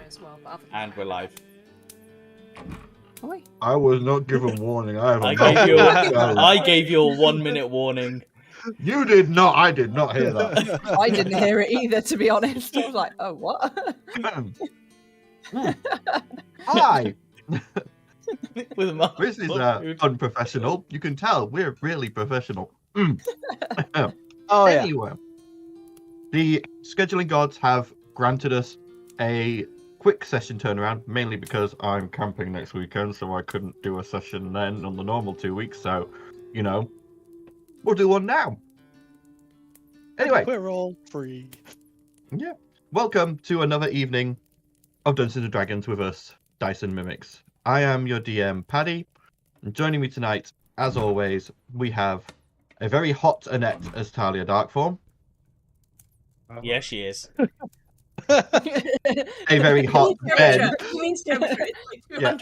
As well, but And we're live. Oi. I was not given warning. I gave you a 1 minute warning. You did not. I did not hear that. I didn't hear it either, to be honest. I was like, oh, what? Hi. With a This is unprofessional. You can tell we're really professional. Oh, yeah. Anyway, the scheduling gods have granted us a quick session turnaround, mainly because I'm camping next weekend, so I couldn't do a session then on the normal 2 weeks. So, you know, we'll do one now. Anyway, We're all free. Yeah. Welcome to another evening of Dungeons and Dragons with us, Dyson Mimics. I am your DM, Paddy, and joining me tonight, as always, we have a very hot Annette as Talia Darkform. Yeah, she is. A very hot Ben. He means temperature. Yeah,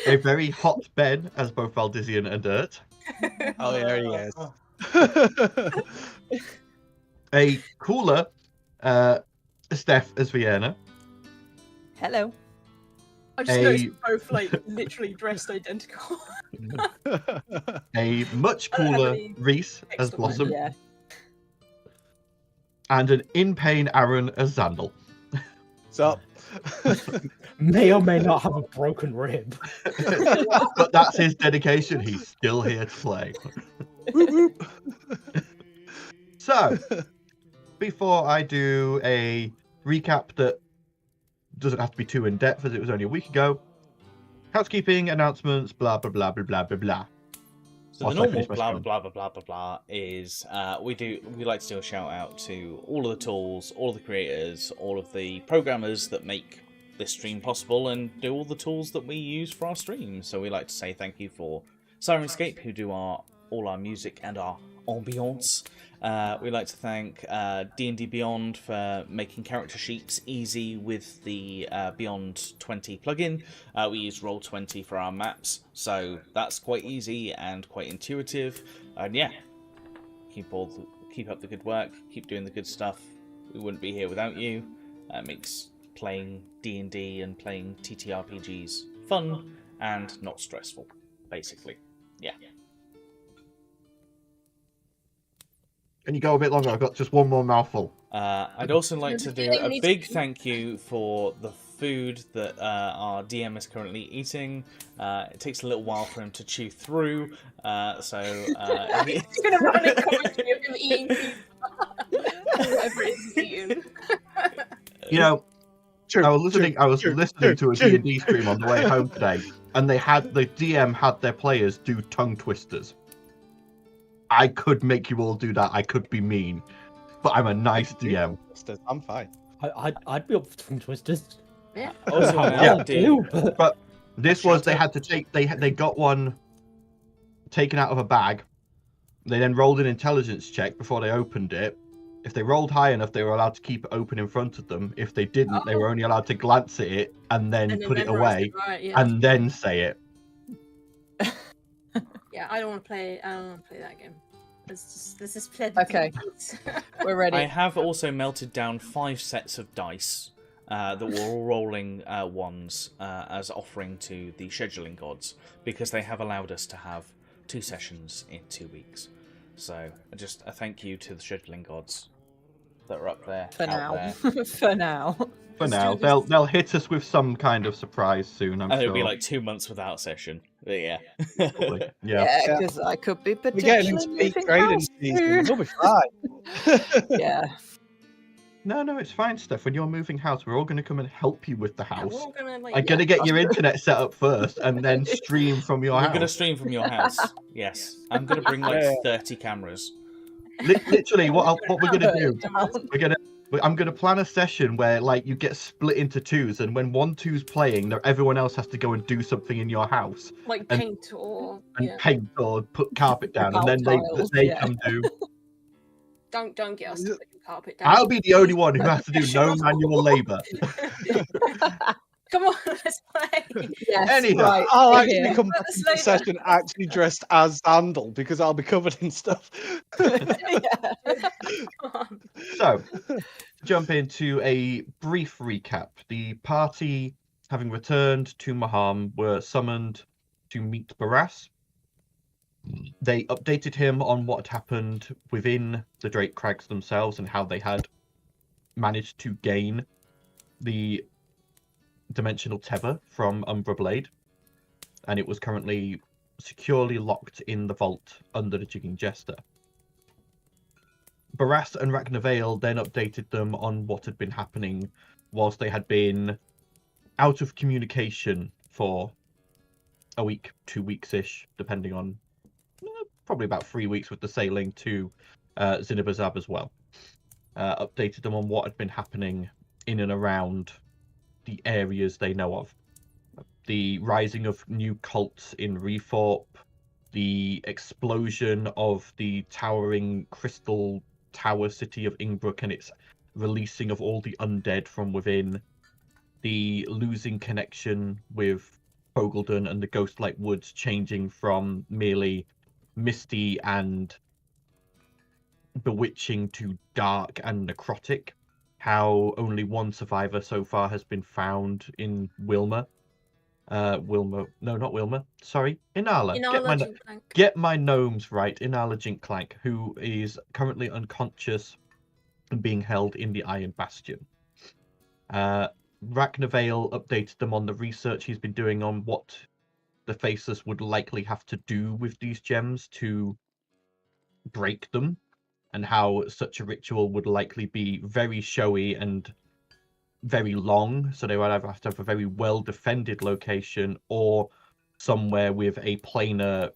a very hot Ben as both Valdizian and Dirt. Oh, there he is. A cooler Steph as Vienna. Hello. I just noticed we're both like literally dressed identical. A much cooler Reese as Blossom. Yeah. And an in pain Aaron as Zandal. What's up? May or may not have a broken rib. But that's his dedication. He's still here to play. So, before I do a recap that doesn't have to be too in-depth as it was only a week ago, housekeeping, announcements, blah, blah, blah, blah, blah, blah, blah. So the normal blah, blah, blah, blah, blah, blah is we like to do a shout out to all of the tools, all of the creators, all of the programmers that make this stream possible and do all the tools that we use for our streams. So we like to say thank you for Sirenscape, who do all our music and our ambience. We like to thank DnD Beyond for making character sheets easy with the Beyond 20 plugin. We use Roll20 for our maps, so that's quite easy and quite intuitive. And yeah, keep up the good work, keep doing the good stuff. We wouldn't be here without you. It makes playing D&D and playing TTRPGs fun and not stressful, basically. Yeah. Can you go a bit longer? I've got just one more mouthful. I'd also like to do a big thank you for the food that our DM is currently eating. It takes a little while for him to chew through, so... He's going to run a commentary of him eating food. Whatever it is he's eating. You know, I was listening to a D&D stream on the way home today, and the DM had their players do tongue twisters. I could make you all do that. I could be mean, but I'm a nice DM. I'm fine. I'd be up for tongue twisters. Yeah. Also, But this was they had to take they got one taken out of a bag. They then rolled an intelligence check before they opened it. If they rolled high enough, they were allowed to keep it open in front of them. If they didn't, they were only allowed to glance at it and then put it away and then say it. Yeah, I don't want to play that game. This is plenty. Okay. We're ready. I have also melted down 5 sets of dice that were all rolling ones as offering to the scheduling gods, because they have allowed us to have 2 sessions in 2 weeks. So just a thank you to the scheduling gods that are up there. For now. There. For now. For now, they'll hit us with some kind of surprise soon. I'm sure. It'll be like 2 months without session. But yeah. Probably. Yeah, because I could be We're getting potentially into peak grading season. We'll be fine. Yeah. No, it's fine, Steph. When you're moving house, we're all going to come and help you with the house. We're all gonna, like, I'm going to get your internet set up first and then stream from your We're house. going to stream from your house. Yes. I'm going to bring like 30 cameras. Literally, what we're gonna do? Down. I'm gonna plan a session where like you get split into twos, and when 1-2's playing, everyone else has to go and do something in your house Like And- paint or and yeah. paint or put carpet down, and then Tiles, they yeah. come do. Don't get us to put your carpet down. I'll be the only one who has to do Shut no up. manual labor. Come on, let's play. Yes, Anyhow, right. I'll we're actually here. come Let back us into the later. session actually dressed as Zandal because I'll be covered in stuff. Yeah. Come on. So, to jump into a brief recap. The party, having returned to Maham, were summoned to meet Barras. They updated him on what had happened within the Drake Crags themselves and how they had managed to gain the dimensional tether from Umbra Blade, and it was currently securely locked in the vault under the Jigging Jester. Barras and Ragnavale then updated them on what had been happening whilst they had been out of communication for a week, 2 weeks-ish, depending on probably about 3 weeks with the sailing to Zinabazab as well. Updated them on what had been happening in and around the areas they know of. The rising of new cults in Reforp, the explosion of the towering crystal tower city of Ingbrook and its releasing of all the undead from within, the losing connection with Fogledon and the Ghostlight Woods changing from merely misty and bewitching to dark and necrotic. How only one survivor so far has been found in Wilma. No, not Wilma. Sorry, Inala. Get my gnomes right. Inala Jinklank, who is currently unconscious and being held in the Iron Bastion. Ragnavale updated them on the research he's been doing on what the Faceless would likely have to do with these gems to break them, and how such a ritual would likely be very showy and very long, so they would either have to have a very well-defended location or somewhere with a planar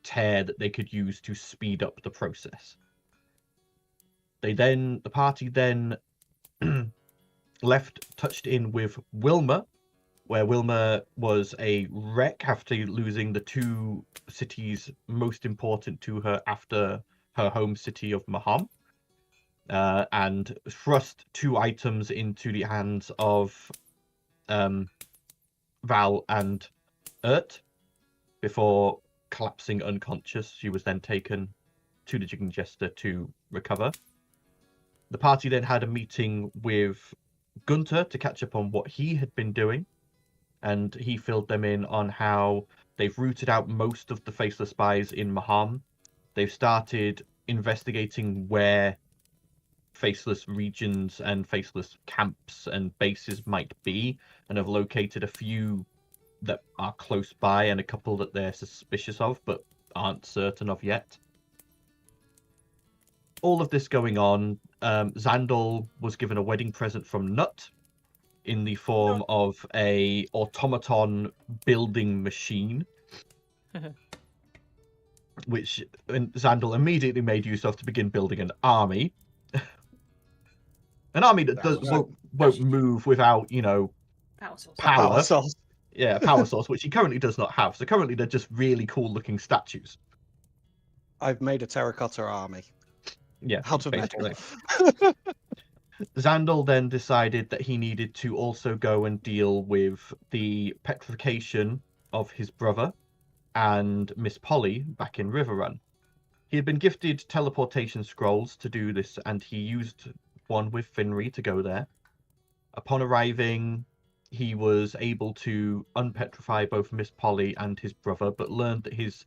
tear that they could use to speed up the process. The party then touched in with Wilma, where Wilma was a wreck after losing the two cities most important to her after her home city of Maham, and thrust 2 items into the hands of Val and Urt before collapsing unconscious. She was then taken to the Jigging Jester to recover. The party then had a meeting with Gunter to catch up on what he had been doing, and he filled them in on how they've rooted out most of the Faceless spies in Maham. They've started investigating where Faceless regions and Faceless camps and bases might be, and have located a few that are close by and a couple that they're suspicious of but aren't certain of yet. All of this going on, Zandal was given a wedding present from Nut in the form of a automaton building machine, which Zandal immediately made use of to begin building an army. An army that won't move without, Power source. power. Source. Yeah, power source, which he currently does not have. So currently they're just really cool looking statues. I've made a terracotta army. Yeah, Out of metal. basically. Zandal then decided that he needed to also go and deal with the petrification of his brother and Miss Polly back in Riverrun. He had been gifted teleportation scrolls to do this, and he used one with Finri to go there. Upon arriving, he was able to unpetrify both Miss Polly and his brother, but learned that his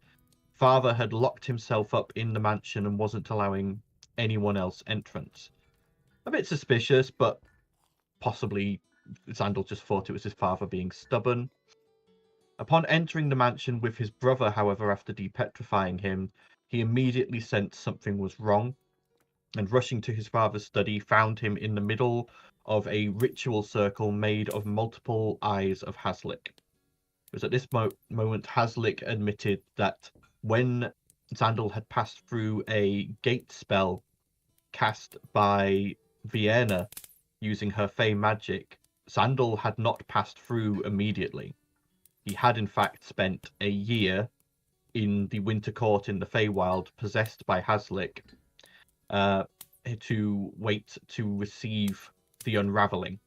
father had locked himself up in the mansion and wasn't allowing anyone else entrance. A bit suspicious, but possibly Zandal just thought it was his father being stubborn. Upon entering the mansion with his brother, however, after depetrifying him, he immediately sensed something was wrong, and rushing to his father's study, found him in the middle of a ritual circle made of multiple eyes of Haslick. It was at this moment Haslick admitted that when Xandal had passed through a gate spell cast by Vienna using her Fey magic. Xandal had not passed through immediately. He had in fact spent a year in the Winter Court in the Feywild, possessed by Haslik, to wait to receive the unraveling.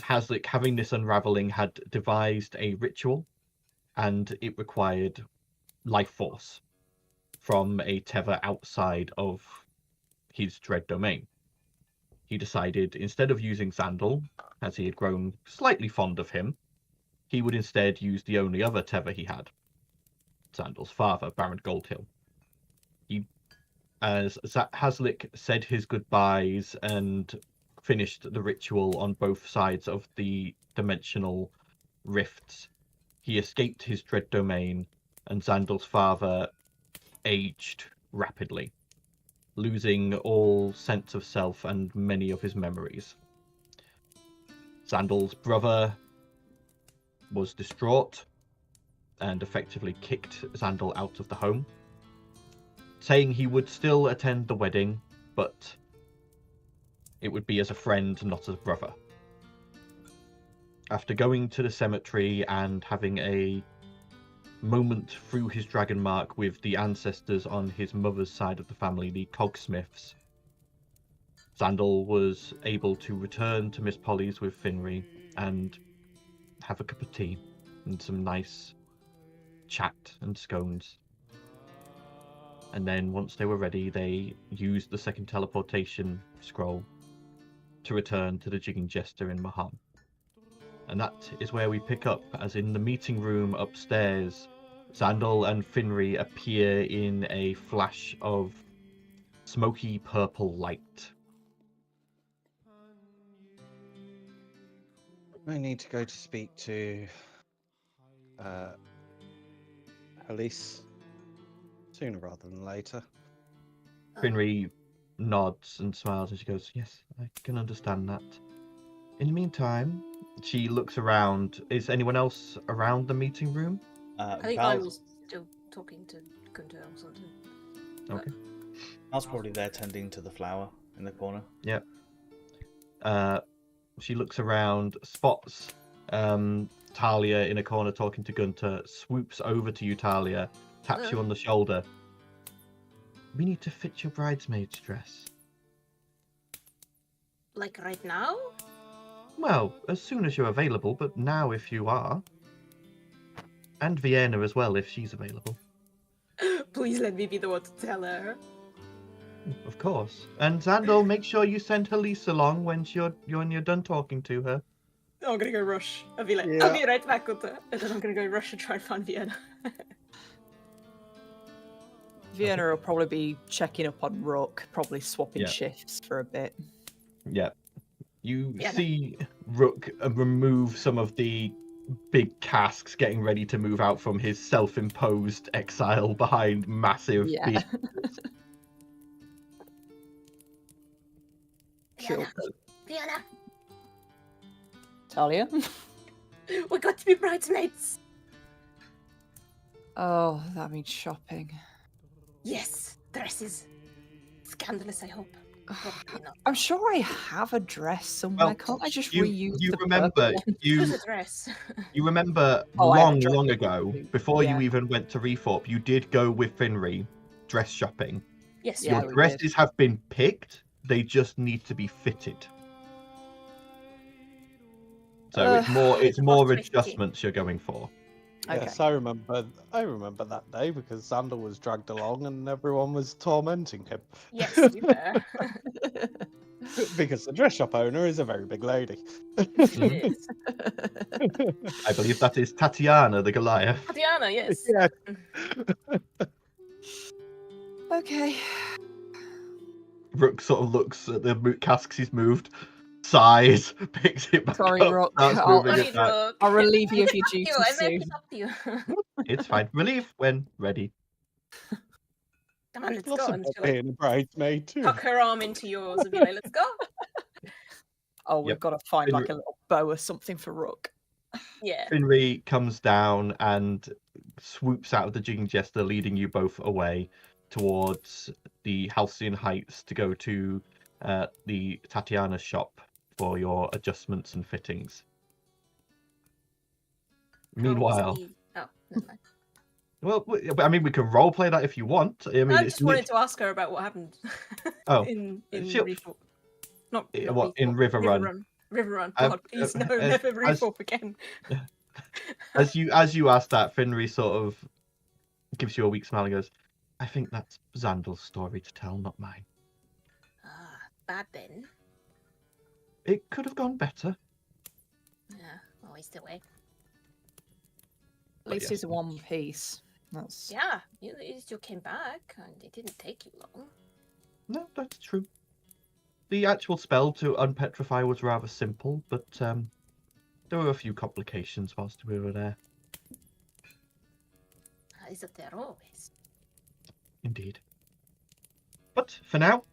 Haslik, having this unraveling, had devised a ritual, and it required life force from a tether outside of his dread domain. He decided, instead of using Xandal, as he had grown slightly fond of him, he would instead use the only other tether he had, Xandal's father, Baron Goldhill. As Haslik said his goodbyes and finished the ritual on both sides of the dimensional rifts, he escaped his dread domain, and Xandal's father aged rapidly, losing all sense of self and many of his memories. Xandal's brother was distraught and effectively kicked Xandal out of the home, saying he would still attend the wedding, but it would be as a friend, not as a brother. After going to the cemetery and having a moment through his dragon mark with the ancestors on his mother's side of the family, the Cogsmiths, Xandal was able to return to Miss Polly's with Finri and have a cup of tea and some nice chat and scones. And then once they were ready, they used the second teleportation scroll to return to the Jigging Jester in Maham. And that is where we pick up, as in the meeting room upstairs, Xandal and Finri appear in a flash of smoky purple light. I need to go to speak to Elise sooner rather than later. Finri nods and smiles and she goes, "Yes, I can understand that. In the meantime," she looks around. Is anyone else around the meeting room? I think I was still talking to Gunter or something. Okay. Val's probably there tending to the flower in the corner. Yep. She looks around, spots Talia in a corner talking to Gunter, swoops over to you, Talia, taps you on the shoulder. "We need to fit your bridesmaid's dress." Like right now? "Well, as soon as you're available, but now if you are. And Vienna as well, if she's available." Please let me be the one to tell her. "Of course. And Xandal, make sure you send Elise along when you're done talking to her." Oh, I'm gonna go rush. I'll be like, Yeah. I'll be right back, Gunter. And then I'm gonna go rush and try and find Vienna. Vienna will probably be checking up on Rook, probably swapping Yeah. shifts for a bit. Yeah. You Yeah. see Rook remove some of the big casks, getting ready to move out from his self-imposed exile behind massive Yeah. beasts. Cool. Vienna, Talia? we got to be bridesmaids. Oh, that means shopping. Yes, dresses. Scandalous, I hope. Probably not. I'm sure I have a dress somewhere. Well, Can't I just you reuse you the remember purple one? Choose you a dress. you remember Oh, I have a long dress long to ago, do. before Yeah. you even went to Reforp, you did go with Finri dress shopping. Yes, Yeah, Your we dresses did. have been picked, they just need to be fitted. So it's more Possibly. adjustments you're going for. Okay. Yes, I remember that day because Xandal was dragged along and everyone was tormenting him. Yes, we were. Because the dress shop owner is a very big lady. It is. I believe that is Tatiana the Goliath. Tatiana, yes. Yeah. Okay. Rook sort of looks at the casks he's moved, sighs, picks it back Sorry, up, Rook. starts I'll- moving it back. Rook. I'll relieve you of your Fuck duties you, I soon. meant it up to you. It's fine. Relief when ready. Come on, let's Lots go. of And people she'll like, being a bridesmaid too. tuck her arm into yours and be like, let's go. Oh, we've Yep. got to find like Finri- a little bow or something for Rook. Yeah. Finri comes down and swoops out of the jigging jester, leading you both away towards the Halcyon Heights to go to the Tatiana shop for your adjustments and fittings. Meanwhile, Oh, never mind. well, I mean, we can roleplay that if you want. I mean, I it's just wanted to ask her about what happened. Oh, in she'll- Reform. Not what, in Reform, River Run. River Run. Um, God, please no, as- never as- Reform again. As you ask that, Finri sort of gives you a weak smile and goes, "I think that's Xandel's story to tell, not mine. Ah, bad then. It could have gone better." Yeah, always the way. At least yes. he's in one piece. That's Yeah, at least you came back, and it didn't take you long. No, that's true. The actual spell to unpetrify was rather simple, but there were a few complications whilst we were there. Isn't there always? Indeed. But for now,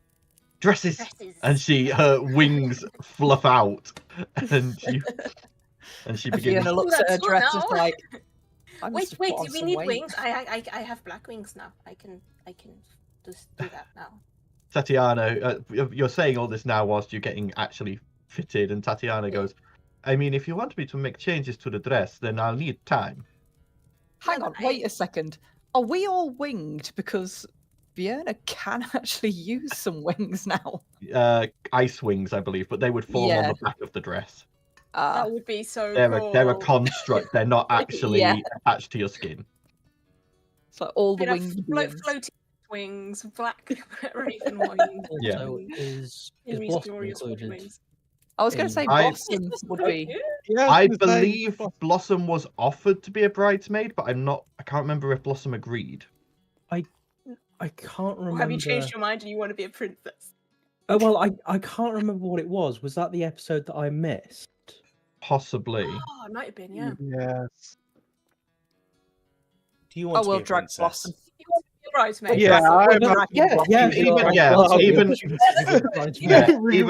dresses. Dresses. And her wings fluff out, and she begins. Fiona looks at her That's dress not and is now. like, I must have Wait, put on do we some need weight. wings? I have black wings now. I can just do that now. Tatiana, you're saying all this now whilst you're getting actually fitted, and Tatiana goes, "I mean, if you want me to make changes to the dress, then I'll need time." Hang No, on, I- wait a second. Are we all winged? Because Fiona can actually use some wings now. Ice wings, I believe, but they would form on Yeah. the back of the dress. That would be so They're a cool. construct. They're not actually Yeah. attached to your skin. So all the We'd have wings. floating wings, black raven wings. Yeah. So is Henry's Blossom glorious included? wings. I was going to in- say I- Blossom would So be. cute. Yeah, I was gonna say, believe Blossom was offered to be a bridesmaid, but I can't remember if Blossom agreed. I can't remember. Or have you changed your mind and you want to be a princess? Oh well, I can't remember what it was. Was that the episode that I missed? Possibly. Oh, it might have been, yeah. Yes. Do you want Oh, to we'll be a drag princess? Blossom. You want to be a bridesmaid? Yeah, I We'll drag Blossom. Even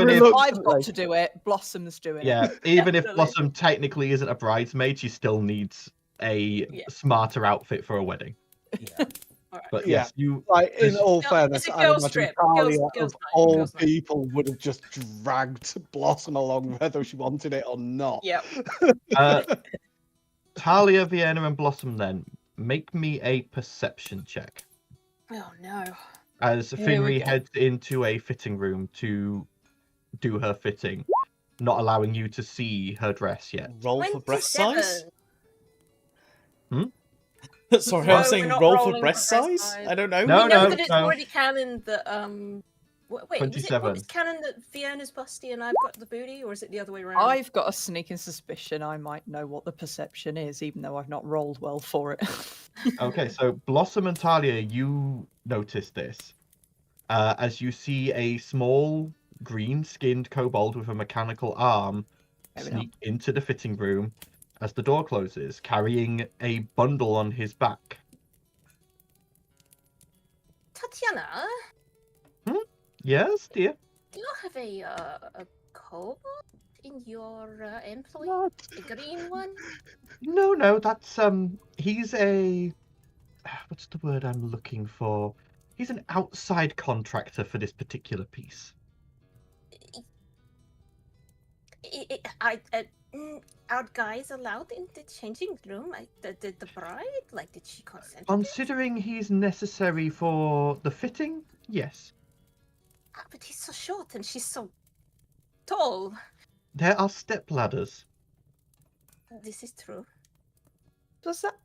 if I've got to do it. Blossom's doing it. yeah, even if Definitely. Blossom technically isn't a bridesmaid, she still needs a Yeah. smarter outfit for a wedding. Yeah. Alright. But Yeah. yes, you Like, in all Girl- fairness, it's a I girls' imagine trip. Talia, Girls' of night. all Girls' night. people, would have just dragged Blossom along whether she wanted it or not. Yeah. Talia, Vienna, and Blossom. Then make me a perception check Oh no. as Here we Finri go. heads into a fitting room to do her fitting, not allowing you to see her dress yet. Roll for breast size? 27. Sorry, No, I was we're saying not roll for rolling breast for breast size? size. I don't know. No, We know no, that it's no. already canon that wait, 27. is it canon that Fiona's busty and I've got the booty, or is it the other way around? I've got a sneaking suspicion I might know what the perception is, even though I've not rolled well for it. Okay, so Blossom and Talia, you notice this as you see a small green-skinned kobold with a mechanical arm There we go. sneak into the fitting room as the door closes, carrying a bundle on his back. Tatiana, Yes, dear. do you have a kobold in your employ? What? The green one? No, that's he's a what's the word I'm looking for? He's an outside contractor for this particular piece. Are guys allowed in the changing room? The bride? Like, did she consent? to this? Considering he's necessary for the fitting, yes. Ah, but he's so short and she's so tall. There are step ladders. This is true. Does that?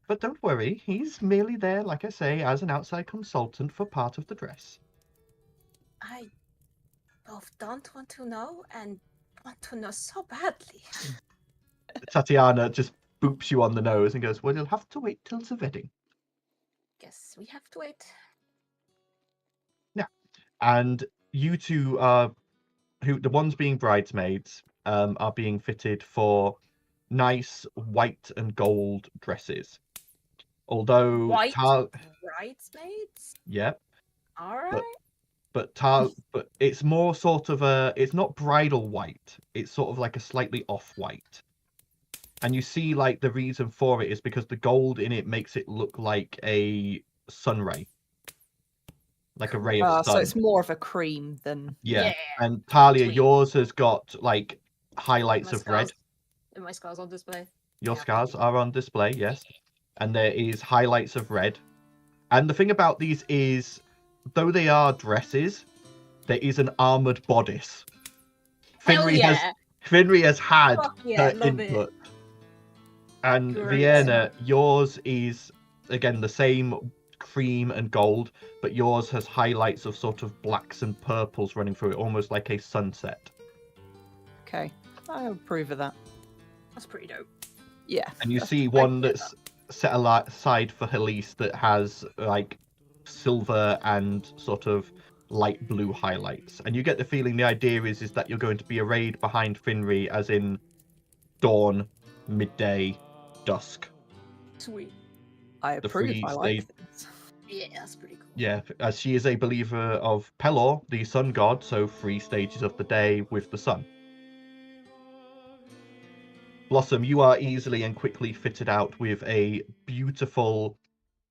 But don't worry, he's merely there, like I say, as an outside consultant for part of the dress. I both don't want to know and want to know so badly. Tatiana just boops you on the nose and goes, "Well, you'll have to wait till the wedding." Guess we have to wait. And you two are, the ones being bridesmaids, are being fitted for nice white and gold dresses. Although White bridesmaids? yeah, All right. but it's more sort of it's not bridal white. It's sort of like a slightly off white. And you see, like, the reason for it is because the gold in it makes it look like a sun ray. Like a ray of sun. So it's more of a cream than... Yeah. And Talia, Sweet. yours has got, like, highlights of red. Are my scars on display? Your Yeah. scars are on display, yes. And there is highlights of red. And the thing about these is, though they are dresses, there is an armored bodice. Hell yeah! Finri has had Fuck yeah, her love it. input. And Great. Vienna, yours is, again, the same cream and gold, but yours has highlights of sort of blacks and purples running through it, almost like a sunset. Okay, I approve of that. That's pretty dope. Yeah. And you see one that's set aside for Helise that has, like, silver and sort of light blue highlights. And you get the feeling the idea is that you're going to be arrayed behind Finri, as in dawn, midday, dusk. Sweet. I approve. I like this. Yeah, that's pretty cool. Yeah, as she is a believer of Pelor, the sun god, so 3 stages of the day with the sun. Blossom, you are easily and quickly fitted out with a beautiful,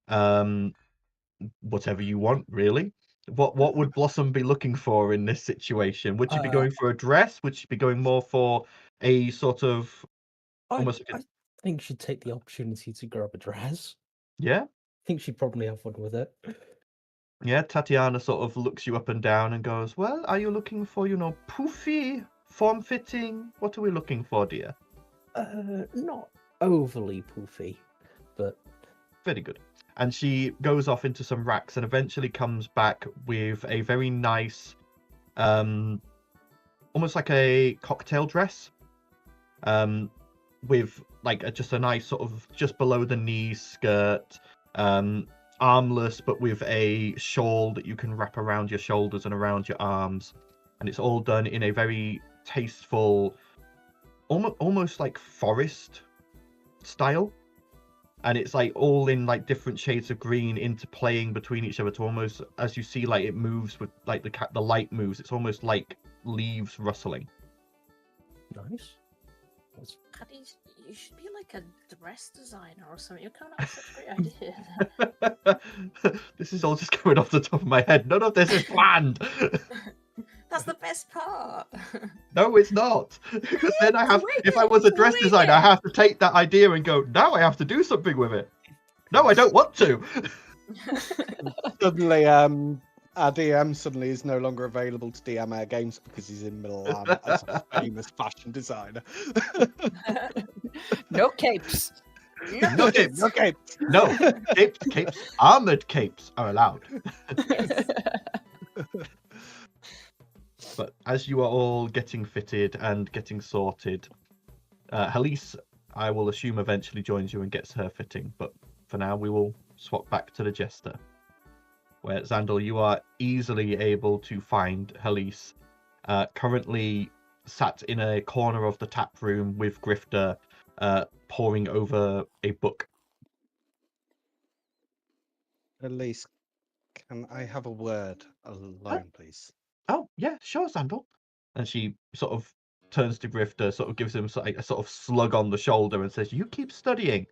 whatever you want, really. What would Blossom be looking for in this situation? Would she be going for a dress? Would she be going more for a sort of almost like I think she'd take the opportunity to grab a dress. yeah? I think she'd probably have fun with it. Yeah, Tatiana sort of looks you up and down and goes, well, are you looking for, poofy, form-fitting? What are we looking for, dear? Not overly poofy, but... Very good. And she goes off into some racks and eventually comes back with a very nice, almost like a cocktail dress, with like just a nice sort of just below the knees skirt, armless, but with a shawl that you can wrap around your shoulders and around your arms. And it's all done in a very tasteful, almost like forest style. And it's like all in like different shades of green interplaying between each other to almost, as you see, like it moves with like the light moves. It's almost like leaves rustling. Nice. Caddy, you should be like a dress designer or something. You kind of have such great ideas. This is all just coming off the top of my head. None of this is planned. That's the best part. No, it's not. Because then if I was a dress designer, I have to take that idea and go, now I have to do something with it. No, I don't want to. Suddenly, our DM suddenly is no longer available to DM our games because he's in Milan as a famous fashion designer. No capes. No capes. No capes. No, capes, armored capes are allowed. But as you are all getting fitted and getting sorted, Helise, I will assume, eventually joins you and gets her fitting. But for now, we will swap back to the Jester, where Xandal, you are easily able to find Helise, currently sat in a corner of the tap room with Grifter, poring over a book. Elise, can I have a word alone, please? Oh, yeah, sure, Xandal. And she sort of turns to Grifter, sort of gives him a sort of slug on the shoulder and says, you keep studying.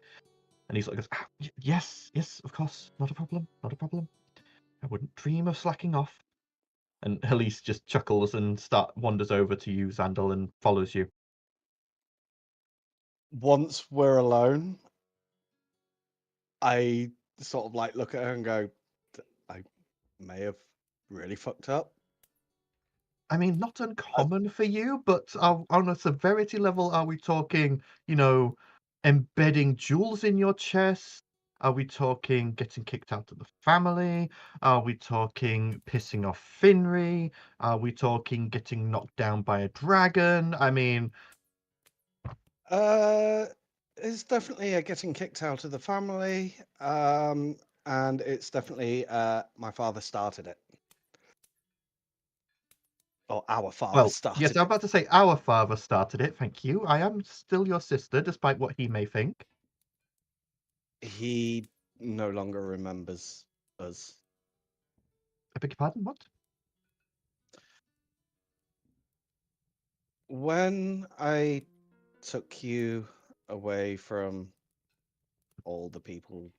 And he sort of goes, yes, of course, not a problem. I wouldn't dream of slacking off. And Helise just chuckles and wanders over to you, Xandal, and follows you. Once we're alone, I sort of like look at her and go, I may have really fucked up. I mean, not uncommon for you, but on a severity level, are we talking, embedding jewels in your chest? Are we talking getting kicked out of the family? Are we talking pissing off Finri? Are we talking getting knocked down by a dragon? I mean... It's definitely getting kicked out of the family, and it's definitely my father started it. Or our father started yes, I'm about to say our father started it, thank you. I am still your sister, despite what he may think. He no longer remembers us. I beg your pardon, what? When I took you away from all the people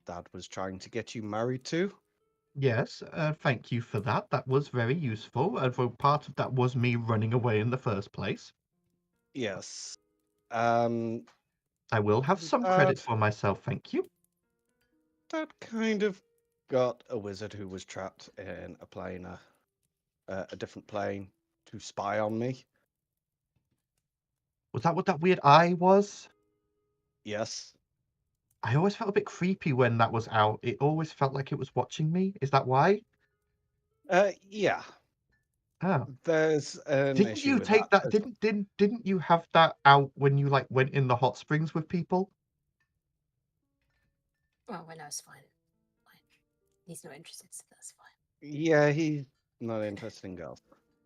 Dad was trying to get you married to. Yes, thank you for that. That was very useful. Although part of that was me running away in the first place. Yes. I will have some Dad, credit for myself, thank you. Dad kind of got a wizard who was trapped in a plane, a different plane, to spy on me. Was that what that weird eye was? Yes. I always felt a bit creepy when that was out. It always felt like it was watching me. Is that why? Yeah. Oh. There's an Didn't issue you with take that? as Didn't you have that out when you like went in the hot springs with people? Well, we know it's fine. Fine. He's not interested, so that's fine. Yeah, he's not interested in girls.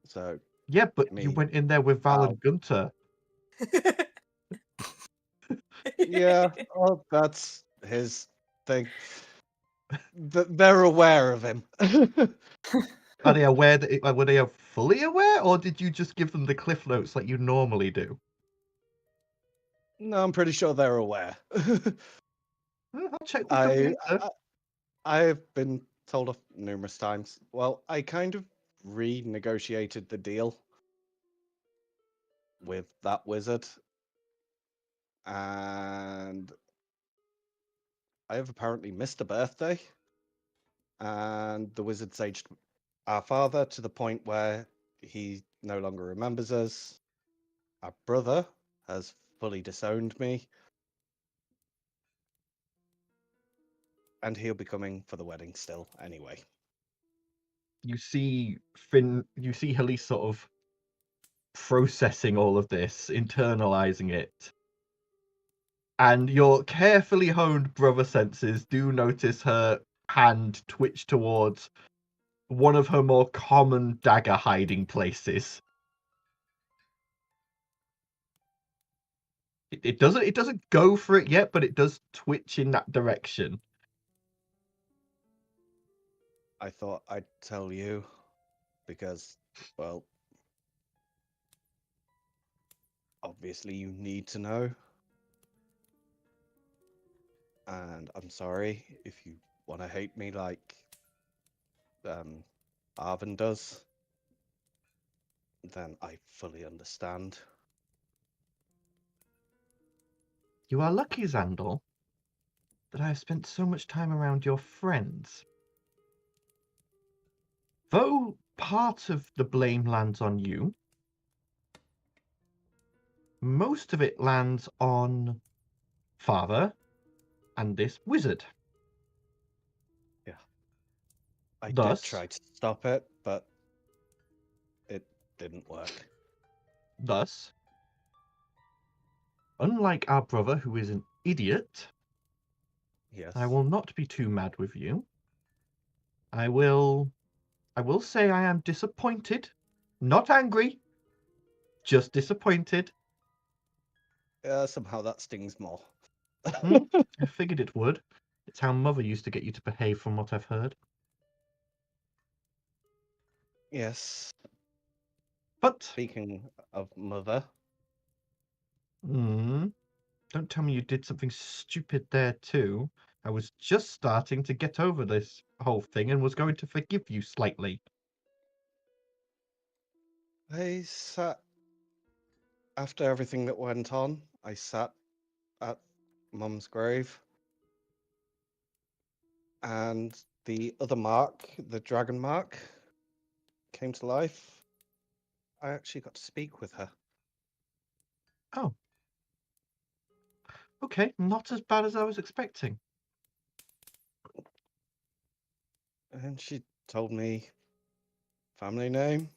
So Yeah, but you me. went in there with Val Wow. and Gunter. Yeah, oh, that's his thing. They're aware of him. Are they aware that were they fully aware, or did you just give them the cliff notes like you normally do? No, I'm pretty sure they're aware. I'll check with them later. I've been told off numerous times. Well, I kind of renegotiated the deal with that wizard, and I have apparently missed a birthday, and the wizard saged our father to the point where he no longer remembers us. Our brother has fully disowned me, and he'll be coming for the wedding still anyway. You see Halise sort of processing all of this, internalizing it. And your carefully honed brother senses do notice her hand twitch towards one of her more common dagger hiding places. It doesn't go for it yet, but it does twitch in that direction. I thought I'd tell you because, well, obviously you need to know. And I'm sorry if you want to hate me like Arvin does, then I fully understand. You are lucky, Xandal, that I have spent so much time around your friends. Though part of the blame lands on you, most of it lands on Father and this wizard. Yeah. I Thus, did try to stop it, but it didn't work. Thus, unlike our brother who is an idiot, Yes. I will not be too mad with you. I will say I am disappointed, not angry, just disappointed. Somehow that stings more. I figured it would. It's how Mother used to get you to behave, from what I've heard. Yes. But Speaking of Mother, don't tell me you did something stupid there too. I was just starting to get over this whole thing and was going to forgive you slightly. I sat, after everything that went on, I sat at Mum's grave, and the other mark, the dragon mark, came to life. I actually got to speak with her. Oh. Okay, not as bad as I was expecting. And she told me family name.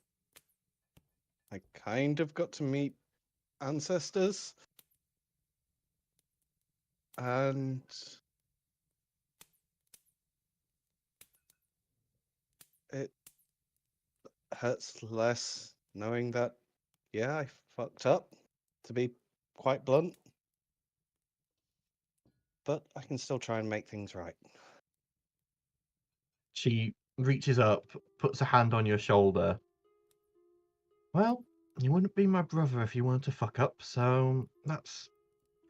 I kind of got to meet ancestors. And it hurts less knowing that, yeah, I fucked up, to be quite blunt. But I can still try and make things right. She reaches up, puts a hand on your shoulder. Well, you wouldn't be my brother if you wanted to fuck up, so that's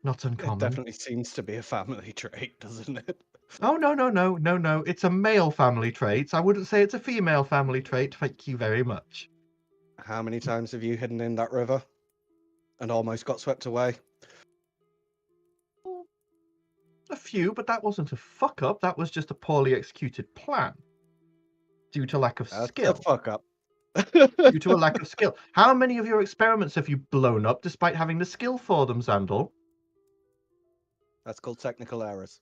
Not It uncommon. definitely seems to be a family trait, doesn't it? Oh, no. It's a male family trait. I wouldn't say it's a female family trait. Thank you very much. How many times have you hidden in that river and almost got swept away? A few, but that wasn't a fuck up. That was just a poorly executed plan. Due to lack of That's a skill. fuck up. Due to a lack of skill. How many of your experiments have you blown up despite having the skill for them, Xandal? That's called technical errors.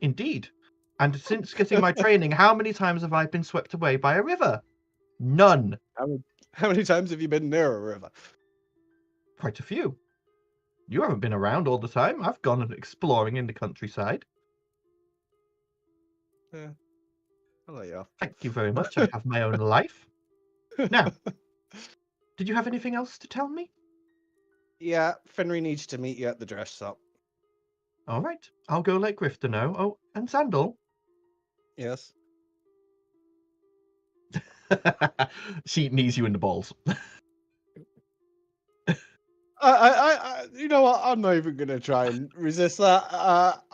Indeed. And since getting my training, how many times have I been swept away by a river? None. How many times have you been near a river? Quite a few. You haven't been around all the time. I've gone exploring in the countryside. Yeah. I'll let you off. Thank you very much. I have my own life. Now, did you have anything else to tell me? Yeah, Finry needs to meet you at the dress shop. All right. I'll go let Grifter know. Oh, and Xandal. Yes. She knees you in the balls. You know what? I'm not even gonna try and resist that.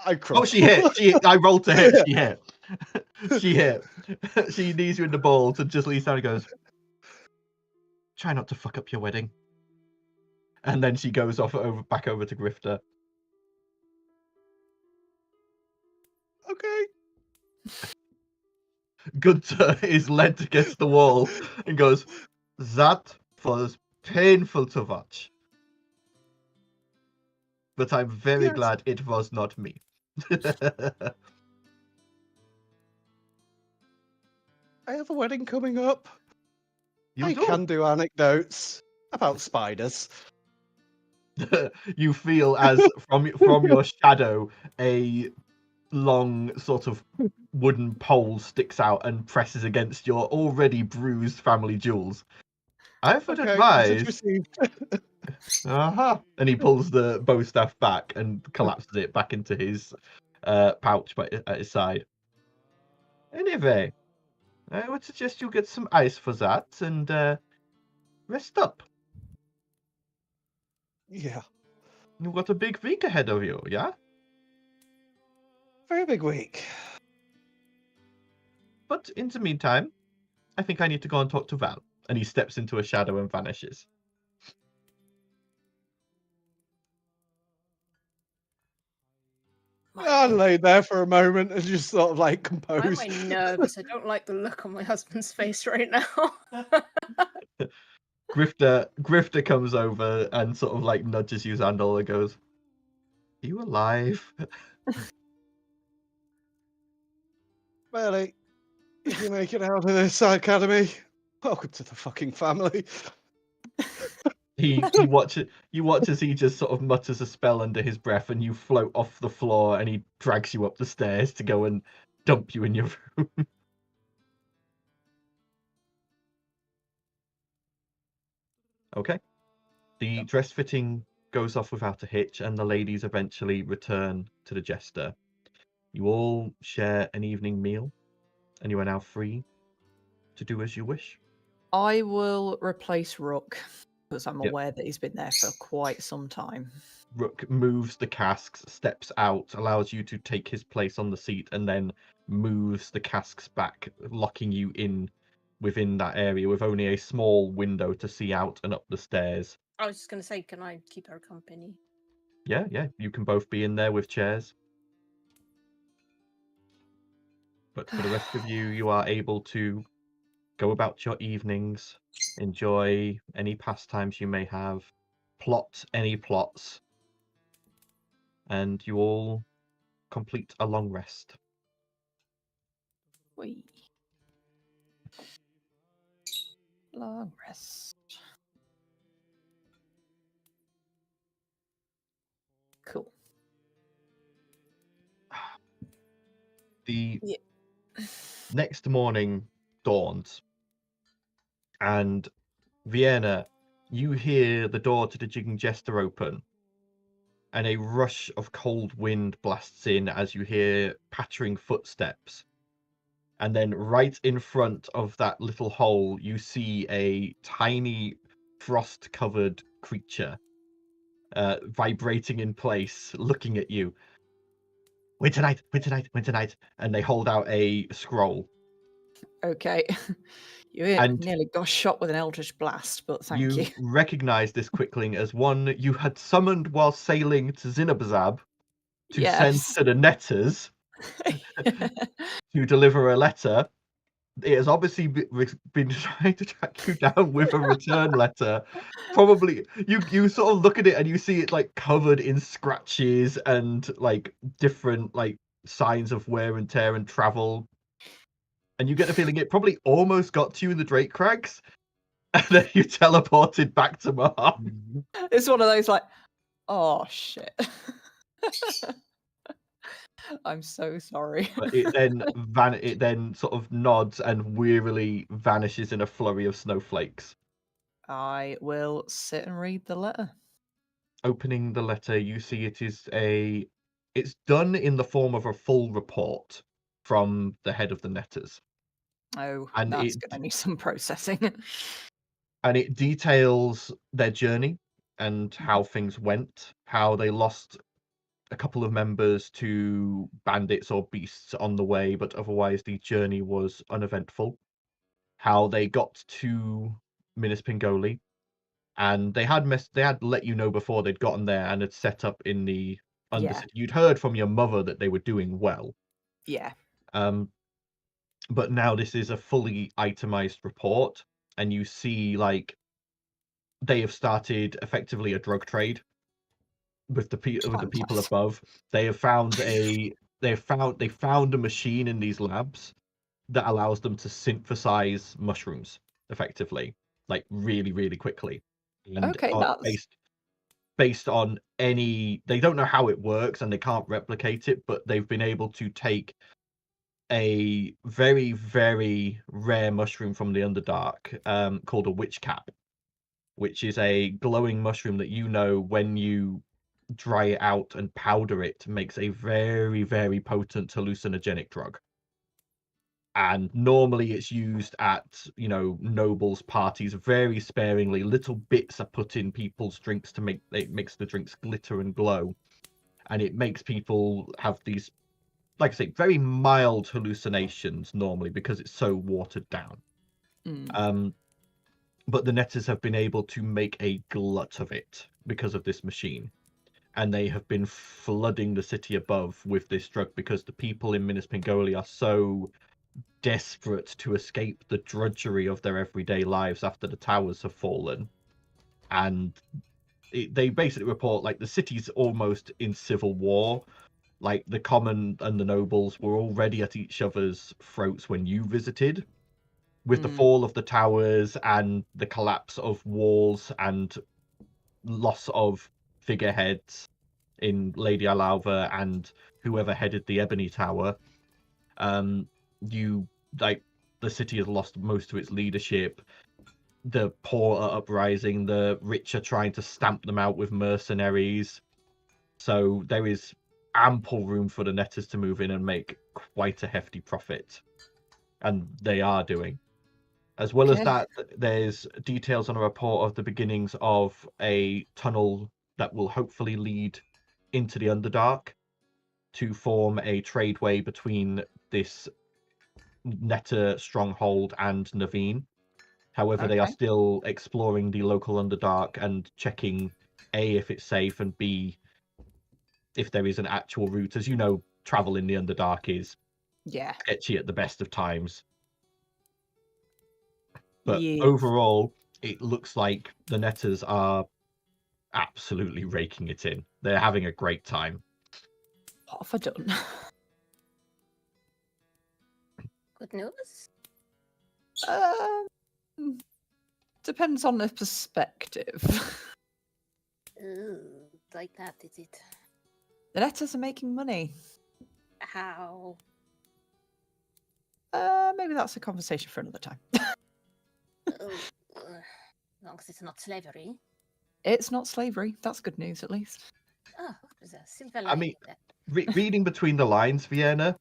I cry. Oh, she hit. I rolled to hit. She hit. She hit. She knees you in the balls and just leans down and goes, "Try not to fuck up your wedding." And then she goes off back over to Grifter. Okay. Gunter is led against the wall and goes, "That was painful to watch. But I'm very Yes. glad it was not me." I have a wedding coming up. You I do. can do anecdotes about spiders. You feel as from your shadow a long sort of wooden pole sticks out and presses against your already bruised family jewels. I would Okay, advise. message received. And he pulls the bow staff back and collapses it back into his pouch at his side. Anyway, I would suggest you get some ice for that and rest up. Yeah, You've got a big week ahead of you, yeah? very big week. But in the meantime, I think I need to go and talk to Val. And he steps into a shadow and vanishes. I lay there for a moment and just sort of like Why am compose. I nervous? I don't like the look on my husband's face right now. Grifter comes over and sort of like nudges you, Xandal, and goes, "Are you alive?" Barely. If you make it out of this academy, welcome to the fucking family. You watch as he just sort of mutters a spell under his breath, and you float off the floor, and he drags you up the stairs to go and dump you in your room. Okay. The dress fitting goes off without a hitch, and the ladies eventually return to the jester. You all share an evening meal, and you are now free to do as you wish. I will replace Rook because I'm Yep. aware that he's been there for quite some time. Rook moves the casks, steps out, allows you to take his place on the seat, and then moves the casks back, locking you in within that area with only a small window to see out and up the stairs. I was just going to say, can I keep her company? Yeah, you can both be in there with chairs. But for the rest of you, you are able to go about your evenings, enjoy any pastimes you may have, plot any plots, and you all complete a long rest. Wee. Long rest. Cool. The Yeah. next morning dawns, and Vienna, you hear the door to the Jigging Jester open, and a rush of cold wind blasts in as you hear pattering footsteps. And then right in front of that little hole, you see a tiny frost-covered creature vibrating in place, looking at you. Winter night, winter night, winter night, and they hold out a scroll. Okay. You And nearly got shot with an eldritch blast, but thank you. you recognize this quickling as one you had summoned while sailing to Zinabazab to send Yes. to the Netters to deliver a letter. It has obviously been trying to track you down with a return letter. Probably you sort of look at it and you see it like covered in scratches and like different like signs of wear and tear and travel. And you get the feeling it probably almost got to you in the Drake Crags, and then you teleported back to Mar. It's one of those like, oh shit. I'm so sorry. But it then sort of nods and wearily vanishes in a flurry of snowflakes. I will sit and read the letter. Opening the letter, you see it's done in the form of a full report from the head of the Netters. Oh, And that's going to need some processing. And it details their journey and how things went, how they lost a couple of members to bandits or beasts on the way, but otherwise the journey was uneventful. How they got to Minas Pingoli, and they had let you know before they'd gotten there and had set up in the Undercity. Yeah. You'd heard from your mother that they were doing well. Yeah. But now this is a fully itemized report, and you see like they have started effectively a drug trade with the people above. They found a machine in these labs that allows them to synthesize mushrooms effectively, like really, really quickly. And Okay, that's based on they don't know how it works and they can't replicate it, but they've been able to take a very, very rare mushroom from the Underdark called a witch cap, which is a glowing mushroom that when you dry it out and powder it makes a very, very potent hallucinogenic drug. And normally it's used at, nobles' parties very sparingly. Little bits are put in people's drinks to makes the drinks glitter and glow. And it makes people have these, like I say, very mild hallucinations normally because it's so watered down. But the Netters have been able to make a glut of it because of this machine. And they have been flooding the city above with this drug because the people in Minas Pingoli are so desperate to escape the drudgery of their everyday lives after the towers have fallen. And they basically report like the city's almost in civil war. Like the common and the nobles were already at each other's throats when you visited. With the fall of the towers and the collapse of walls and loss of figureheads in Lady Alauva and whoever headed the Ebony Tower, the city has lost most of its leadership. The poor are uprising, the rich are trying to stamp them out with mercenaries. So there is ample room for the Netters to move in and make quite a hefty profit. And they are doing. As well as that, there's details on a report of the beginnings of a tunnel that will hopefully lead into the Underdark to form a tradeway between this Netter stronghold and Naveen. However, they are still exploring the local Underdark and checking A, if it's safe, and B, if there is an actual route. As you know, travel in the Underdark is sketchy at the best of times. But overall, it looks like the Netters are absolutely raking it in. They're having a great time. What have I done? Good news? Depends on the perspective. Ooh, like that, is it? The Netters are making money. How? Maybe that's a conversation for another time. As long as it's not slavery. It's not slavery. That's good news, at least. Oh, there's a silver I lining mean, reading between the lines, Vienna,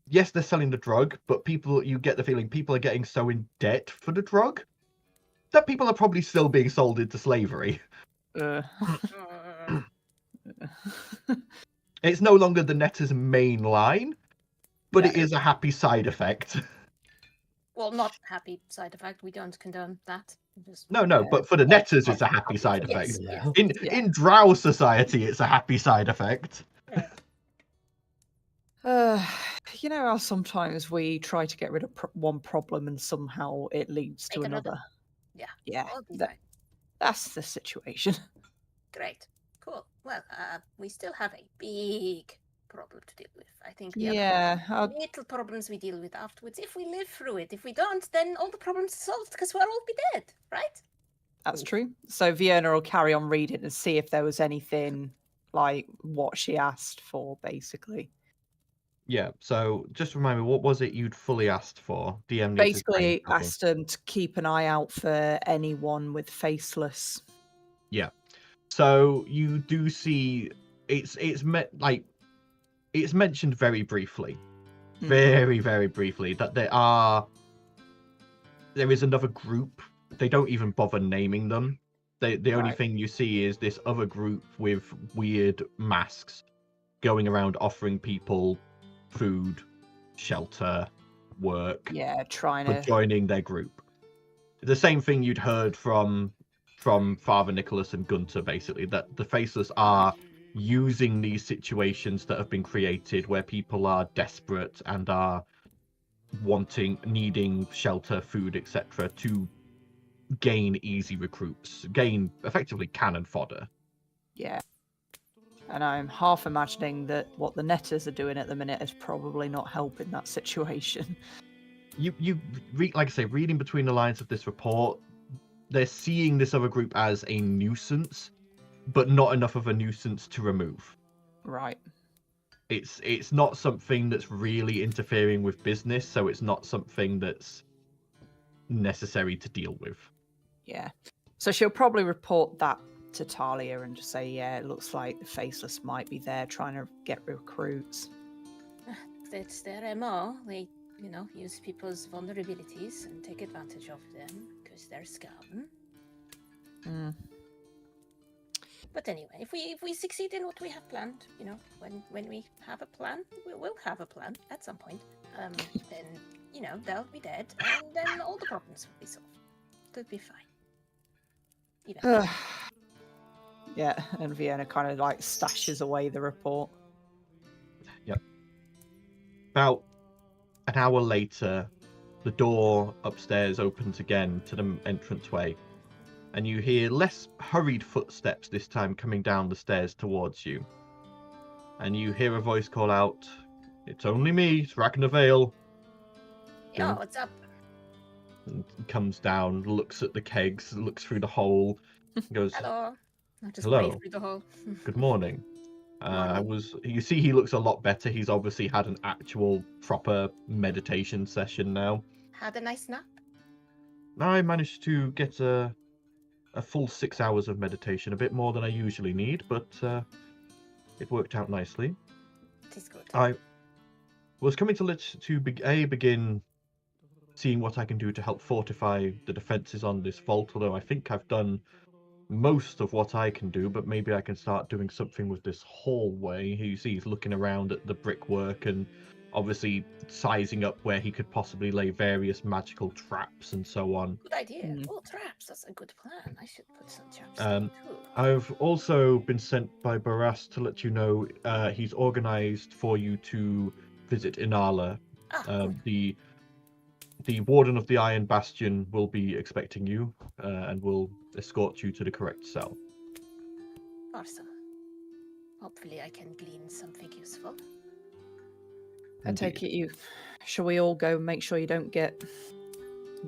yes, they're selling the drug, but you get the feeling people are getting so in debt for the drug that people are probably still being sold into slavery. Uh, It's no longer the Netter's main line, but No. it is a happy side effect. Well, not happy side effect. We don't condone that. Just... No, Yeah, but for the Netters, not it's a happy side effect. Yes, yes. In Drow society, it's a happy side effect. you know how sometimes we try to get rid of one problem and somehow it leads to Make another. another. Yeah. Yeah, All be that- fine. that's the situation. Great. Cool. Well, we still have a big problem to deal with. I think the Yeah, other little problems we deal with afterwards, if we live through it. If we don't, then all the problems are solved because we'll all be dead, right? that's true. So Vienna will carry on reading and see if there was anything like what she asked for, basically. Yeah, so just remind me, what was it you'd fully asked for? DM needs to Basically, explain something. asked them to keep an eye out for anyone with faceless. Yeah. So you do see it's mentioned very briefly. Hmm. Very, very briefly that there is another group. They don't even bother naming them. The only Right. thing you see is this other group with weird masks going around offering people food, shelter, work Yeah, trying for to. joining their group. The same thing you'd heard from Father Nicholas and Gunter, basically, that the Faceless are using these situations that have been created where people are desperate and are needing shelter, food, etc., to gain easy recruits, gain effectively cannon fodder. Yeah. And I'm half imagining that what the Netters are doing at the minute is probably not helping that situation. Like I say, reading between the lines of this report, they're seeing this other group as a nuisance, but not enough of a nuisance to remove. Right. It's not something that's really interfering with business, so it's not something that's necessary to deal with. Yeah. So she'll probably report that to Talia and just say, yeah, it looks like the Faceless might be there trying to get recruits. That's their MO. They, use people's vulnerabilities and take advantage of them because they're scum. Mm. But anyway, if we succeed in what we have planned, when we have a plan, we will have a plan at some point. Then they'll be dead, and then all the problems will be solved. It'll be fine. Yeah, and Vienna kind of like stashes away the report. Yep. About an hour later, the door upstairs opens again to the entranceway, and you hear less hurried footsteps this time coming down the stairs towards you. And you hear a voice call out, "It's only me, it's Ragnar Vale." Yo, what's up? And comes down, looks at the kegs, looks through the hole, goes, Hello. I'll just Hello. wave through the hole. "Good morning." Morning. You see he looks a lot better. He's obviously had an actual proper meditation session now. Had a nice nap. I managed to get a full 6 hours of meditation, a bit more than I usually need, but it worked out nicely. It is good. I was coming to begin seeing what I can do to help fortify the defenses on this vault, although I think I've done most of what I can do, but maybe I can start doing something with this hallway. You see he's looking around at the brickwork and obviously sizing up where he could possibly lay various magical traps and so on. Good idea. Mm. Oh, traps. That's a good plan. I should put some traps Um, down too. I've also been sent by Baras to let you know he's organized for you to visit Inala. Good. The Warden of the Iron Bastion will be expecting you and will escort you to the correct cell. Awesome. Hopefully I can glean something useful. I take it shall we all go make sure you don't get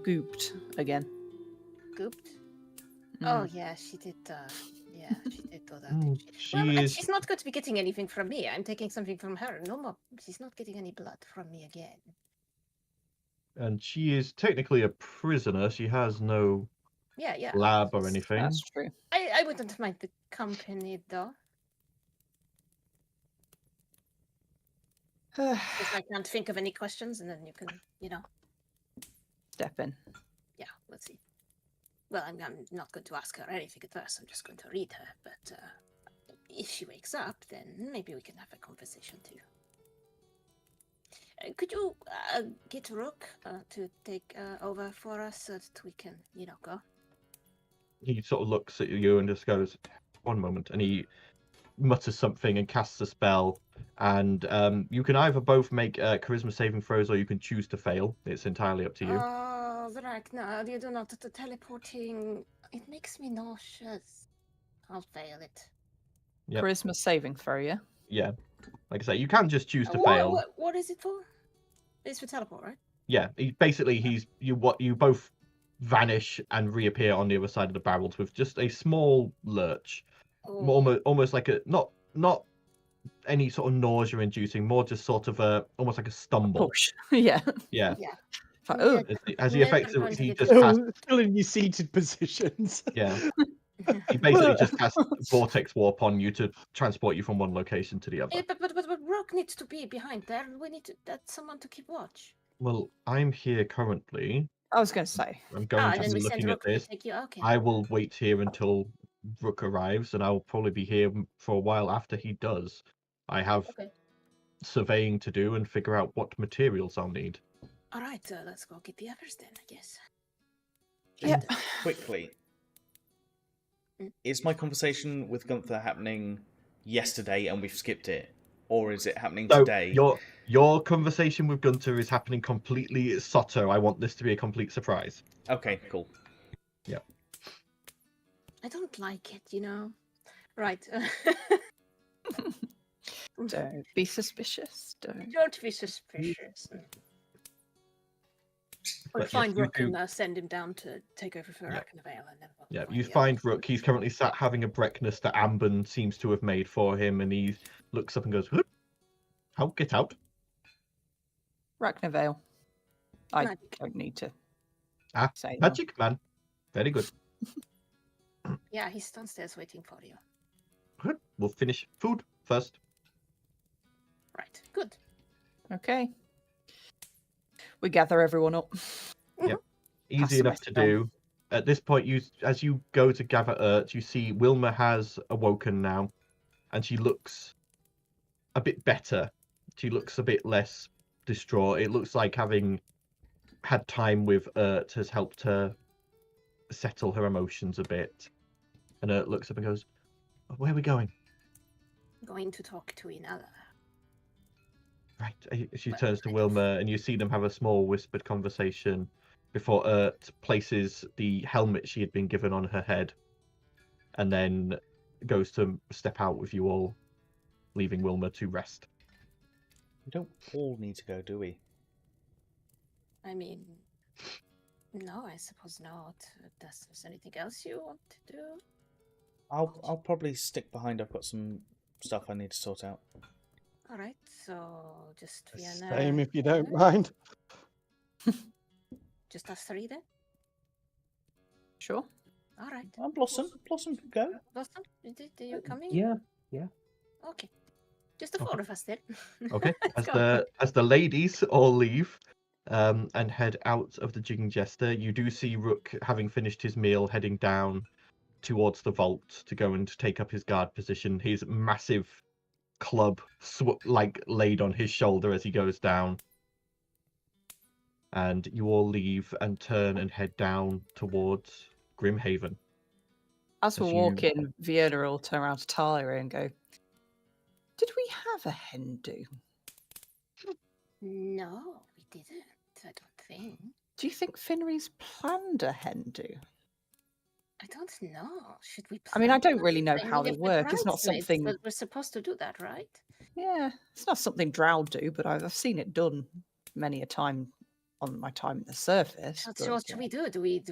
gooped again? Gooped? Mm. Oh, yeah, she did. She did do that. Mm, Didn't she? she Well, is- she's not going to be getting anything from me. I'm taking something from her. No more. She's not getting any blood from me again. And she is technically a prisoner. She has no Yeah. lab or anything. That's true. I wouldn't mind the company though. If I can't think of any questions, and then you can, Step in. yeah, let's see. Well, I'm not going to ask her anything at first. I'm just going to read her. But if she wakes up, then maybe we can have a conversation too. Could you get Rook to take over for us so that we can, go? He sort of looks at you and just goes, "One moment," and he mutters something and casts a spell. And you can either both make charisma saving throws, or you can choose to fail. It's entirely up to you. Oh, Ragnar, you do not. The teleporting, it makes me nauseous. I'll fail it. Yep. Charisma saving throw, yeah? Yeah. Like I say, you can just choose to fail. What is it for? It's for teleport, right? Yeah. You both vanish and reappear on the other side of the barrels with just a small lurch. Oh. Almost like a not any sort of nausea inducing, more just sort of almost like a stumble. Push. Yeah. Yeah. Like, oh. As he effectively he just Still, cast, still in your seated positions. yeah. He basically just cast vortex warp on you to transport you from one location to the other. But Rook needs to be behind there. We need someone to keep watch. Well, I'm here currently. I was going to say. I'm going to then be we send looking at Rook to this. take you. Okay. I will wait here until Rook arrives, and I'll probably be here for a while after he does. I have surveying to do and figure out what materials I'll need. All right, let's go get the others then, I guess. Yeah. Quickly. Is my conversation with Gunther happening yesterday and we've skipped it? Or is it happening today? Your conversation with Gunther is happening completely Soto. I want this to be a complete surprise. Okay, cool. Yep. I don't like it, Right. Don't be suspicious. Don't be suspicious. We'll find Rook and send him down to take over for Armatae. You find Rook. He's currently sat having a breakfast that Amber seems to have made for him, and he looks up and goes, "How? Get out." Armatae. I don't need to say that. Magic man. Very good. Yeah, he's downstairs waiting for you. Good. We'll finish food first. Right, good. Okay. We gather everyone up. Yep. Easy enough to do. At this point, as you go to gather Urt, you see Wilma has awoken now, and she looks a bit better. She looks a bit less distraught. It looks like having had time with Urt has helped her settle her emotions a bit. And Urt looks up and goes, "Where are we going?" Going to talk to Inala. Right. She turns to Wilma, and you see them have a small whispered conversation before Urt places the helmet she had been given on her head, and then goes to step out with you all, leaving Wilma to rest. We don't all need to go, do we? I mean, no, I suppose not. Does there's anything else you want to do? I'll probably stick behind. I've got some stuff I need to sort out. All right, so just Vienna. Same if you don't mind. Just us three then? Sure. All right. Blossom could go. Blossom, are you coming? Yeah. Okay. Just the four of us then. Okay. Let's As the ladies all leave and head out of the Jigging Jester, you do see Rook, having finished his meal, heading down towards the vault to go and take up his guard position. His massive club laid on his shoulder as he goes down. And you all leave and turn and head down towards Grimhaven. As we're walking, Vienna will turn around to Talia and go, "Did we have a hen do? No, we didn't. I don't think. Do you think Finnery's planned a hen do? I don't know. Should we? I mean, I don't plan really know it? I how mean, they if the work. It's not bridesmaids, something. but we're supposed to do that, right? Yeah, it's not something Drow do, but I've seen it done many a time on my time at the surface. So what should we do? Do we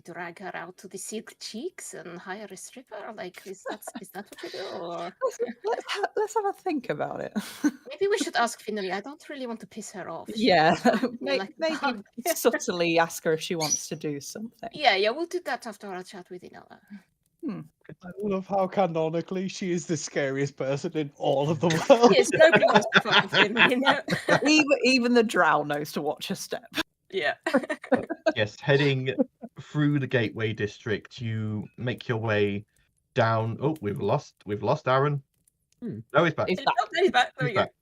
drag her out to the Silk Cheeks and hire a stripper? Like, is that what we do? Or Let's have a think about it. maybe we should ask Finnery. I don't really want to piss her off. Yeah, Maybe maybe subtly ask her if she wants to do something. Yeah, we'll do that after our chat with Inala. I love how canonically she is the scariest person in all of the world. Yes, nobody wants to fuck with him, Even the Drow knows to watch her step. Yeah. Yes, heading through the Gateway District, you make your way down. Oh, we've lost Aaron. No, he's back. He's back. Oh, there he's back. There we He's go. back.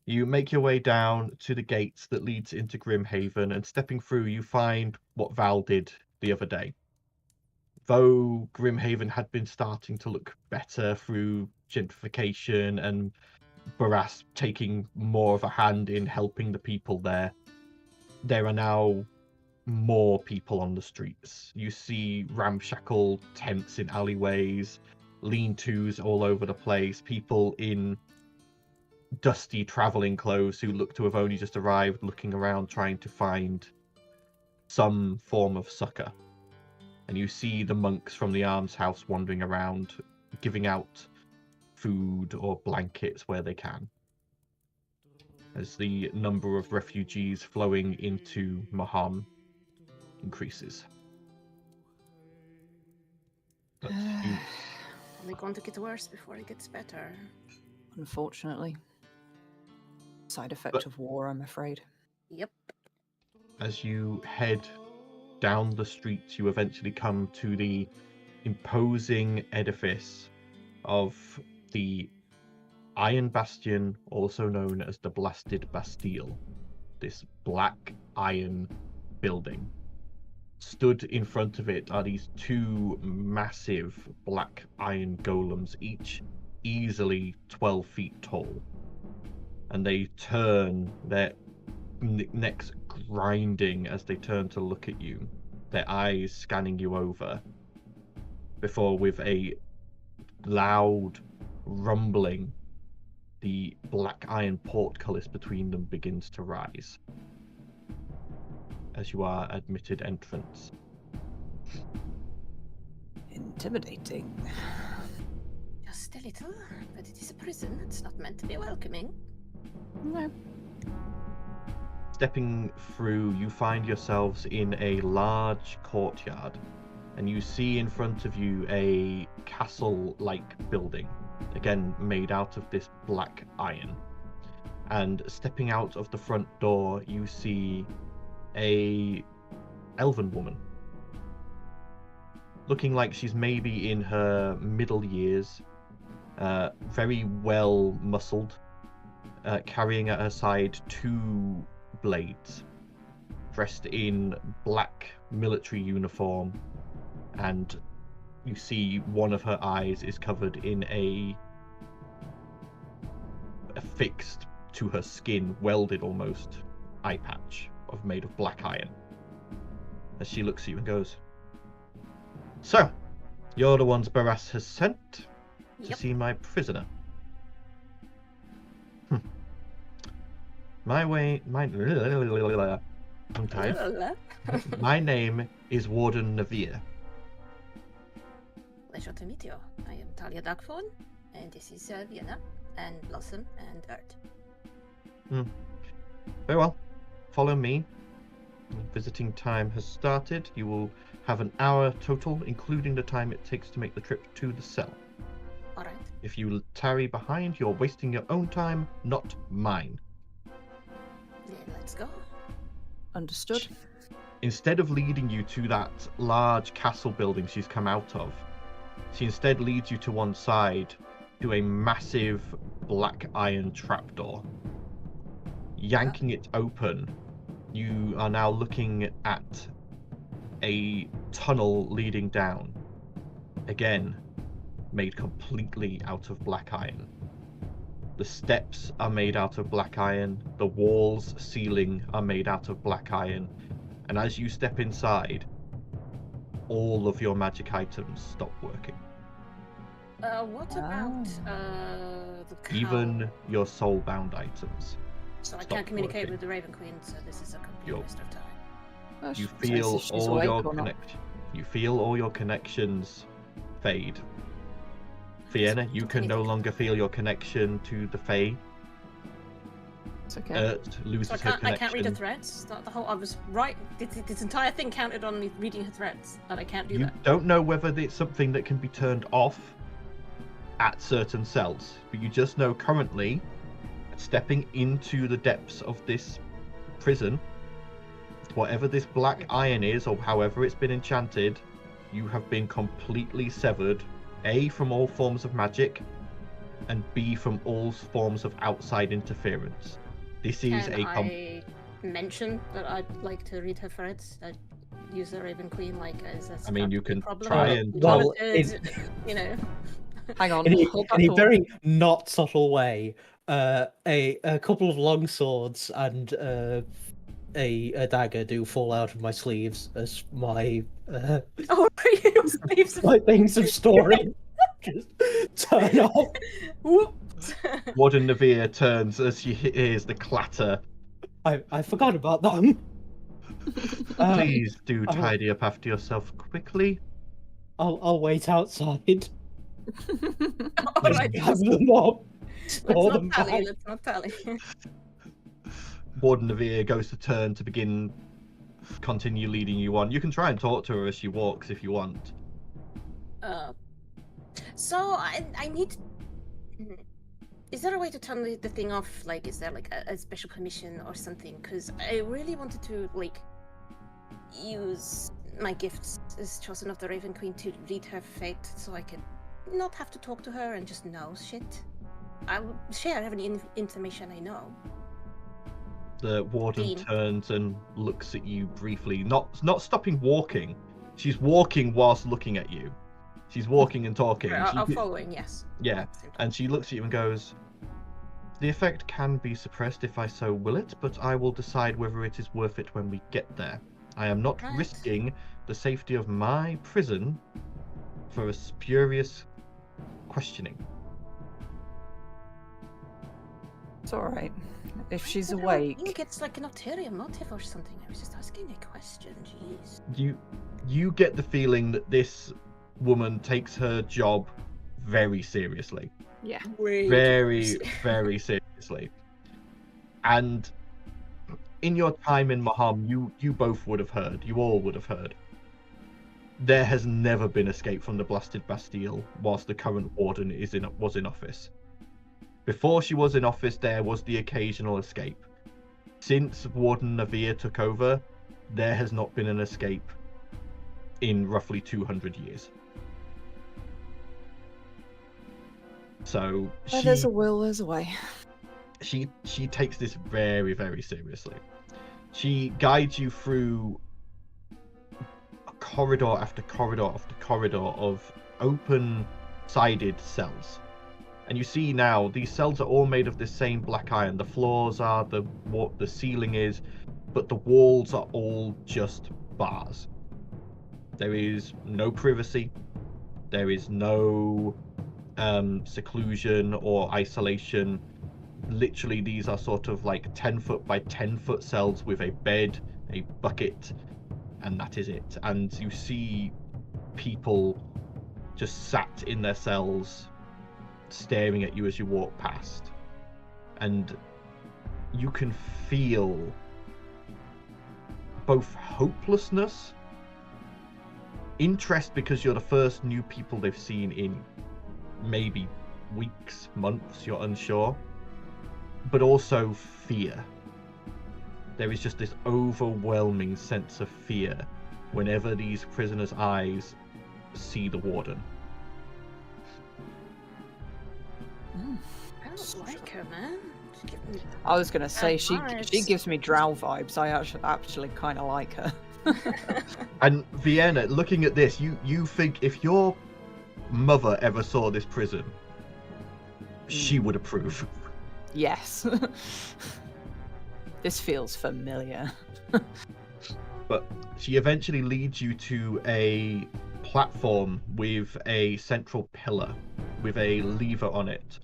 You make your way down to the gates that leads into Grimhaven, and stepping through, you find what Val did the other day. Though Grimhaven had been starting to look better through gentrification and Barras taking more of a hand in helping the people there are now more people on the streets. You see ramshackle tents in alleyways, lean-tos all over the place, people in dusty traveling clothes who look to have only just arrived, looking around trying to find some form of succor. And you see the monks from the almshouse wandering around, giving out food or blankets where they can, as the number of refugees flowing into Maham increases. But you, Only going to get worse before it gets better. Unfortunately. Side effect of war, I'm afraid. Yep. as you head down the streets, you eventually come to the imposing edifice of the Iron Bastion, also known as the Blasted Bastille. This black iron building. Stood in front of it are these two massive black iron golems, each easily 12 feet tall. And they turn, their necks grinding as they turn to look at you, their eyes scanning you over, before with a loud rumbling, the black iron portcullis between them begins to rise as you are admitted entrance. Intimidating. Just a little, but it is a prison. It's not meant to be welcoming. No. Stepping through, you find yourselves in a large courtyard, and you see in front of you a castle-like building, again made out of this black iron. And stepping out of the front door, you see a elven woman, looking like she's maybe in her middle years, very well muscled, carrying at her side two blades, dressed in black military uniform, and you see one of her eyes is covered in a affixed to her skin, welded almost, eye patch made of black iron. As she looks at you and goes, "So, you're the ones Barras has sent to Yep. see my prisoner. My name is Warden Navir. Pleasure to meet you. I am Talia Darkphone, and this is Vienna, and Blossom, and Earth. Very well. Follow me. Visiting time has started. You will have an hour total, including the time it takes to make the trip to the cell. Alright. If you tarry behind, you're wasting your own time, not mine." Then let's go. Understood. Instead of leading you to that large castle building she's come out of, she instead leads you to one side to a massive black iron trapdoor. Yanking it open, you are now looking at a tunnel leading down. Again, made completely out of black iron. The steps are made out of black iron, the walls, ceiling are made out of black iron, and as you step inside, all of your magic items stop working. What about the cow? Even your soul-bound items. So I stop can't communicate working. with the Raven Queen, so this is a complete Yup. waste of time. Oh, You so feel she's all awake your or not? you feel all your connections fade. Fiona, you can no longer feel your connection to the Fae. It's okay. Loses So her I connection. can't read her threads. The whole I was right. This entire thing counted on me reading her threads, and I can't do You that. don't know whether it's something that can be turned off at certain cells, but you just know currently, stepping into the depths of this prison, whatever this black iron is, or however it's been enchanted, you have been completely severed, A, from all forms of magic, and B, from all forms of outside interference. This is Can I mention that I'd like to read her threads? I'd use the Raven Queen like as a I mean, you can problem. try and Well, you know. Hang on. In hold that a thought. very not subtle way, a couple of long swords and a dagger do fall out of my sleeves as my Oh, your sleeves. my things of story just turn off. Whoops. Warden Navia turns as she hears the clatter. I forgot about them. Please do tidy up after yourself quickly. I'll wait outside. All right. Gather them up. Let's Store not them tally. back. Let's not tally. Warden Navia goes to turn to begin continue leading you on. You can try and talk to her as she walks if you want. So I need. Is there a way to turn the thing off? Like, is there like a special permission or something? Because I really wanted to like use my gifts as chosen of the Raven Queen to read her fate, so I could not have to talk to her and just know shit. I will share any information I know. The warden Dean. turns and looks at you briefly, not stopping walking. She's walking whilst looking at you. She's walking and talking. I'm following, yes. Yeah, and she looks at you and goes, "The effect can be suppressed if I so will it, but I will decide whether it is worth it when we get there. I am not Right. risking the safety of my prison for a spurious questioning." It's all right. If she's I don't awake. think it's like an ulterior motive or something. I was just asking a question. Jeez. You get the feeling that this woman takes her job very seriously. Yeah. Very, very seriously. And in your time in Maham, you both would have heard, you all would have heard, there has never been escape from the blasted Bastille whilst the current warden was in office. Before she was in office, there was the occasional escape. Since Warden Navia took over, there has not been an escape in roughly 200 years. So Where there's a will, there's a way. she takes this very, very seriously. She guides you through corridor after corridor after corridor of open-sided cells. And you see now, these cells are all made of the same black iron. The floors are, the ceiling is, but the walls are all just bars. There is no privacy. There is no seclusion or isolation. Literally, these are sort of like 10-foot by 10-foot cells with a bed, a bucket, and that is it. And you see people just sat in their cells, staring at you as you walk past, and you can feel both hopelessness, interest because you're the first new people they've seen in maybe weeks, months, you're unsure, but also fear. There is just this overwhelming sense of fear whenever these prisoners' eyes see the warden. I don't like her, man. She's giving me I was gonna say she vibes. gives me drow vibes. I actually kind of like her. And Vienna, looking at this, you think if your mother ever saw this prison, she would approve. Yes. This feels familiar. But she eventually leads you to a platform with a central pillar with a lever on it.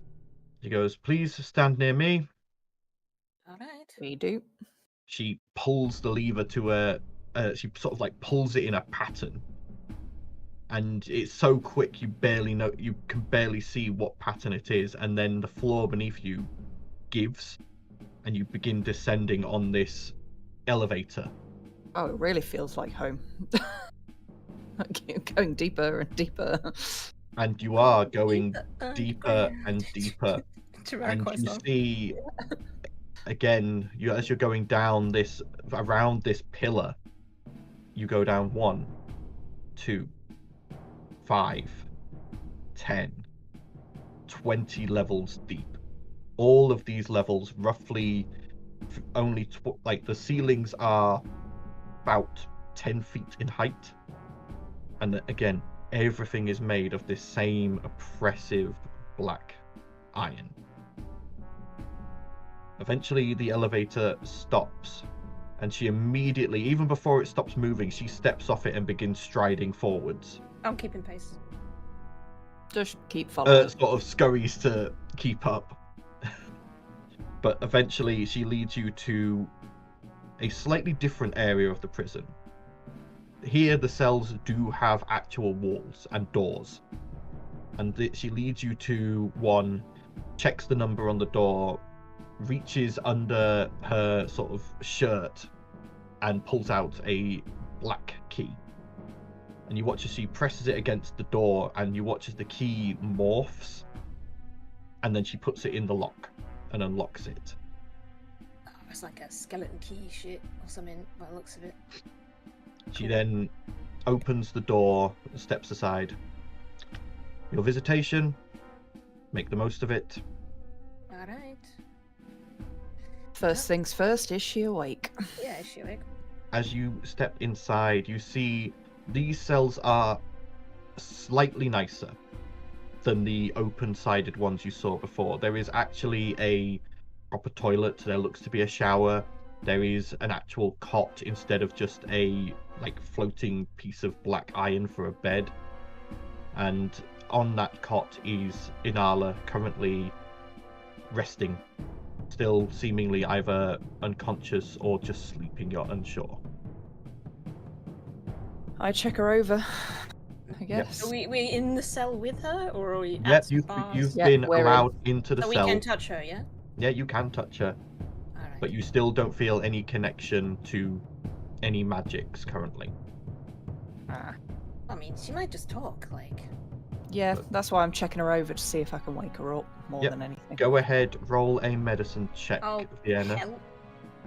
She goes, "Please stand near me." All right. We do. She pulls the lever to she sort of like pulls it in a pattern, and it's so quick you can barely see what pattern it is, and then the floor beneath you gives and you begin descending on this elevator. Oh, it really feels like home. Going deeper and deeper. And you are going deeper and deeper, and you see again, as you're going down around this pillar, you go down 1, 2, 5, 10, 20 levels deep. All of these levels roughly only like the ceilings are about 10 feet in height, and again, everything is made of this same oppressive black iron. Eventually the elevator stops, and she immediately, even before it stops moving, she steps off it and begins striding forwards. I'm keeping pace. Just keep following. Sort of scurries to keep up. But eventually she leads you to a slightly different area of the prison. Here the cells do have actual walls and doors. And she leads you to one, checks the number on the door, reaches under her sort of shirt and pulls out a black key. And you watch as she presses it against the door, and you watch as the key morphs, and then she puts it in the lock and unlocks it. Oh, it's like a skeleton key shit or something by the looks of it. She then opens the door and steps aside. Your visitation, make the most of it. Alright. First things first, is she awake? Yeah, is she awake? As you step inside, you see these cells are slightly nicer than the open-sided ones you saw before. There is actually a proper toilet. There looks to be a shower. There is an actual cot instead of just a floating piece of black iron for a bed. And on that cot is Inala, currently resting, still seemingly either unconscious or just sleeping, you're unsure. I check her over, I guess. Are we in the cell with her, or are we Yep, at you've bars? been allowed into the So cell. we can touch her, yeah? Yeah, you can touch her, Alright. but you still don't feel any connection to any magics currently. Ah. I mean, she might just talk, like... Yeah, that's why I'm checking her over to see if I can wake her up more Yep. than anything. Go ahead, roll a medicine check, Oh, Vienna. hell.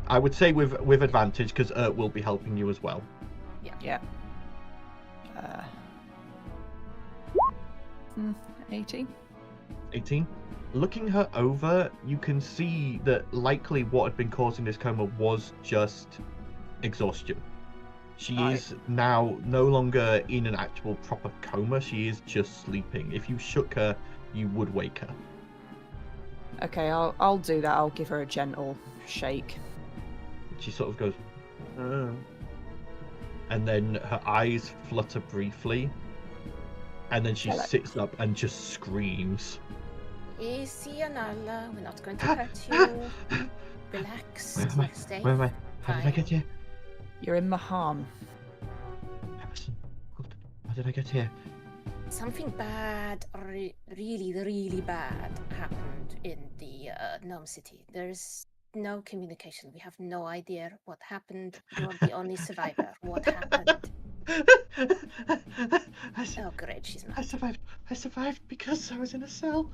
I would say with advantage, because Ert will be helping you as well. Yeah. 18. 18. Looking her over, you can see that likely what had been causing this coma was just exhaustion. She is now no longer in an actual proper coma. She is just sleeping. If you shook her, you would wake her. Okay, I'll do that. I'll give her a gentle shake. She sort of goes, and then her eyes flutter briefly, and then she sits up and just screams. Easy, Anala. We're not going to hurt you. Relax. Stay. Where am I? How did I get here? You're in Mahan. Emerson, how did I get here? Something bad, really bad, happened in the Gnome City. There's no communication. We have no idea what happened. You're the only survivor. What happened? Oh, great, she's mad. I survived because I was in a cell.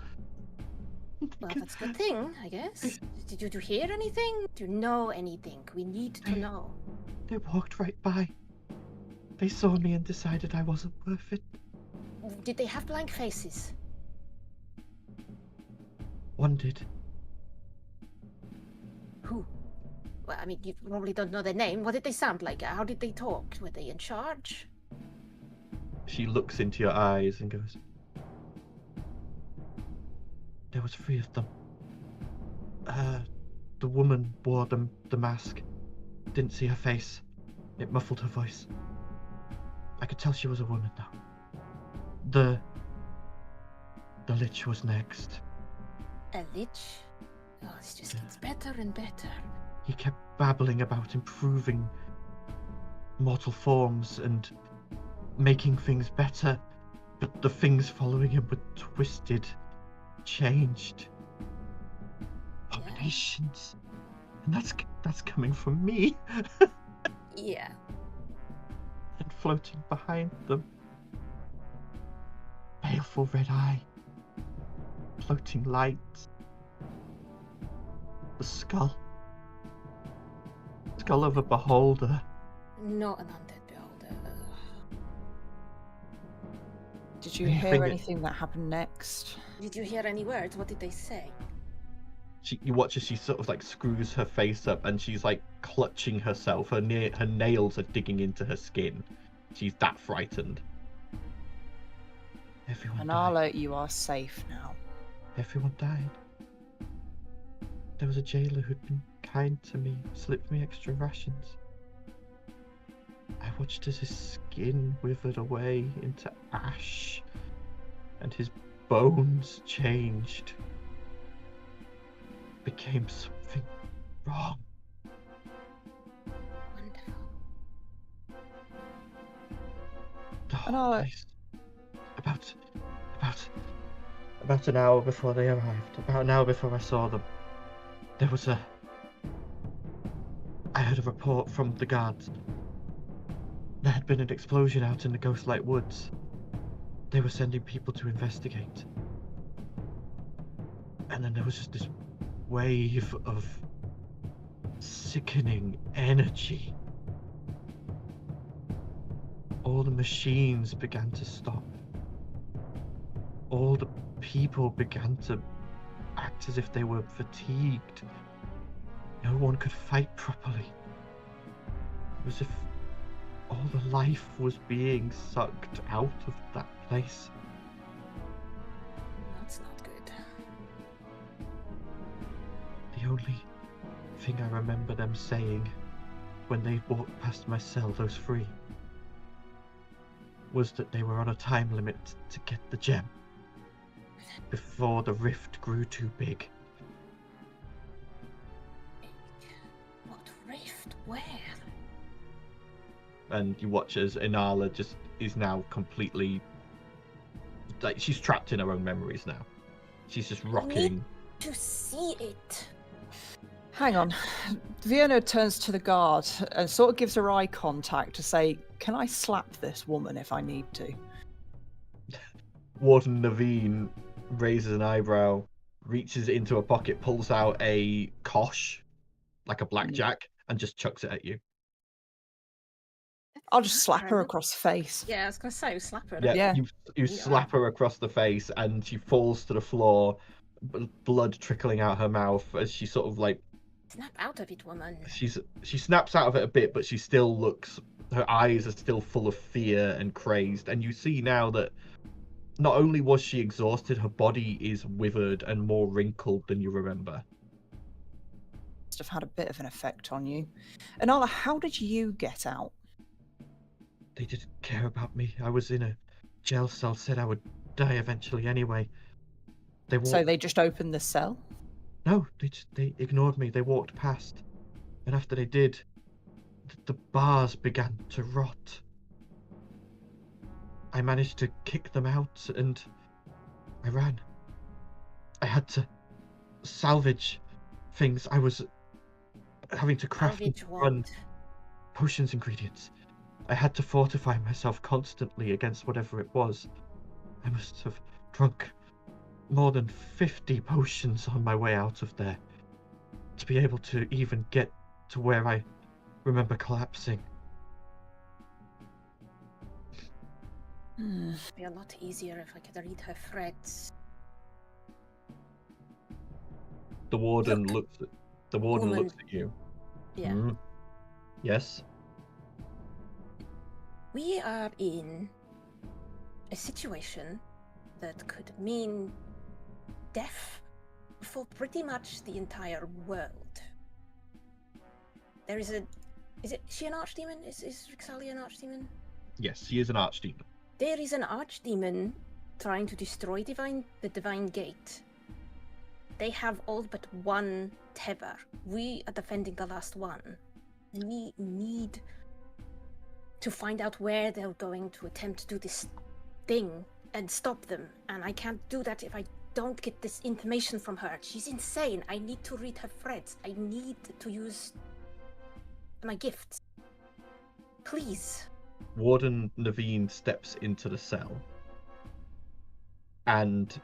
Well, that's a good thing, I guess. Did you hear anything? Do you know anything? We need to know. They walked right by. They saw me and decided I wasn't worth it. Did they have blank faces? One did. Who? Well, I mean, you probably don't know their name. What did they sound like? How did they talk? Were they in charge? She looks into your eyes and goes, there was 3 of them. The woman wore the mask. Didn't see her face. It muffled her voice. I could tell she was a woman now. The Lich was next. A lich? Oh, this just gets better and better. He kept babbling about improving mortal forms and making things better, but the things following him were twisted, changed. Abominations. And that's coming from me. Yeah. And floating behind them, baleful red eye, floating lights, the skull skull of a beholder. Not an undead beholder. Did you You hear think it- anything that happened next? Did you hear any words? What did they say? You watch as she sort of like screws her face up and she's like clutching herself. Her nails are digging into her skin. She's that frightened. Everyone died. Anala, you are safe now. Everyone died. There was a jailer who'd been kind to me, slipped me extra rations. I watched as his skin withered away into ash, and his bones changed. Became something wrong. Wonderful. The whole Anala. place. About an hour before they arrived, about an hour before I saw them, I heard a report from the guards. There had been an explosion out in the Ghostlight Woods. They were sending people to investigate. And then there was just this wave of sickening energy. All the machines began to stop. All the people began to act as if they were fatigued. No one could fight properly. It was as if all the life was being sucked out of that place. That's not good. The only thing I remember them saying when they walked past my cell, those three, was that they were on a time limit to get the gem before the rift grew too big. What rift? Where? And you watch as Inala just is now completely, like, she's trapped in her own memories now. She's just rocking. To see it. Hang on. Vienna turns to the guard and sort of gives her eye contact to say, "Can I slap this woman if I need to?" Warden Naveen raises an eyebrow, reaches into a pocket, pulls out a kosh, like a blackjack, and just chucks it at you. I'll just slap her across the face. Yeah, I was gonna say, slap her. Yeah. You Yeah. slap her across the face, and she falls to the floor, blood trickling out her mouth as she sort of like Snap out of it, woman. she snaps out of it a bit, but she still looks. Her eyes are still full of fear and crazed, and you see now that not only was she exhausted, her body is withered and more wrinkled than you remember. Must have had a bit of an effect on you. Anala, how did you get out? They didn't care about me. I was in a jail cell, said I would die eventually anyway. So they just opened the cell? No, they ignored me. They walked past. And after they did, the bars began to rot. I managed to kick them out and I ran. I had to salvage things. I was having to craft and Salvage run what? potions ingredients. I had to fortify myself constantly against whatever it was. I must have drunk more than 50 potions on my way out of there to be able to even get to where I remember collapsing. It'd be a lot easier if I could read her threads. The warden Look, looks woman. at you. Yeah. Mm. Yes. We are in a situation that could mean death for pretty much the entire world. There is a... Is she an archdemon? Is Rixalia an archdemon? Yes, he is an archdemon. There is an archdemon trying to destroy the Divine Gate. They have all but one tether. We are defending the last one. We need to find out where they're going to attempt to do this thing and stop them. And I can't do that if I don't get this information from her. She's insane. I need to read her threads. I need to use my gifts. Please. Warden Naveen steps into the cell and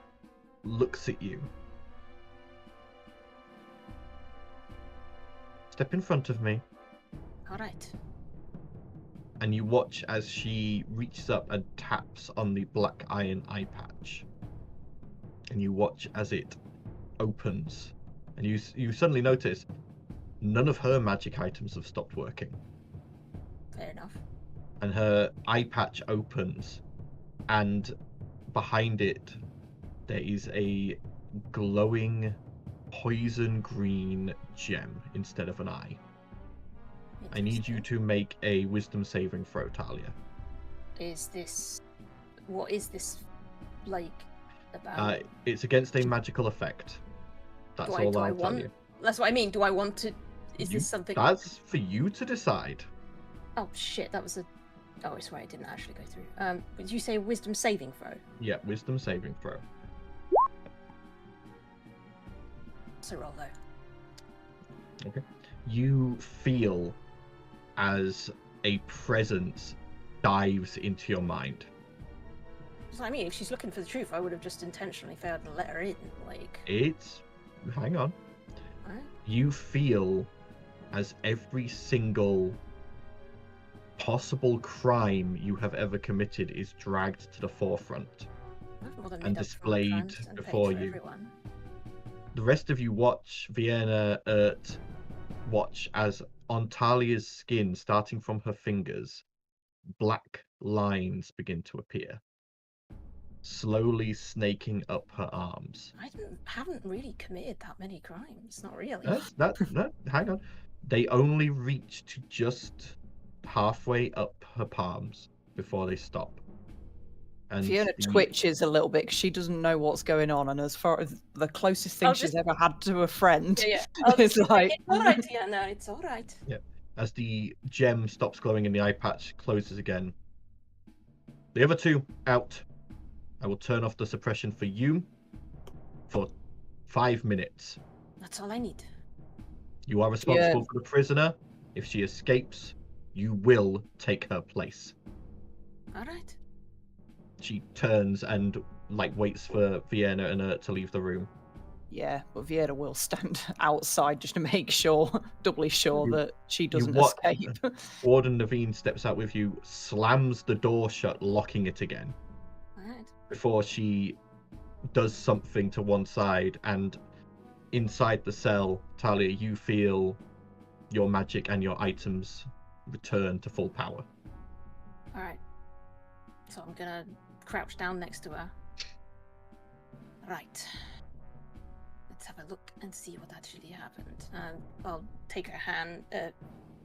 looks at you. Step in front of me. All right. And you watch as she reaches up and taps on the black iron eye patch. And you watch as it opens. And you suddenly notice none of her magic items have stopped working. Fair enough. And her eye patch opens, and behind it there is a glowing poison green gem instead of an eye. I need you to make a wisdom saving throw, Talia. What is this like about? It's against a magical effect. That's all I'll tell you. That's what I mean. Do I want to? Is this something? That's for you to decide. Oh shit! That was a. Oh, I swear I didn't actually go through. Did you say wisdom saving throw? Yeah, wisdom saving throw. So roll though. Okay. You feel as a presence dives into your mind. So, I mean, if she's looking for the truth, I would have just intentionally failed to let her in. Like. Hang on. Right. You feel as every single possible crime you have ever committed is dragged to the forefront and displayed before you. Everyone. The rest of you watch Vienna watch as on Talia's skin, starting from her fingers, black lines begin to appear, slowly snaking up her arms. I haven't really committed that many crimes. Not really. No, hang on. They only reach to just halfway up her palms before they stop. And Fiona twitches a little bit because she doesn't know what's going on, and as far as the closest thing she's ever had to a friend, is like, it's all right. Yeah, no, it's all right. Yeah. As the gem stops glowing and the eye patch closes again. The other two out. I will turn off the suppression for you for 5 minutes. That's all I need. You are responsible for the prisoner. If she escapes, you will take her place. All right. She turns and waits for Vienna and Ert to leave the room. Yeah, but Vienna will stand outside just to make sure, doubly sure that she doesn't escape. Warden Naveen steps out with you, slams the door shut, locking it again. Right. Before she does something to one side, and inside the cell, Talia, you feel your magic and your items return to full power. All right. So I'm gonna crouch down next to her. Right. Let's have a look and see what actually happened. I'll take her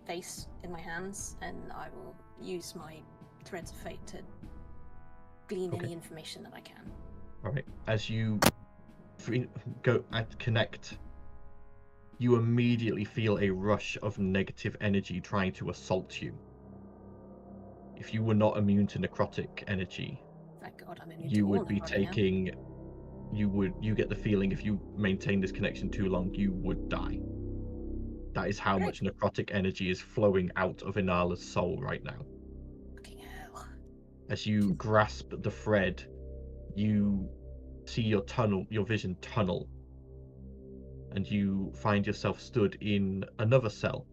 face in my hands, and I will use my threads of fate to glean any information that I can. All right. As you go and connect, you immediately feel a rush of negative energy trying to assault you. If you were not immune to necrotic energy, thank God I'm immune you to would be taking. Now. You get the feeling if you maintain this connection too long, you would die. That is how much necrotic energy is flowing out of Inala's soul right now. Fucking hell. As you grasp the thread, you see your vision tunnel, and you find yourself stood in another cell,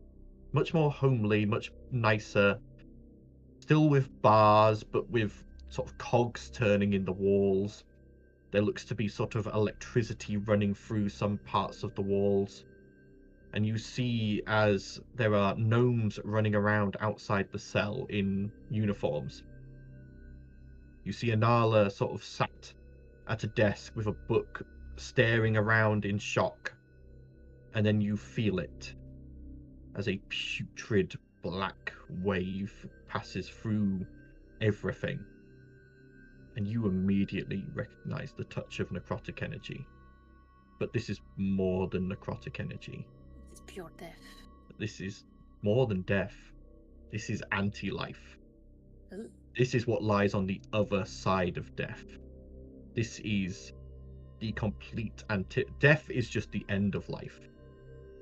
much more homely, much nicer, still with bars, but with sort of cogs turning in the walls. There looks to be sort of electricity running through some parts of the walls. And you see as there are gnomes running around outside the cell in uniforms. You see Inala sort of sat at a desk with a book, staring around in shock. And then you feel it as a putrid black wave passes through everything. And you immediately recognize the touch of necrotic energy. But this is more than necrotic energy. It's pure death. This is more than death. This is anti-life. This is what lies on the other side of death. This is the complete death is just the end of life.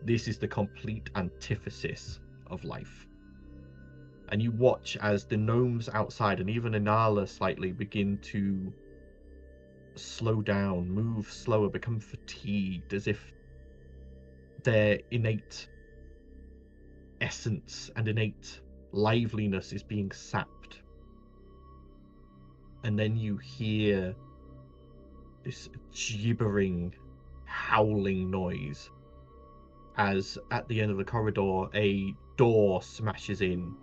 This is the complete antithesis of life. And you watch as the gnomes outside, and even Inala slightly, begin to slow down, move slower, become fatigued, as if their innate essence and innate liveliness is being sapped. And then you hear this gibbering, howling noise as at the end of the corridor a door smashes in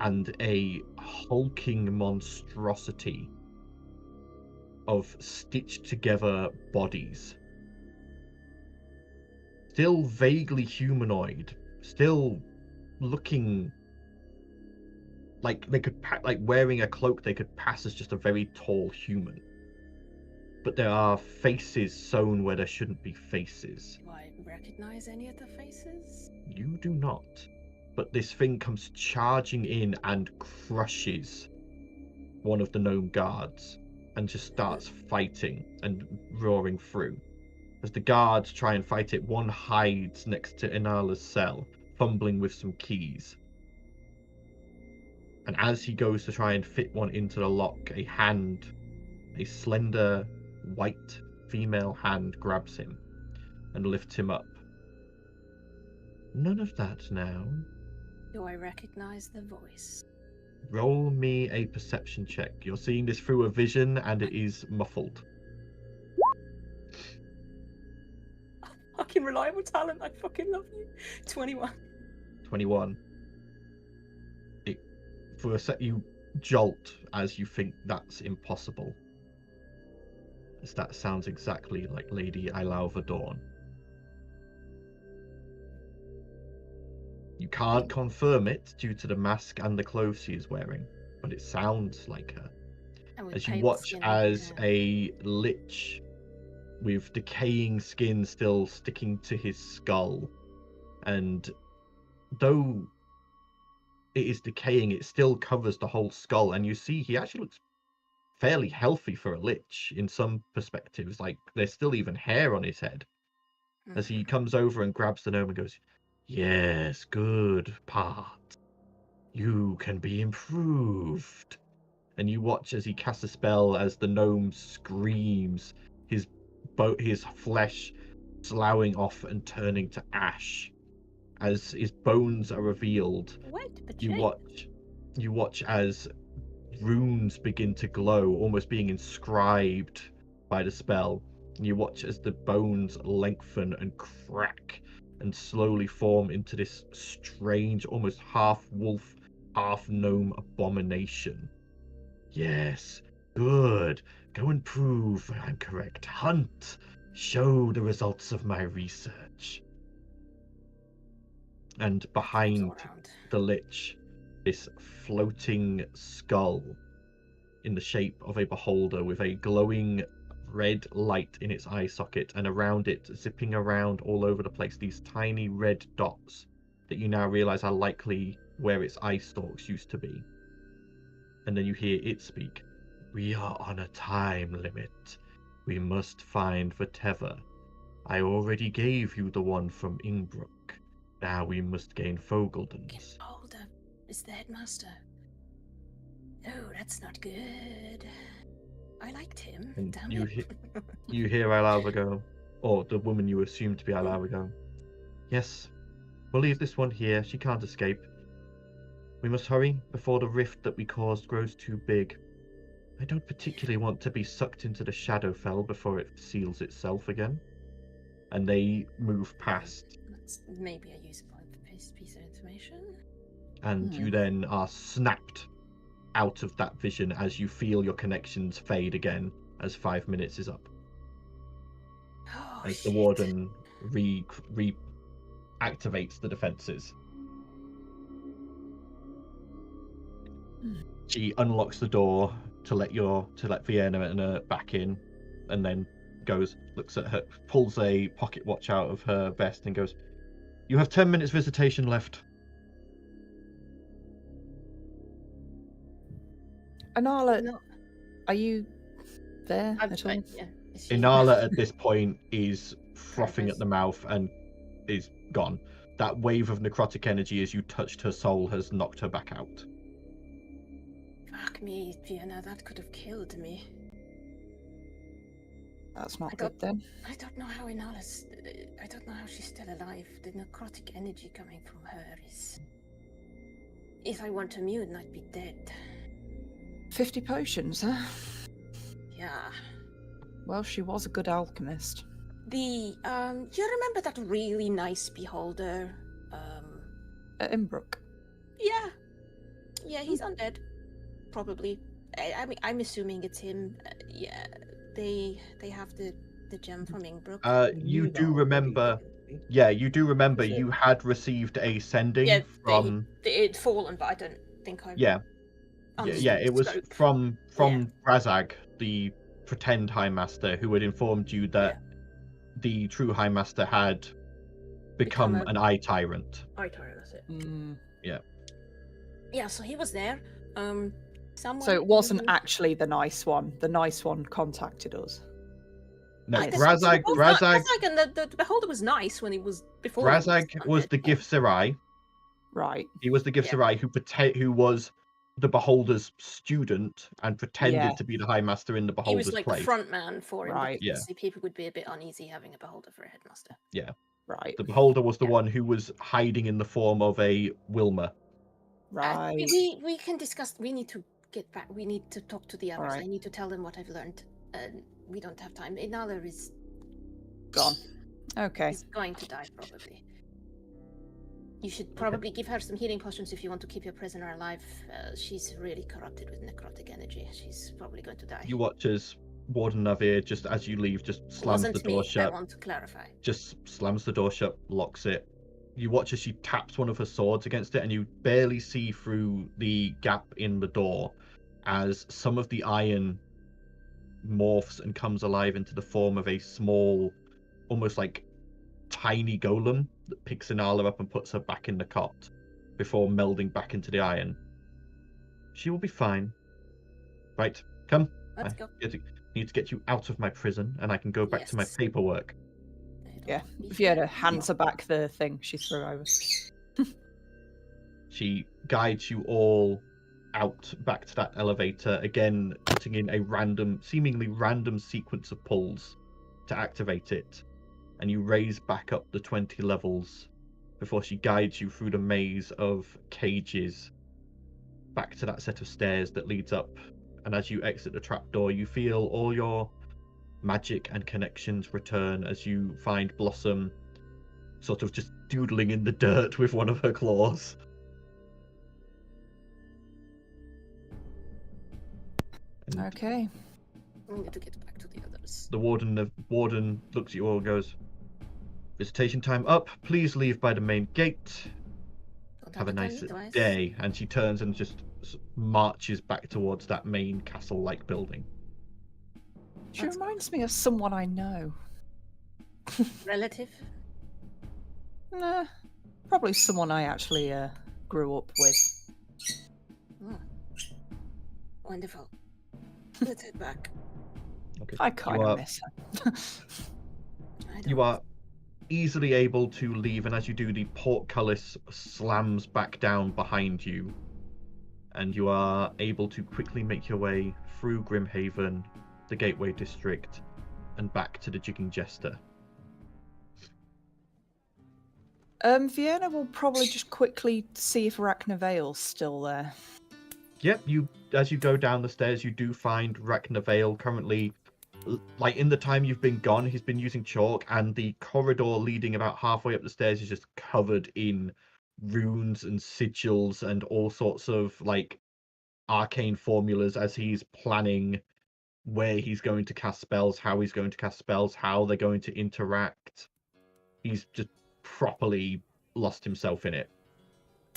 and a hulking monstrosity of stitched together bodies, still vaguely humanoid, still looking like they could like wearing a cloak they could pass as just a very tall human, but there are faces sewn where there shouldn't be faces. Do I recognize any of the faces? You do not, but this thing comes charging in and crushes one of the gnome guards and just starts fighting and roaring through. As the guards try and fight it, one hides next to Inala's cell, fumbling with some keys. And as he goes to try and fit one into the lock, a hand, a slender, white female hand grabs him and lifts him up. None of that now. Do I recognize the voice? Roll me a perception check. You're seeing this through a vision and it is muffled. Fucking reliable talent, I fucking love you. 21. 21. For a sec, you jolt as you think that's impossible. As that sounds exactly like Lady Ilalva Dawn. You can't confirm it due to the mask and the clothes she is wearing, but it sounds like her. As you watch as a lich with decaying skin still sticking to his skull, and though it is decaying, it still covers the whole skull, and you see he actually looks fairly healthy for a lich in some perspectives. Like there's still even hair on his head. As he comes over and grabs the gnome and goes, "Yes, good part. You can be improved." And you watch as he casts a spell as the gnome screams, his flesh sloughing off and turning to ash. As his bones are revealed, you watch as runes begin to glow, almost being inscribed by the spell. And you watch as the bones lengthen and crack and slowly form into this strange, almost half wolf, half gnome abomination. Yes, good. Go and prove I'm correct. Hunt. Show the results of my research. And behind the lich, this floating skull in the shape of a beholder with a glowing red light in its eye socket, and around it, zipping around all over the place, these tiny red dots that you now realize are likely where its eye stalks used to be. And then you hear it speak. "We are on a time limit. We must find Vateva. I already gave you the one from Ingbrook. Now we must gain Fogelden's." Older is the headmaster. Oh, that's not good. I liked him. And Damn you it. you hear Ilalva go, or the woman you assume to be Ilalva go, "Yes, we'll leave this one here. She can't escape. We must hurry before the rift that we caused grows too big. I don't particularly want to be sucked into the Shadowfell before it seals itself again." And they move past. That's maybe a useful piece of information. And you then are snapped out of that vision as you feel your connections fade again as 5 minutes is up. Oh, As shit. the warden reactivates the defenses. She unlocks the door to let Vienna and her back in, and then goes, looks at her, pulls a pocket watch out of her vest and goes, "You have 10 minutes visitation left." Anala, No, are you there I'm at all? fine. Yeah. Is she- Inala at this point is frothing Nervous. at the mouth and is gone. That wave of necrotic energy as you touched her soul has knocked her back out. Fuck me, Vienna. That could have killed me. That's not I good then. I don't know how Inala's I don't know how she's still alive. The necrotic energy coming from her is... If I weren't immune, I'd be dead. 50 potions, huh? Yeah. Well, she was a good alchemist. You remember that really nice beholder? At Imbrook. Yeah. Yeah, he's undead. Probably. I mean, I'm assuming it's him. Yeah, they have the gem from Ingbrook. You Knew do that remember. already, didn't we? Yeah, you do remember Is it- you had received a sending Yeah, from. it'd fallen, but I don't think I. Yeah, yeah, understood it the was scope. from Razag, the pretend High Master, who had informed you that the true High Master had become Become a- an eye tyrant. I tire, that's it. Yeah, so he was there. Someone. So it wasn't who- actually the nice one. The nice one contacted us. No, I guess Razag, both Razag, Razag and the beholder was nice when he was before. Razag was the gift. Gifserai. Right. He was the Gifserai who was the Beholder's student and pretended Yeah. to be the High Master in the He Beholder's was like place. the front man for him. Right. Because people would be a bit uneasy having a beholder for a headmaster. Right. The Beholder was the Yeah. one who was hiding in the form of a Wilma. Right. We can discuss. We need to get back. We need to talk to the others. Alright. I need to tell them what I've learned. We don't have time. Inala is Gone. Okay. going to die probably. You should probably give her some healing potions if you want to keep your prisoner alive. She's really corrupted with necrotic energy. She's probably going to die. You watch as Warden Navir, just as you leave, just slams Wasn't the door me. I shut. want to clarify. Just slams the door shut, locks it. You watch as she taps one of her swords against it, and you barely see through the gap in the door as some of the iron morphs and comes alive into the form of a small, almost like tiny golem that picks Inala up and puts her back in the cot before melding back into the iron. She will be fine. Right, come. Let's go. Need to get you out of my prison, and I can go back to my Yes. paperwork. Yeah. Fiona hands her back the thing she threw over. She guides you all out back to that elevator, again putting in a seemingly random sequence of pulls to activate it, and you raise back up the 20 levels before she guides you through the maze of cages back to that set of stairs that leads up. And as you exit the trapdoor, you feel all your magic and connections return as you find Blossom sort of just doodling in the dirt with one of her claws. And Okay. We need to get back to the others. the warden looks at you all and goes, "Visitation time up. Please leave by the main gate. Don't Have a the time nice otherwise. day." And she turns and just marches back towards that main castle-like building. She reminds me of someone I know. Relative. Nah, probably someone I actually grew up with. Oh. Wonderful. Let's head back. Okay. I kind are- of miss her. You don't. are easily able to leave, and as you do, the portcullis slams back down behind you, and you are able to quickly make your way through Grimhaven, the Gateway District, and back to the Jigging Jester. Vienna will probably just quickly see if Vale's still there. Yep, as you go down the stairs, you do find Vale currently, like in the time you've been gone, he's been using chalk, and the corridor leading about halfway up the stairs is just covered in runes and sigils and all sorts of like arcane formulas as he's planning where he's going to cast spells, how he's going to cast spells, how they're going to interact. He's just properly lost himself in it.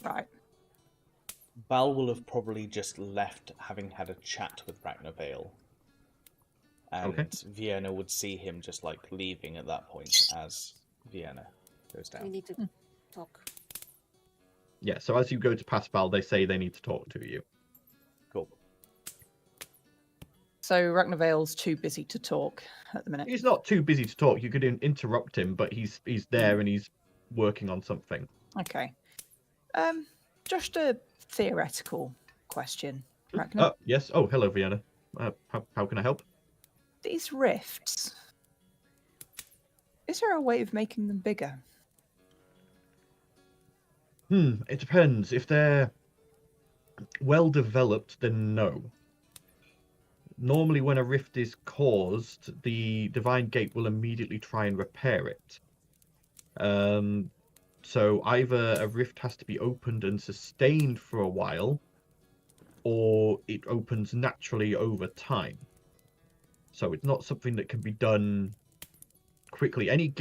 Right. Val will have probably just left having had a chat with Vale. And Okay. Vienna would see him just like leaving at that point as Vienna goes We down. need to talk. Yeah, so as you go to pass Val, they say they need to talk to you. Cool. So Vale's too busy to talk at the minute. He's not too busy to talk. You could interrupt him, but he's there and he's working on something. Okay. Just a theoretical question. Ragnar. Yes. Oh, hello, Vienna. How can I help? These rifts. Is there a way of making them bigger? It depends. If they're well developed, then no. Normally, when a rift is caused, the Divine Gate will immediately try and repair it. So either a rift has to be opened and sustained for a while, or it opens naturally over time. So it's not something that can be done quickly. Any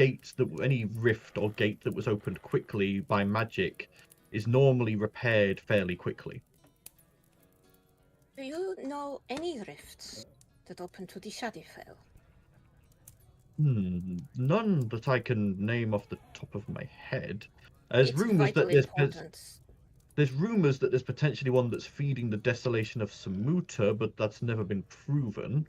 rift or gate that was opened quickly by magic is normally repaired fairly quickly. Do you know any rifts that open to the Shadowfell? None that I can name off the top of my head. There's It's rumors that vitally important. there's rumors that there's potentially one that's feeding the desolation of Samuta, but that's never been proven.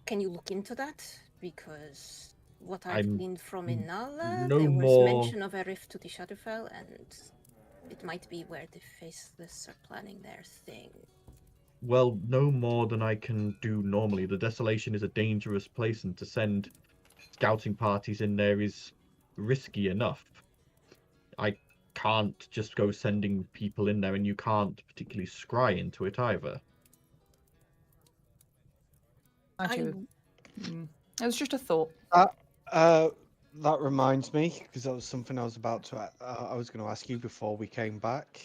Can you look into that? Because what I've I'm gleaned from Inala, no there was more- mention of a rift to the Shadowfell, and it might be where the Faceless are planning their thing. Well, no more than I can do normally. The desolation is a dangerous place, and to send scouting parties in there is risky enough. I can't just go sending people in there, and you can't particularly scry into it either. It was just a thought. That reminds me, because that was something I was about to. I was going to ask you before we came back.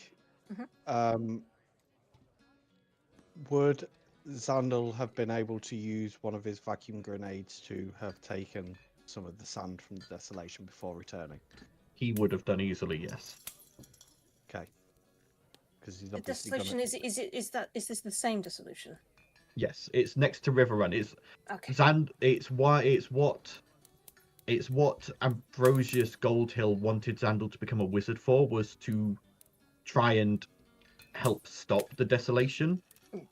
Would Zandal have been able to use one of his vacuum grenades to have taken some of the sand from the desolation before returning? He would have done easily, yes. Okay. Because he's The obviously dissolution is this the same dissolution? Yes, it's next to River Run. It's Okay. It's what Ambrosius Goldhill wanted Zandal to become a wizard for, was to try and help stop the desolation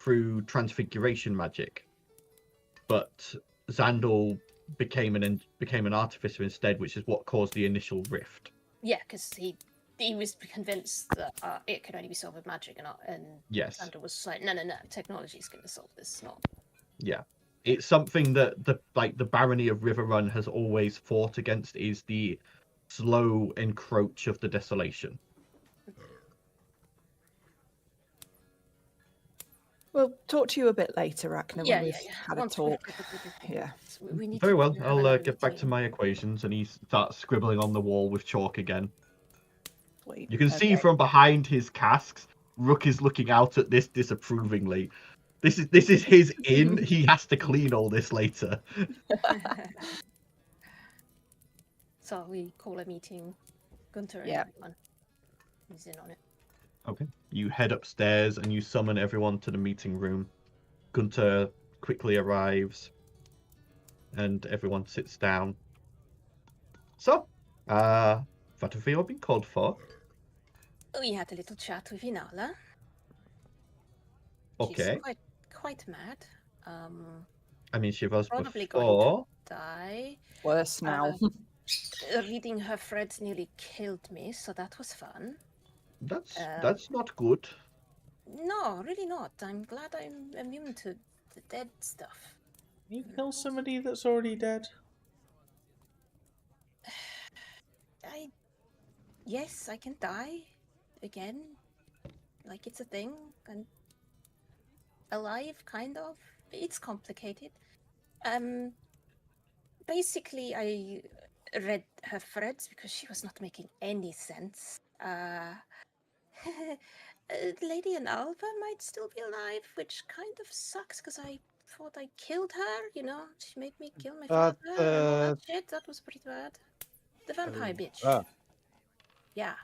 through transfiguration magic. But Zandal became an artificer instead, which is what caused the initial rift. Yeah, because he was convinced that it could only be solved with magic, and Yes. Sandra was like, no, technology is going to solve this, not. Yeah. It's something that the barony of River Run has always fought against, is the slow encroach of the desolation. We'll talk to you a bit later, Rachna, Yeah, when we've had a Once we have talk. everything. Yeah. So we need Very to well, have I'll another get back to meeting. my equations, and he starts scribbling on the wall with chalk again. Sweet. You can see Okay. from behind his casks, Rook is looking out at this disapprovingly. This is his inn. He has to clean all this later. So we call a meeting. Gunter and Yeah. everyone is in on it. Okay. You head upstairs and you summon everyone to the meeting room. Gunter quickly arrives, and everyone sits down. So, what have you all been called for? We had a little chat with Inala. Okay. She's quite mad. I mean, she was Probably before. going to die. Worse now. Reading her threads nearly killed me, so that was fun. That's not good. No, really not. I'm glad I'm immune to the dead stuff. You kill somebody that's already dead? Yes, I can die again. Like it's a thing. And alive, kind of. It's complicated. Basically, I read her threads because she was not making any sense. Lady Alva might still be alive, which kind of sucks because I thought I killed her, you know? She made me kill my father and all that shit. That was pretty bad. The vampire bitch. Yeah.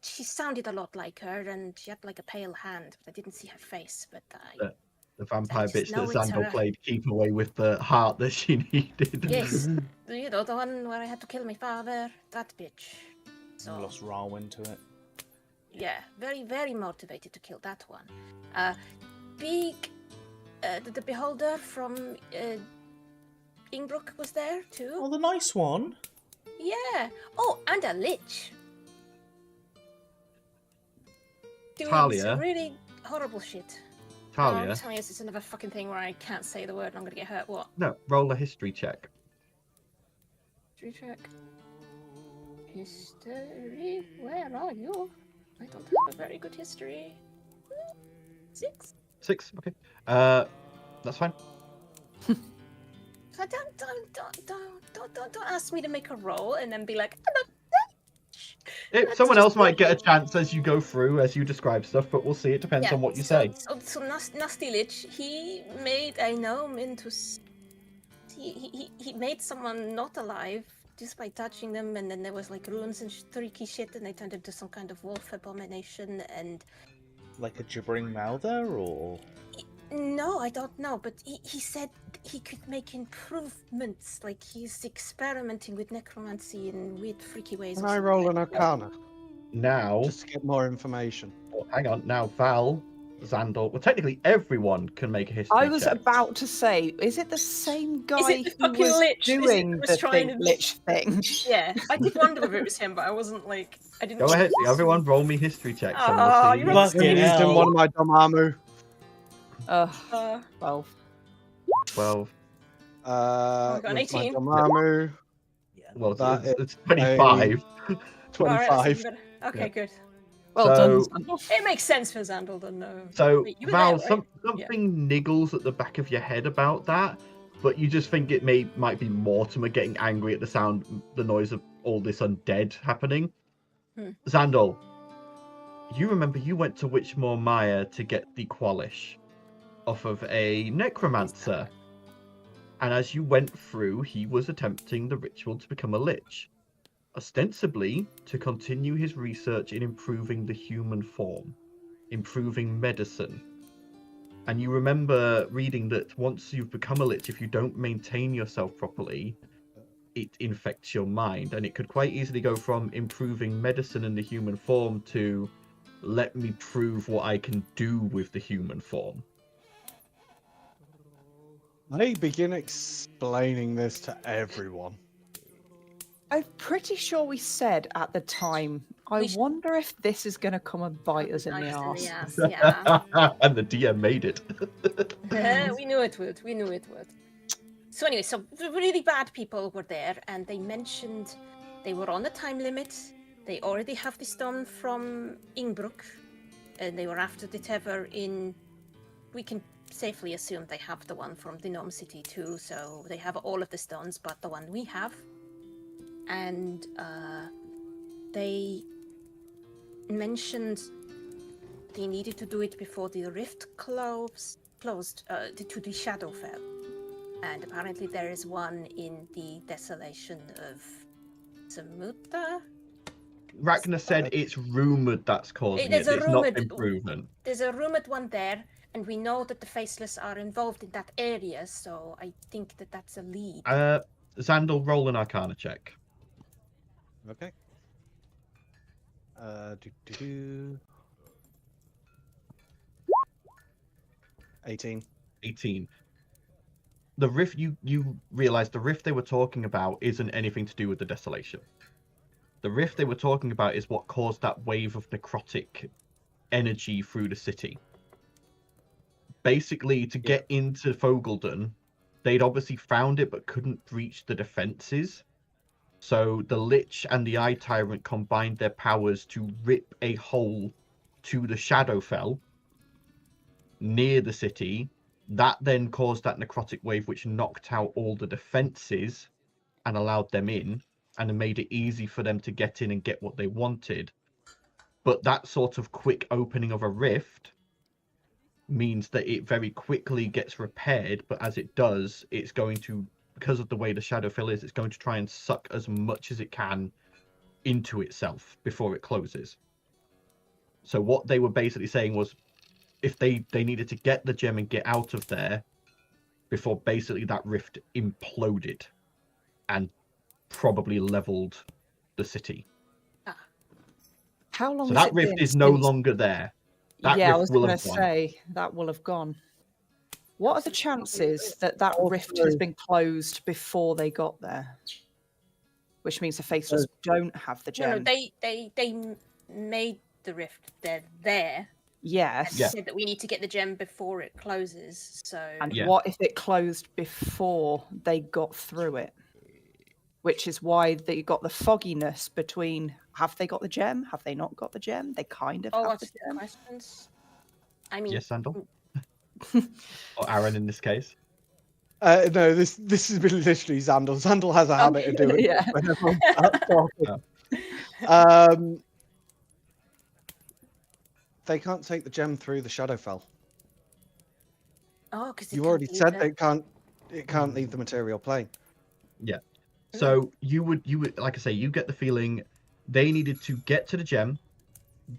She sounded a lot like her, and she had like a pale hand, but I didn't see her face. But The vampire just bitch know that it's Xandor her. played keep away with the heart that she needed. yes, you know, the one where I had to kill my father. That bitch. So I lost Rawin to it. yeah, very, very motivated to kill that one. The beholder from Ingbrook was there too. Oh, the nice one. Yeah. Oh, and a lich. Doing Talia? some really horrible shit. Talia? Tell me, it's another fucking thing where I can't say the word and I'm gonna get hurt. What? No, roll a history check. history check. History, where are you? I don't have a very good history. 6. 6. Okay. That's fine. Don't ask me to make a roll and then be like, Someone else might get a chance as you go through, as you describe stuff, but we'll see. It depends on what you say. So Nasty Lich, he made a gnome into. He made someone not alive just by touching them, and then there was like runes and tricky shit, and they turned into some kind of wolf abomination. And like a gibbering mouther, or no, I don't know. But he said he could make improvements. Like he's experimenting with necromancy in weird, freaky ways. Can I roll an Arcana? Now, Just to get more information. oh, hang on. Now, Val, Xandor. Well, technically, everyone can make a history I was check. about to say, is it the same guy the who fucking was lich? doing Was the trying thing, to- lich thing? Yeah, I did wonder if it was him, but I wasn't like I didn't. Go ahead, everyone. Roll me history checks. and we'll Oh, see. you're Fucking I'm used in hell. one of my Domamu. 12. 12. got an With my 18. Domamu, Well, That it's 25. 25. Okay, Yeah. good. Well So- done, Xandor. It makes sense for Xandor to know. So, Wait, you were Val, there, right? something niggles at the back of your head about that, but you just think it might be Mortimer getting angry at the noise of all this undead happening. Xandor, you remember you went to Witchmore Mire to get the Qualish off of a necromancer. And as you went through, he was attempting the ritual to become a lich, ostensibly to continue his research in improving the human form, improving medicine. And you remember reading that once you've become a lich, if you don't maintain yourself properly, it infects your mind. And it could quite easily go from improving medicine in the human form to let me prove what I can do with the human form. I begin explaining this to everyone. I'm pretty sure we said at the time, I We should- wonder if this is going to come and bite us in the arse. ass. Yeah. And the DM made it. We knew it would. We knew it would. So anyway, so the really bad people were there, and they mentioned they were on a time limit. They already have the stone from Ingbrook, and they were after the Tether in. We can safely assume they have the one from the Gnome City too. So they have all of the stones, but the one we have. And they mentioned they needed to do it before the rift closed to the Shadowfell. And apparently there is one in the desolation of Samuta. Ragnar said it's rumoured that's causing There's it. a It's not rumoured- been proven. There's a rumored one there, and we know that the Faceless are involved in that area, so I think that that's a lead. Xandor, roll an Arcana check. Okay. 18. 18. The rift, you realise the rift they were talking about isn't anything to do with the desolation. The rift they were talking about is what caused that wave of necrotic energy through the city. Basically, to get into Fogledon, they'd obviously found it but couldn't breach the defenses. So the Lich and the Eye Tyrant combined their powers to rip a hole to the Shadowfell near the city. That then caused that necrotic wave, which knocked out all the defenses and allowed them in, and made it easy for them to get in and get what they wanted. But that sort of quick opening of a rift means that it very quickly gets repaired, but as it does, it's going to, because of the way the Shadowfell is, it's going to try and suck as much as it can into itself before it closes. So what they were basically saying was, if they needed to get the gem and get out of there before basically that rift imploded and probably leveled the city. How long So has that it rift been is no since- longer there. That Yeah, I rift was will going have to gone. say that will have gone. What are the chances that that rift has been closed before they got there? Which means the Faceless don't have the No, gem. they made the rift. They're there. Yes. And Yeah. said that we need to get the gem before it closes. So And Yeah. what if it closed before they got through it? which is why they got the fogginess between have they got the gem, have they not got the gem? They kind of Oh, have what's the the gem. questions? I mean, Yes, Sandal? Or Aaron in this case. No, this has been literally Zandal. Zandal has a habit of doing Yeah. it whenever I'm talking. They can't take the gem through the Shadowfell. oh, because You already said it can't leave the material plane. Yeah. So you would like I say, you get the feeling they needed to get to the gem,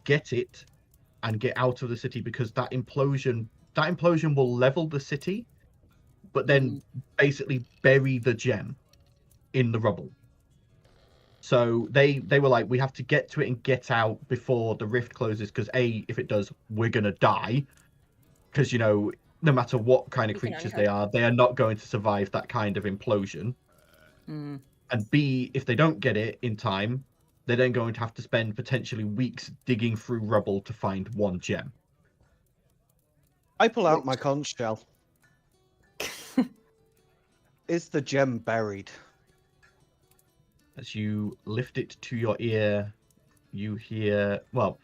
get it, and get out of the city because that implosion will level the city, but then basically bury the gem in the rubble. So they were like, we have to get to it and get out before the rift closes because if it does, we're gonna die. Because no matter what kind of creatures they are not going to survive that kind of implosion. Mm. And B, if they don't get it in time, they're then going to have to spend potentially weeks digging through rubble to find one gem. I pull out my conch shell. Is the gem buried? As you lift it to your ear, you hear. Well,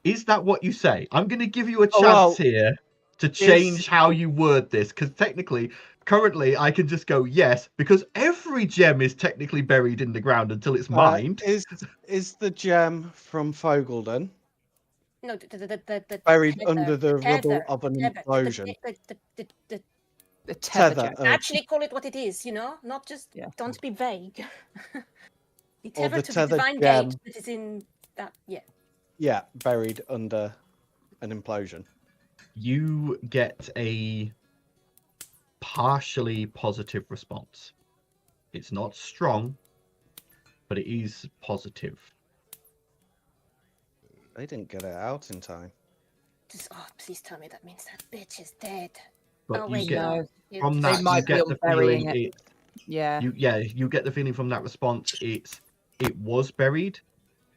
is that what you say? I'm going to give you a chance here to change how you word this, because currently, I can just go yes, because every gem is technically buried in the ground until it's mined. Is the gem from Fogelden No, the buried tether, under the rubble of an tether, implosion? The tether. Actually, call it what it is. Not just. Don't be vague. The tether the to tether the divine gem. gate that is in that. Yeah. Yeah, buried under an implosion. You get a partially positive response. It's not strong, but it is positive. They didn't get it out in time. Please tell me that means that bitch is dead. But you get from that, you get the feeling it. Yeah. You get the feeling from that response. It was buried.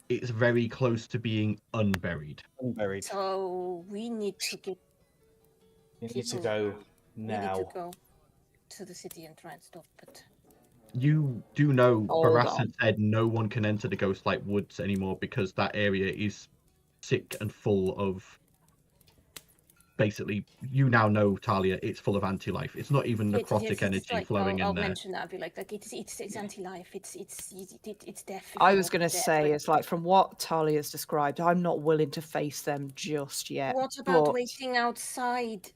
It's very close to being unburied. Unburied. So we need to get. You need to go now. We need to go to the city and try and stop it. You do know Barras had said no one can enter the Ghostlight Woods anymore because that area is sick and full of. Basically, you now know, Talia, it's full of anti-life. It's not even necrotic energy flowing in there. I'll mention that. I'll be like it's anti-life. It's death. I was going to say, it's like from what Talia's described, I'm not willing to face them just yet. What about waiting outside,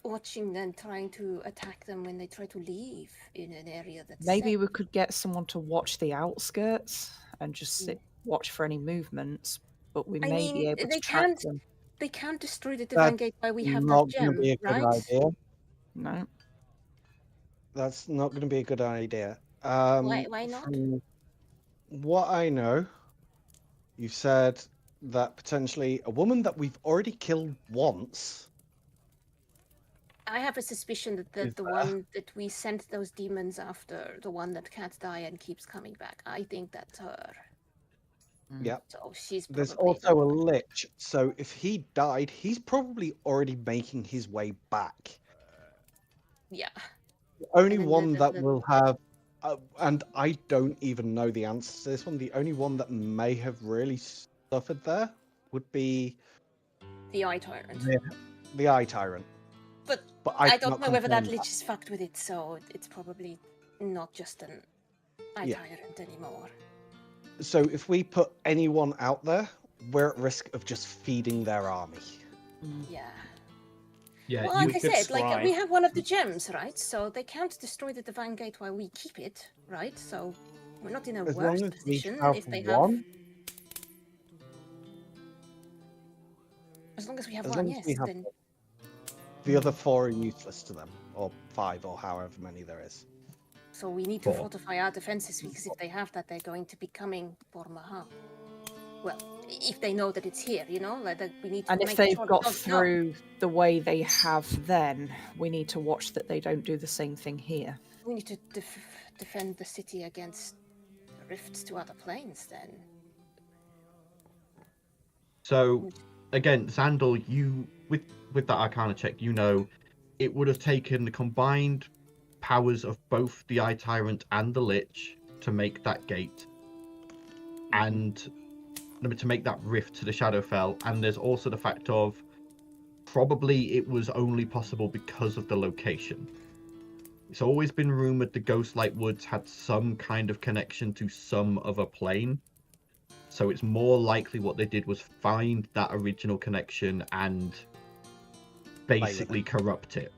watching them trying to attack them when they try to leave in an area that's maybe safe? we could get someone to watch the outskirts and just watch for any movements, but we may be able to track them. They can't destroy the divine gate while we have that gem, not going to be a good idea. No. That's not going to be a good idea. Why not? From what I know, you've said that potentially a woman that we've already killed once. I have a suspicion that the one that we sent those demons after, the one that can't die and keeps coming back, I think that's her. Yeah. So she's. There's also a lich. So if he died, he's probably already making his way back. Yeah. The only one that will have, and I don't even know the answer to this one. The only one that may have really suffered there would be the Eye Tyrant. The Eye Tyrant. But I don't know whether that lich is fucked with it, so it's probably not just an Eye Tyrant anymore. So if we put anyone out there, we're at risk of just feeding their army. Yeah. Yeah. Well, like I said, like we have one of the gems, right? So they can't destroy the divine gate while we keep it, right? So we're not in a worse position if they have. As long as we have one, yes. Then... The other 4 are useless to them, or 5, or however many there is. So we need to fortify our defenses, because if they have that, they're going to be coming for Maha. Well, if they know that it's here, like that we need to. And if they've got through the way they have, then we need to watch that they don't do the same thing here. We need to defend the city against rifts to other planes, then. So, again, Sandal, you with that Arcana check, it would have taken the combined powers of both the Eye Tyrant and the Lich to make that gate, and to make that rift to the Shadowfell. And there's also the fact of probably it was only possible because of the location. It's always been rumored the Ghostlight Woods had some kind of connection to some other plane. So it's more likely what they did was find that original connection and basically corrupt it.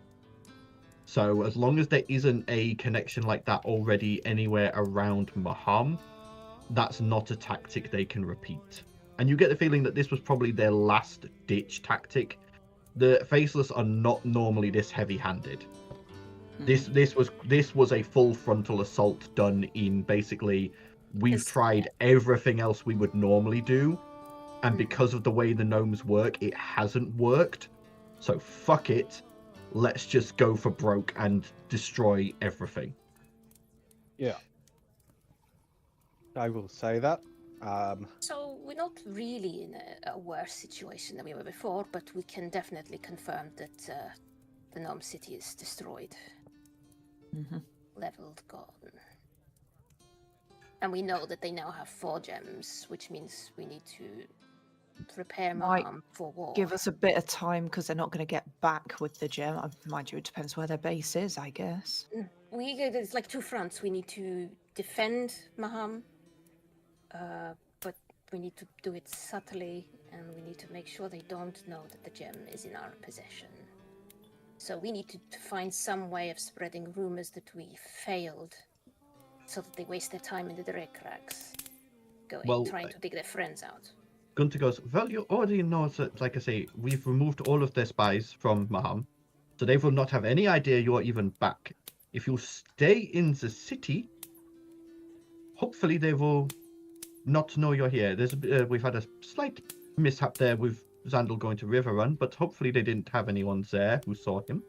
So as long as there isn't a connection like that already anywhere around Maham, that's not a tactic they can repeat. And you get the feeling that this was probably their last ditch tactic. The Faceless are not normally this heavy-handed. This was a full frontal assault done in basically, we've tried everything else we would normally do, and because of the way the gnomes work, it hasn't worked. So fuck it, let's just go for broke and destroy everything. Yeah, I will say that. So we're not really in a worse situation than we were before, but we can definitely confirm that the Gnome City is destroyed. Leveled, gone. And we know that they now have 4 gems, which means we need to prepare Maham for war. Give us a bit of time because they're not going to get back with the gem. Mind you, it depends where their base is, I guess. It's like 2 fronts. We need to defend Maham, but we need to do it subtly, and we need to make sure they don't know that the gem is in our possession. So we need to find some way of spreading rumors that we failed, so that they waste their time in the direct cracks, trying to dig their friends out. Gunter goes, well, you already know that, like I say, we've removed all of their spies from Maham, so they will not have any idea you're even back. If you stay in the city, hopefully they will not know you're here. We've had a slight mishap there with Zandal going to Riverrun, but hopefully they didn't have anyone there who saw him.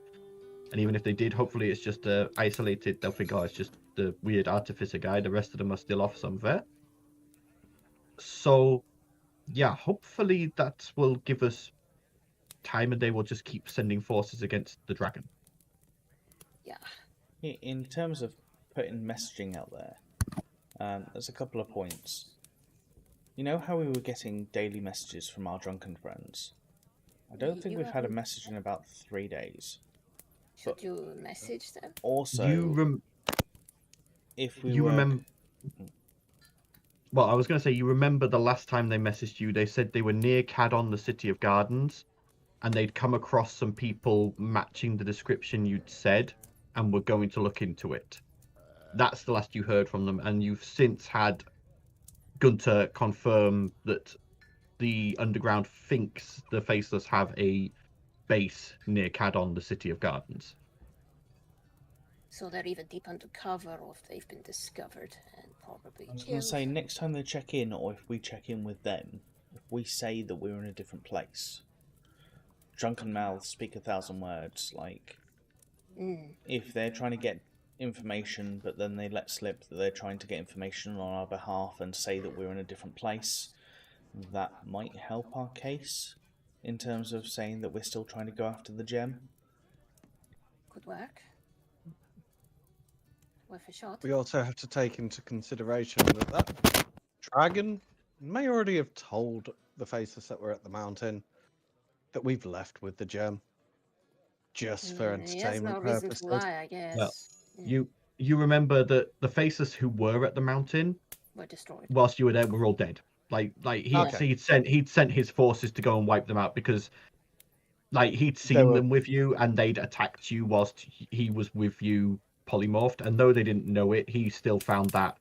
And even if they did, hopefully it's just isolated. They'll think, oh, it's just the weird artificer guy. The rest of them are still off somewhere. So, yeah, hopefully that will give us time, and they will just keep sending forces against the dragon. Yeah. In terms of putting messaging out there, there's a couple of points. You know how we were getting daily messages from our drunken friends? I don't think we've had a message in about 3 days. Should you message them? Also, if we remember... Well, I was going to say, you remember the last time they messaged you, they said they were near Cadon, the City of Gardens, and they'd come across some people matching the description you'd said, and were going to look into it. That's the last you heard from them, and you've since had Gunter confirm that the Underground thinks the Faceless have a base near Cadon, the City of Gardens. So they're either deep undercover, or if they've been discovered and probably I was going to say, next time they check in, or if we check in with them, if we say that we're in a different place, drunken mouths speak 1,000 words. Like, if they're trying to get information, but then they let slip that they're trying to get information on our behalf and say that we're in a different place, that might help our case in terms of saying that we're still trying to go after the gem. Could work. Worth a shot. We also have to take into consideration that dragon may already have told the Faceless that we're at the mountain that we've left with the gem, just for entertainment no reason purposes. to lie, I guess. Well, you remember that the Faceless who were at the mountain were destroyed. Whilst you were there, were all dead. Like he'd sent his forces to go and wipe them out because, like, he'd seen them with you and they'd attacked you whilst he was with you polymorphed, and though they didn't know it, he still found that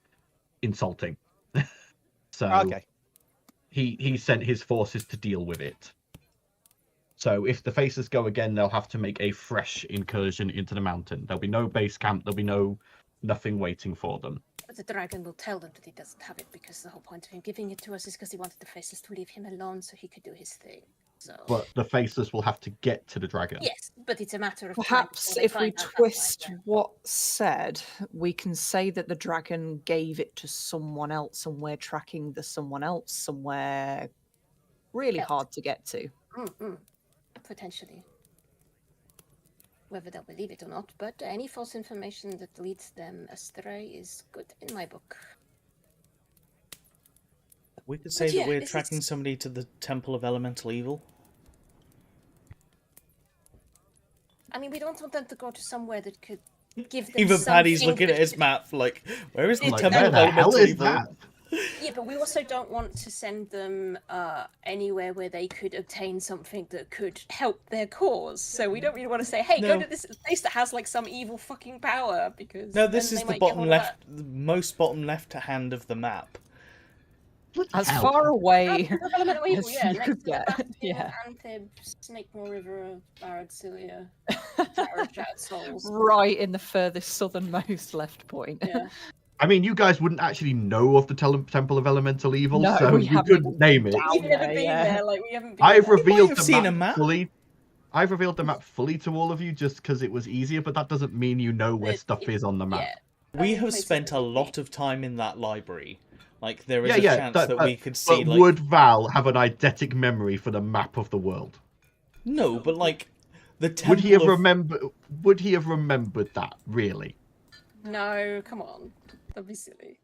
insulting. So he sent his forces to deal with it. So if the Faces go again, they'll have to make a fresh incursion into the mountain. There'll be no base camp. There'll be nothing waiting for them. But the dragon will tell them that he doesn't have it, because the whole point of him giving it to us is because he wanted the Faces to leave him alone so he could do his thing. So. But the Faceless will have to get to the dragon. Yes, but it's a matter of perhaps if we twist what's said, we can say that the dragon gave it to someone else, and we're tracking the someone else somewhere really hard to get to. Potentially. whether they'll believe it or not, but any false information that leads them astray is good in my book. We could say yeah, that we're this tracking is- somebody to the Temple of Elemental Evil. I mean, we don't want them to go to somewhere that could give them Even Paddy's something looking at that his could- map like, where is the Like, Temple where of the hell Elemental is Evil? that? Yeah, but we also don't want to send them anywhere where they could obtain something that could help their cause. So we don't really want to say, hey, go No. to this place that has like some evil fucking power, because No, this then is they the might get bottom hold of left, the most bottom left hand of the map. As Hell. far away that. Elemental evil, as yeah, you next could to the get. Bastion Yeah. of Antheb, Snakemore River of Arad-Cilia, Tower of Shattered Souls. Right in the furthest southernmost left point. Yeah. I mean, you guys wouldn't actually know of the Temple of Elemental Evil, No, so we you haven't couldn't name it. down We've never there, been yeah. there, like we haven't been I've there. revealed have the seen a map map. fully. I've revealed the map fully to all of you just because it was easier, but that doesn't mean you know where stuff is on the map. Yeah. We Only have places spent that a we- lot of time in that library. Like, there is Yeah, a yeah, chance that- that but- we could see, But like... would Val have an eidetic memory for the map of the world? No, but, like, the Temple Would he have of... Would he have remembered that? Really? No, come on. That'd be silly.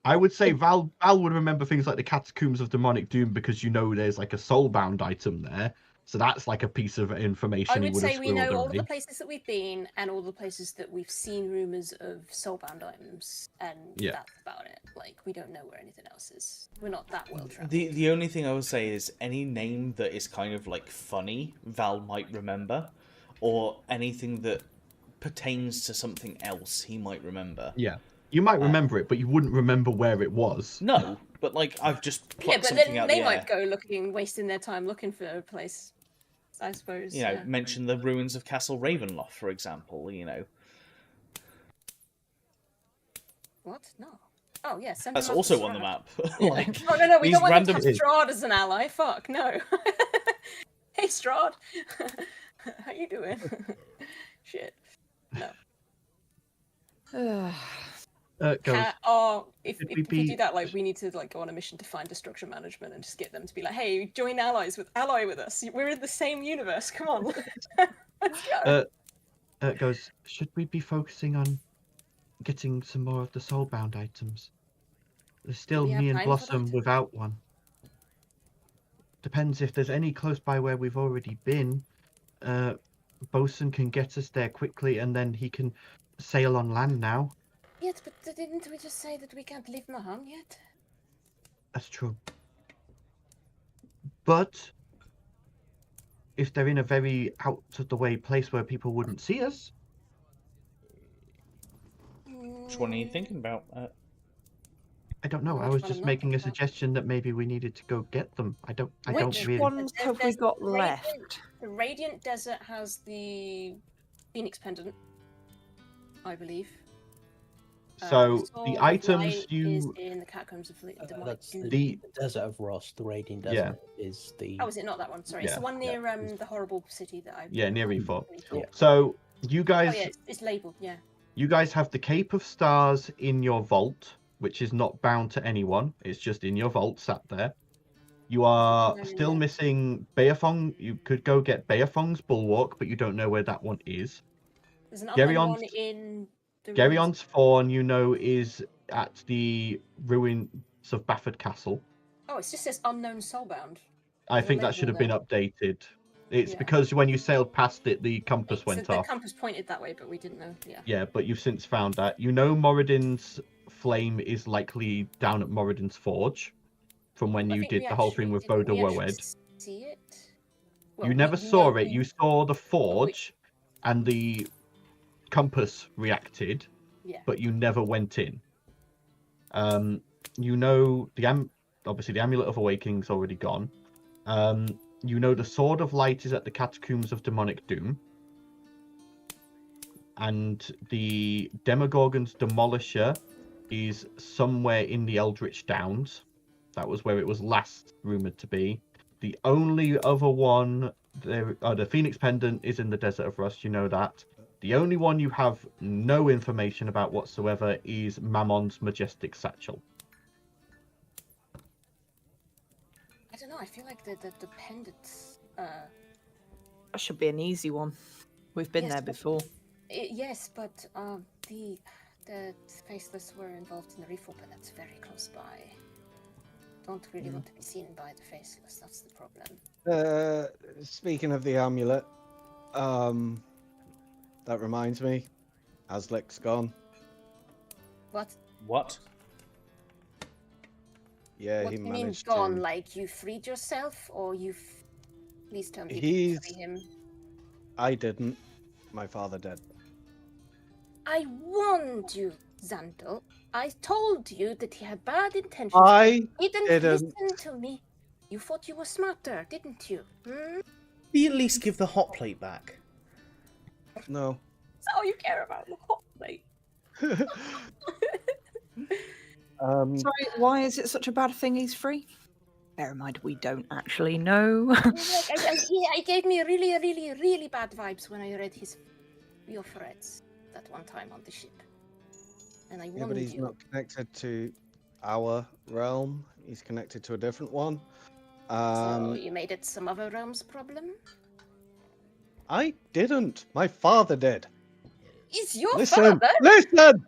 I would say Val would remember things like the Catacombs of Demonic Doom because you know there's like a soulbound item there, so that's like a piece of information I he would would have say we squirreled know all of already. the places that we've been and all the places that we've seen rumors of soulbound items, and Yeah. that's about it. Like, we don't know where anything else is. We're not that well traveled. The only thing I would say is any name that is kind of, like, funny, Val might remember. Or anything that pertains to something else, he might remember. Yeah, you might remember it, but you wouldn't remember where it was. No, but, like, I've just plucked Yeah, but something then out they the might air. go looking, wasting their time looking for a place, I suppose. You know, yeah. mention the ruins of Castle Ravenloft, for example, you know. What? No. Oh, yeah, send That's them up also to on the Strahd. map. Like, Oh, no, we these don't want random... them to have Strahd as an ally. Fuck, no. Hey, Strahd. How you doing? Shit. No. It goes. If Should we we be- do that, like, we need to like go on a mission to find destruction management and just get them to be like, hey, join ally with us. We're in the same universe. Come on. Let's go. It goes. Should we be focusing on getting some more of the soulbound items? There's still we have me and time for Blossom that? without one. Depends if there's any close by where we've already been. Bosun can get us there quickly, and then he can sail on land now. Yes, but didn't we just say that we can't leave Mahan yet? That's true. But if they're in a very out of the way place where people wouldn't see us, Which one are you thinking about? I don't know. I Which was one just I'm not making a thinking about? suggestion that maybe we needed to go get them. I don't Which really. ones have we There's got the Radiant- left? The Radiant Desert has the Phoenix Pendant, I believe. So Sword the of items Light is you in the Catacombs of Demonic That's Doom. the Desert of Rust, the Radiant Desert Yeah. is the... Oh, is it not that one? Sorry, it's Yeah. the one near the horrible city that I. yeah near E4. Yeah. So you Oh guys yeah, it's labeled. Yeah. you guys have the Cape of Stars in your vault, which is not bound to anyone. It's just in your vault, sat there. You are No, no, still no. missing Beafong. You could go get Beafong's Bulwark, but you don't know where that one is. There's an unknown Gerion's- one in the. Gerion's Fawn, you know, is at the ruins of Bafford Castle. Oh, it just says unknown soulbound. I There's a think that should have been label updated. It's Yeah. because when you sailed past it, the compass So went the off. compass pointed that way, but we didn't know. Yeah. Yeah, but you've since found that. You know Moradin's flame is likely down at Moradin's Forge from when I you think did we the whole thing with didn't Boda we actually Woed. See it? You Well, never we saw know it. You saw the forge and the compass reacted, Yeah. but you never went in. You know obviously the Amulet of Awakening's already gone. You know the Sword of Light is at the Catacombs of Demonic Doom. And the Demogorgon's Demolisher is somewhere in the Eldritch Downs. That was where it was last rumored to be. The only other one, the Phoenix Pendant is in the Desert of Rust, you know that. The only one you have no information about whatsoever is Mammon's Majestic Satchel. I don't know. I feel like the pendants. That should be an easy one. We've been Yes, there but- before. Yes, but the faceless were involved in the reef war, but that's very close by. Don't really want to be seen by the faceless. That's the problem. Speaking of the amulet, that reminds me, Azlik's gone. What? What? Yeah, What he do you mean managed gone? to. Like you freed yourself, or you've? Please tell me you He's- didn't free him. I didn't. My father did. I warned you, Xandel. I told you that he had bad intentions. I You didn't didn't. listen to me. You thought you were smarter, didn't you? Hmm? Can you at least give the hot plate back? No. That's all you care about, the hot plate. Sorry, why is it such a bad thing he's free? Bear in mind, we don't actually know. He gave me really, really, really bad vibes when I read your threads that one time on the ship. And I Yeah, warned but he's you. not connected to our realm. He's connected to a different one. So you made it some other realm's problem? I didn't. My father did. Is your Listen, father? listen!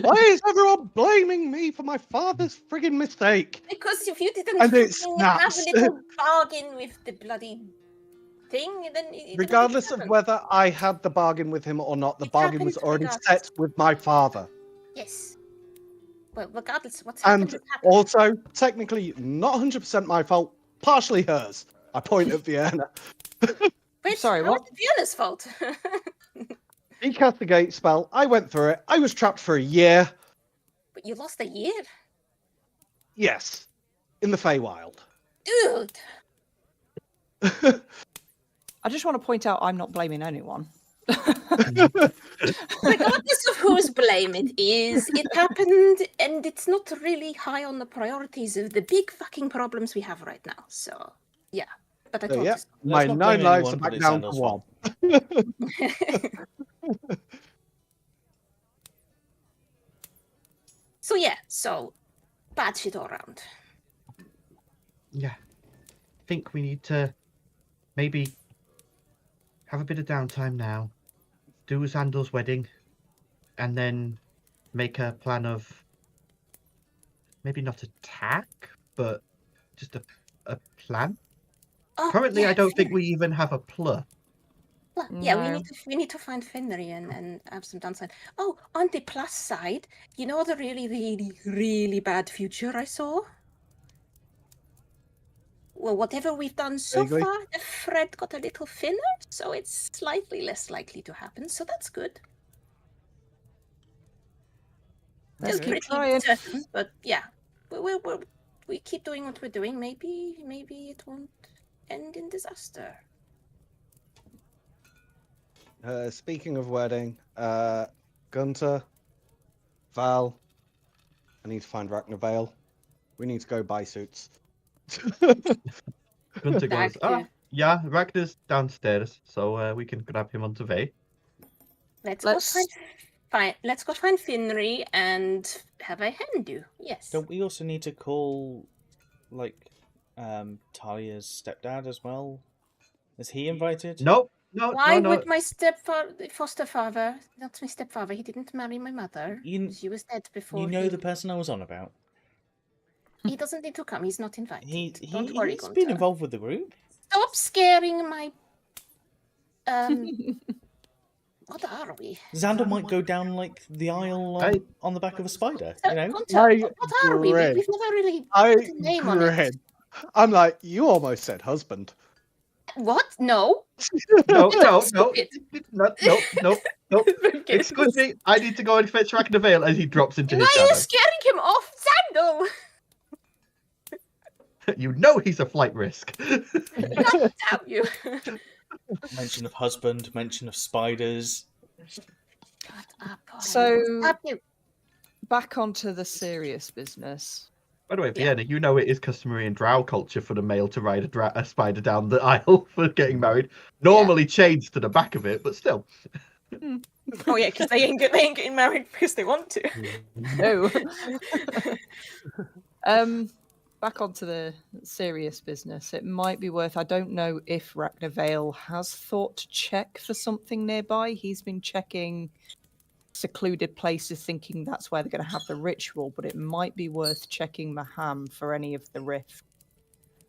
Why is everyone blaming me for my father's friggin' mistake? Because if you didn't And it freaking have a snaps. little bargain with the bloody thing, then it Regardless of happened. whether I had the bargain with him or not, the It bargain was happened already regardless. set with my father. Yes. Well, regardless of what's And happened, it's happened. also, technically, not 100% my fault, partially hers. I point at Vienna. Wait, Sorry, how what? is it Vienna's fault? He cast the gate spell. I went through it. I was trapped for a year. But you lost a year? Yes. In the Feywild. Dude! I just want to point out I'm not blaming anyone. Regardless of whose blame it is, it happened, and it's not really high on the priorities of the big fucking problems we have right now. So, yeah. But I So, told yeah, you so. my not 9 blame lives anyone, are but back it's down to Sandal's 1. fault. So yeah, so bad shit all around. Yeah. I think we need to maybe have a bit of downtime now, do Xandel's wedding, and then make a plan of maybe not attack, but just a plan. Oh, Currently, yeah, I don't think Finnery. we even have a plur. Well, yeah, No. we need to find Finnery and have some downside. Oh, on the plus side, you know the really, really, really bad future I saw? Well, whatever we've done so Vaguely. far, the thread got a little thinner, so it's slightly less likely to happen, so that's good. Let's Still keep pretty trying. certain, but yeah. We keep doing what we're doing. Maybe it won't end in disaster. Speaking of wedding, Gunter, Val, I need to find Ragnar. We need to go buy suits. Gunter goes, Back to- yeah, Ragnar's downstairs, so we can grab him on Tvei. Let's Let's- go find Finnery and have a hen do. Yes. Don't we also need to call, like, Talia's stepdad as well? Is he invited? No. Why no. would my foster father, not my stepfather, he didn't marry my mother. She was dead before. You know he... the person I was on about. He doesn't need to come. He's not invited. Don't He's worry, been Gunter. involved with the group. Stop scaring my. What are we? Xander might go down like the aisle on the back of a spider. You know. Gunter, what are we? grin. We've never really I put a name on it. grin. I'm like, you almost said husband. What? No. No. Stupid. No. Excuse me, I need to go and fetch Ragnar as he drops into Why his are you shadow. scaring him off, Xandel? You know he's a flight risk. God damn you. Mention of husband, mention of spiders. Shut up. So- Stop you. Back onto the serious business. By the way, Yeah. Vienna, you know it is customary in drow culture for the male to ride a spider down the aisle for getting married. Normally chained to the back of it, but still. Oh yeah, because they ain't getting married because they want to. No. back onto the serious business. It might be worth. I don't know if Ragnavale has thought to check for something nearby. He's been checking secluded places, thinking that's where they're going to have the ritual. But it might be worth checking Maham for any of the rift.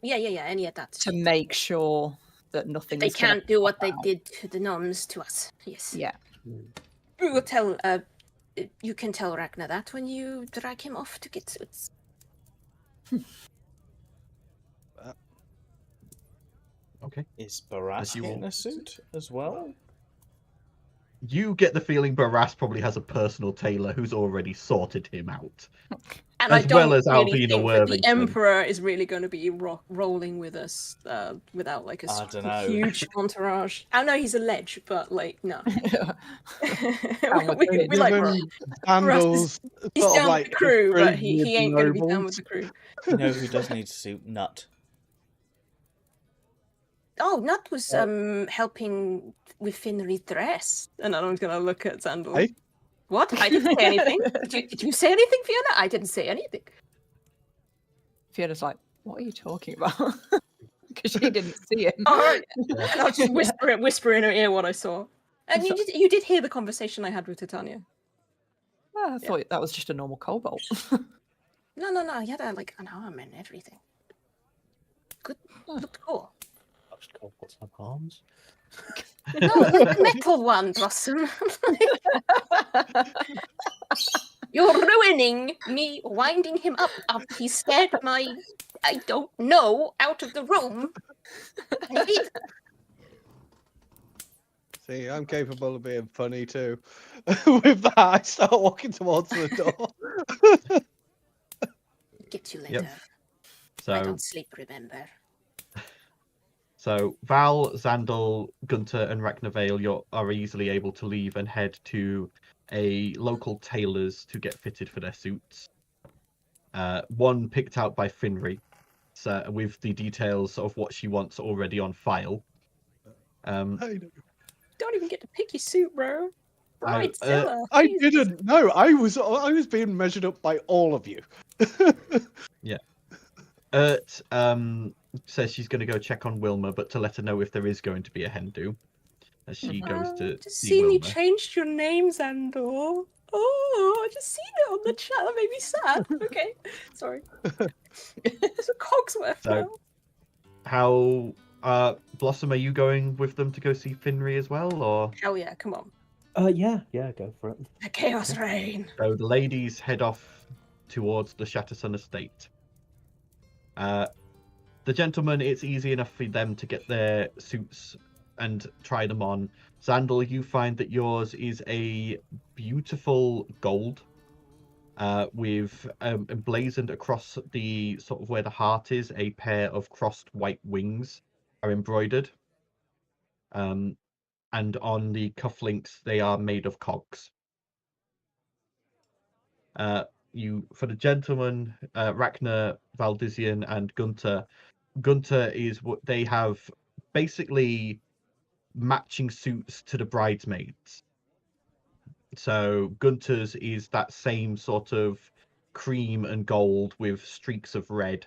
Yeah, any of that. To make sure that nothing. They is gonna can't do what they out. did to the nuns to us. Yes. Yeah. We will tell. You can tell Ragnar that when you drag him off to get suits. Okay. Is Barras you in all- a suit as well? You get the feeling Barras probably has a personal tailor who's already sorted him out. And As I don't well as really Alvina think that the Worthington. Emperor is really going to be rolling with us without like I dunno. huge entourage. I know he's a ledge, but like no. we Give like him Russ. sandals. He's sort of down like with the crew, but fringe he with ain't going to be down nobles. with the crew. You know who does need a suit? Nut. Oh, Nut was helping with Finnery's dress, and I'm gonna look at Sandal. Hey? What? I didn't say anything. Did you say anything, Fiona? I didn't say anything. Fiona's like, what are you talking about? Because she didn't see him. All right. And I'll just whisper in her ear what I saw. And you did hear the conversation I had with Titania. I thought that was just a normal kobold. No. He had like an arm and everything. Good. Looked cool. Most kobolds have arms. No, like a metal one, Blossom. You're ruining me winding him up after he scared my, I don't know, out of the room. I did. See, I'm capable of being funny too. With that, I start walking towards the door. Get you later. So I don't sleep, remember. So Val, Xandal, Gunter, and Ragnavale are easily able to leave and head to a local tailor's to get fitted for their suits. One picked out by Finry, so with the details of what she wants already on file. Don't even get to pick your suit, bro. Right, I didn't know. I was being measured up by all of you. Yeah. Says she's going to go check on Wilma, but to let her know if there is going to be a hen do, as she goes to just see seen Wilma. you changed your name, Xandor. Oh, I just seen it on the chat. That made me sad. Okay, sorry. It's a Cogsworth. So, how, Blossom, are you going with them to go see Finry as well, or? Hell yeah, come on. Yeah, go for it. The Chaos Reign. So the ladies head off towards the Shattersun estate. The gentlemen, it's easy enough for them to get their suits and try them on. Xandal, you find that yours is a beautiful gold, with emblazoned across the sort of where the heart is, a pair of crossed white wings are embroidered. And on the cufflinks, they are made of cogs. For the gentlemen, Ragnar, Valdizian, and Gunter is what they have, basically matching suits to the bridesmaids. So Gunter's is that same sort of cream and gold with streaks of red.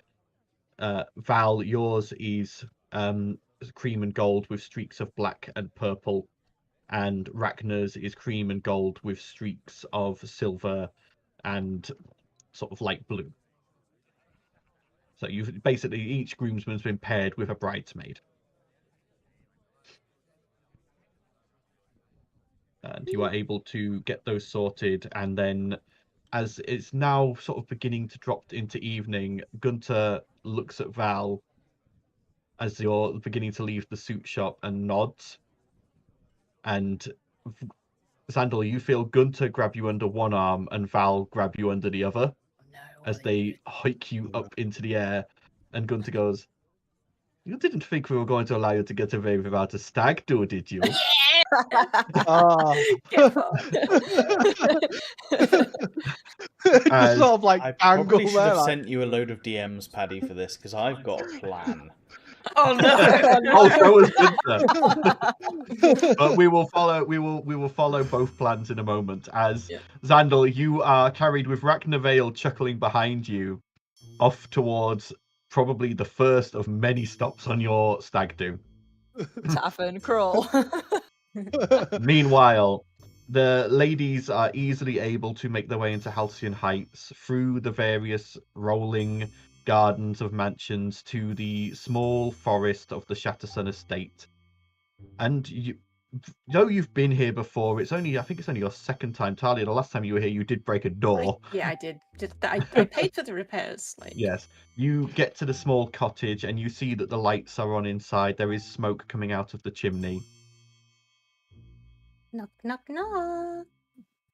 Val, yours is cream and gold with streaks of black and purple. And Ragnar's is cream and gold with streaks of silver and sort of light blue. So you've basically, each groomsman's been paired with a bridesmaid. And you are able to get those sorted, and then as it's now sort of beginning to drop into evening, Gunter looks at Val as you're beginning to leave the suit shop and nods. And Xandal, you feel Gunter grab you under one arm and Val grab you under the other as they hike you up into the air. And Gunter goes, "You didn't think we were going to allow you to get away without a stag do, did you?" Just sort of like I angle probably should there. have Like, sent you a load of DMs, Paddy, for this, because I've got a plan. Oh no! Oh, so was Gunter. But we will follow both plans in a moment. As Xandal, you are carried with Ragnavale chuckling behind you, off towards probably the first of many stops on your stag do. Tavern crawl. Meanwhile, the ladies are easily able to make their way into Halcyon Heights through the various rolling gardens of mansions to the small forest of the Shattersun estate. And though you've been here before, I think it's only your second time, Talia. The last time you were here, you did break a door. Yeah, I did. I paid for the repairs. Like... Yes. You get to the small cottage and you see that the lights are on inside. There is smoke coming out of the chimney. Knock, knock, knock.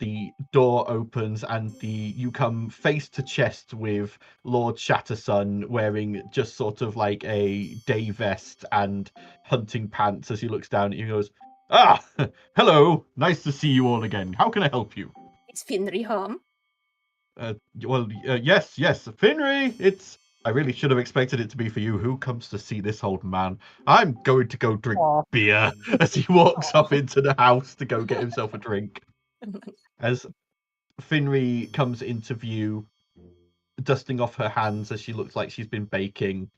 The door opens and you come face to chest with Lord Shattersun wearing just sort of like a day vest and hunting pants as he looks down at you and goes, "Ah, hello. Nice to see you all again. How can I help you?" It's Finry home. Yes, Finry, I really should have expected it to be for you. Who comes to see this old man? I'm going to go drink beer as he walks up into the house to go get himself a drink. As Finry comes into view, dusting off her hands as she looks like she's been baking.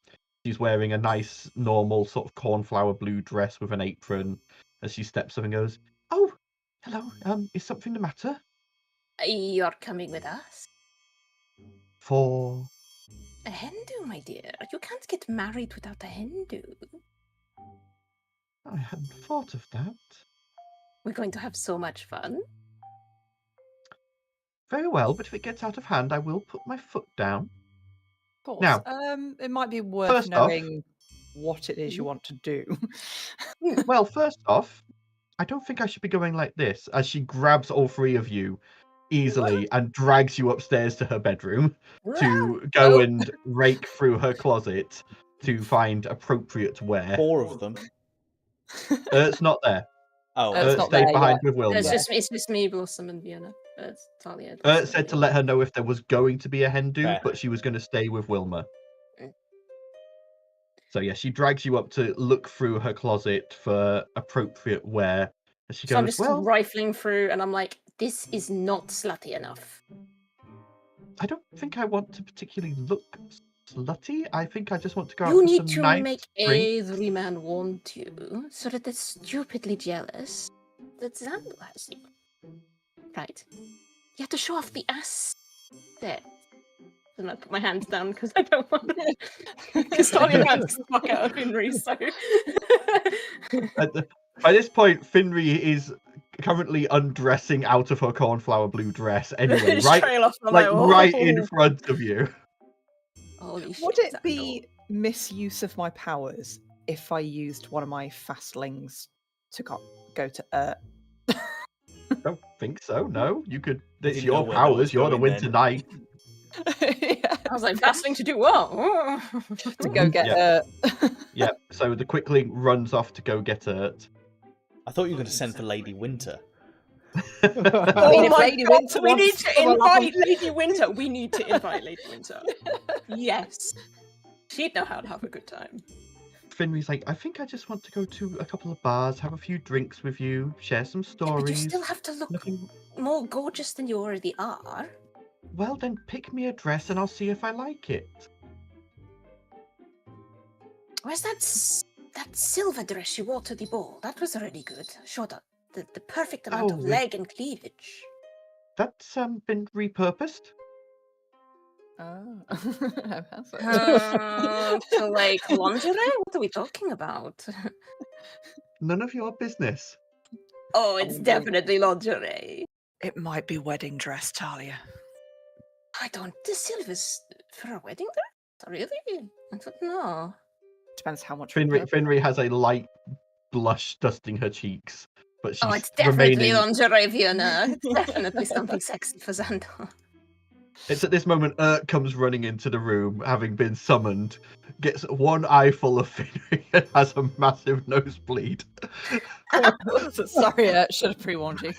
She's wearing a nice, normal sort of cornflower blue dress with an apron as she steps up and goes, "Oh, hello. Is something the matter?" You're coming with us? For A hen do, my dear. You can't get married without a hen do. I hadn't thought of that. We're going to have so much fun. Very well, but if it gets out of hand, I will put my foot down. Of course. Now, it might be worth first off- knowing what it is you want to do. Well, first off, I don't think I should be going like this, as she grabs all three of you easily and drags you upstairs to her bedroom to go and rake through her closet to find appropriate wear. 4 of them. It's not there. Oh, It's not Stay there behind yet. with Wilma. It's just me, Blossom, and Fiona. It's Talia. Said to let her know if there was going to be a hen do, Fair. but she was going to stay with Wilma. Mm. So yeah, she drags you up to look through her closet for appropriate wear. And she So I'm goes, just "Well, rifling through, and I'm like, this is not slutty enough. I don't think I want to particularly look slutty. I think I just want to go out You for need some to nice make drinks." every man want you, so that they're stupidly jealous that Xandel has you. Right? You have to show off the ass there. And I put my hands down because I don't want to. Because Talia wants to fuck out of Finry, so. By this point, Finry is currently undressing out of her cornflower blue dress anyway, right, Trail off, I'm like right "Oh." in front of you. Holy shit, Would it Xandel. be misuse of my powers if I used one of my fastlings to go to Earth? Don't think so. No, you could. It's Didn't know your where that was powers. You're the going Winter then. Knight. Yeah, I was like, fasting to do what? to go get Yeah. Earth. Yeah. So the quickling runs off to go get Ert. I thought you were going to send for Lady Winter. I mean, Oh if my Lady God, Winter we need wants to come along- invite Lady Winter. We need to invite Lady Winter. Yes. She'd know how to have a good time. Finry's like, I think I just want to go to a couple of bars, have a few drinks with you, share some Yeah, stories. but you still have to look Nothing... more gorgeous than you already are. Well, then pick me a dress and I'll see if I like it. Where's that silver dress you wore to the ball? That was already good. Showed the perfect amount of Oh, leg and cleavage. That's been repurposed. Oh. So like lingerie? What are we talking about? None of your business. Oh, it's Oh, definitely lingerie. It might be wedding dress, Talia. I don't. The silver's for a wedding dress? Really? I don't know. Depends how much. Finry has a light blush dusting her cheeks, but she's Oh, it's definitely remaining. lingerie, Fiona. It's definitely something sexy for Xandel. It's at this moment Ert comes running into the room, having been summoned, gets one eye full of Finry and has a massive nosebleed. Sorry, should have pre-warned you.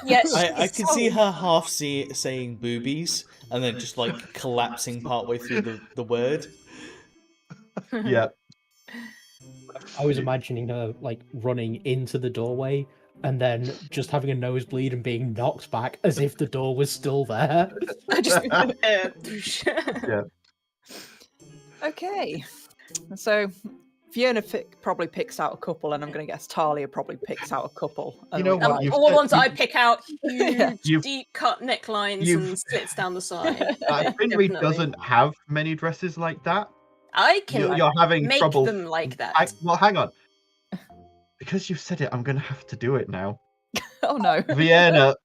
Yes, I can see her half saying boobies and then just like collapsing partway through the word. Yeah. I was imagining her like running into the doorway and then just having a nosebleed and being knocked back as if the door was still there. I just Yeah. Okay. So Fiona probably picks out a couple, and I'm going to guess Talia probably picks out a couple. You know what? You've All the said- ones you- I pick out, huge, You've- deep cut necklines and slits down the side. Finri Definitely. doesn't have many dresses like that. I can You're having make trouble. them like that. Well, hang on. Because you've said it, I'm going to have to do it now. Oh no. Vienna,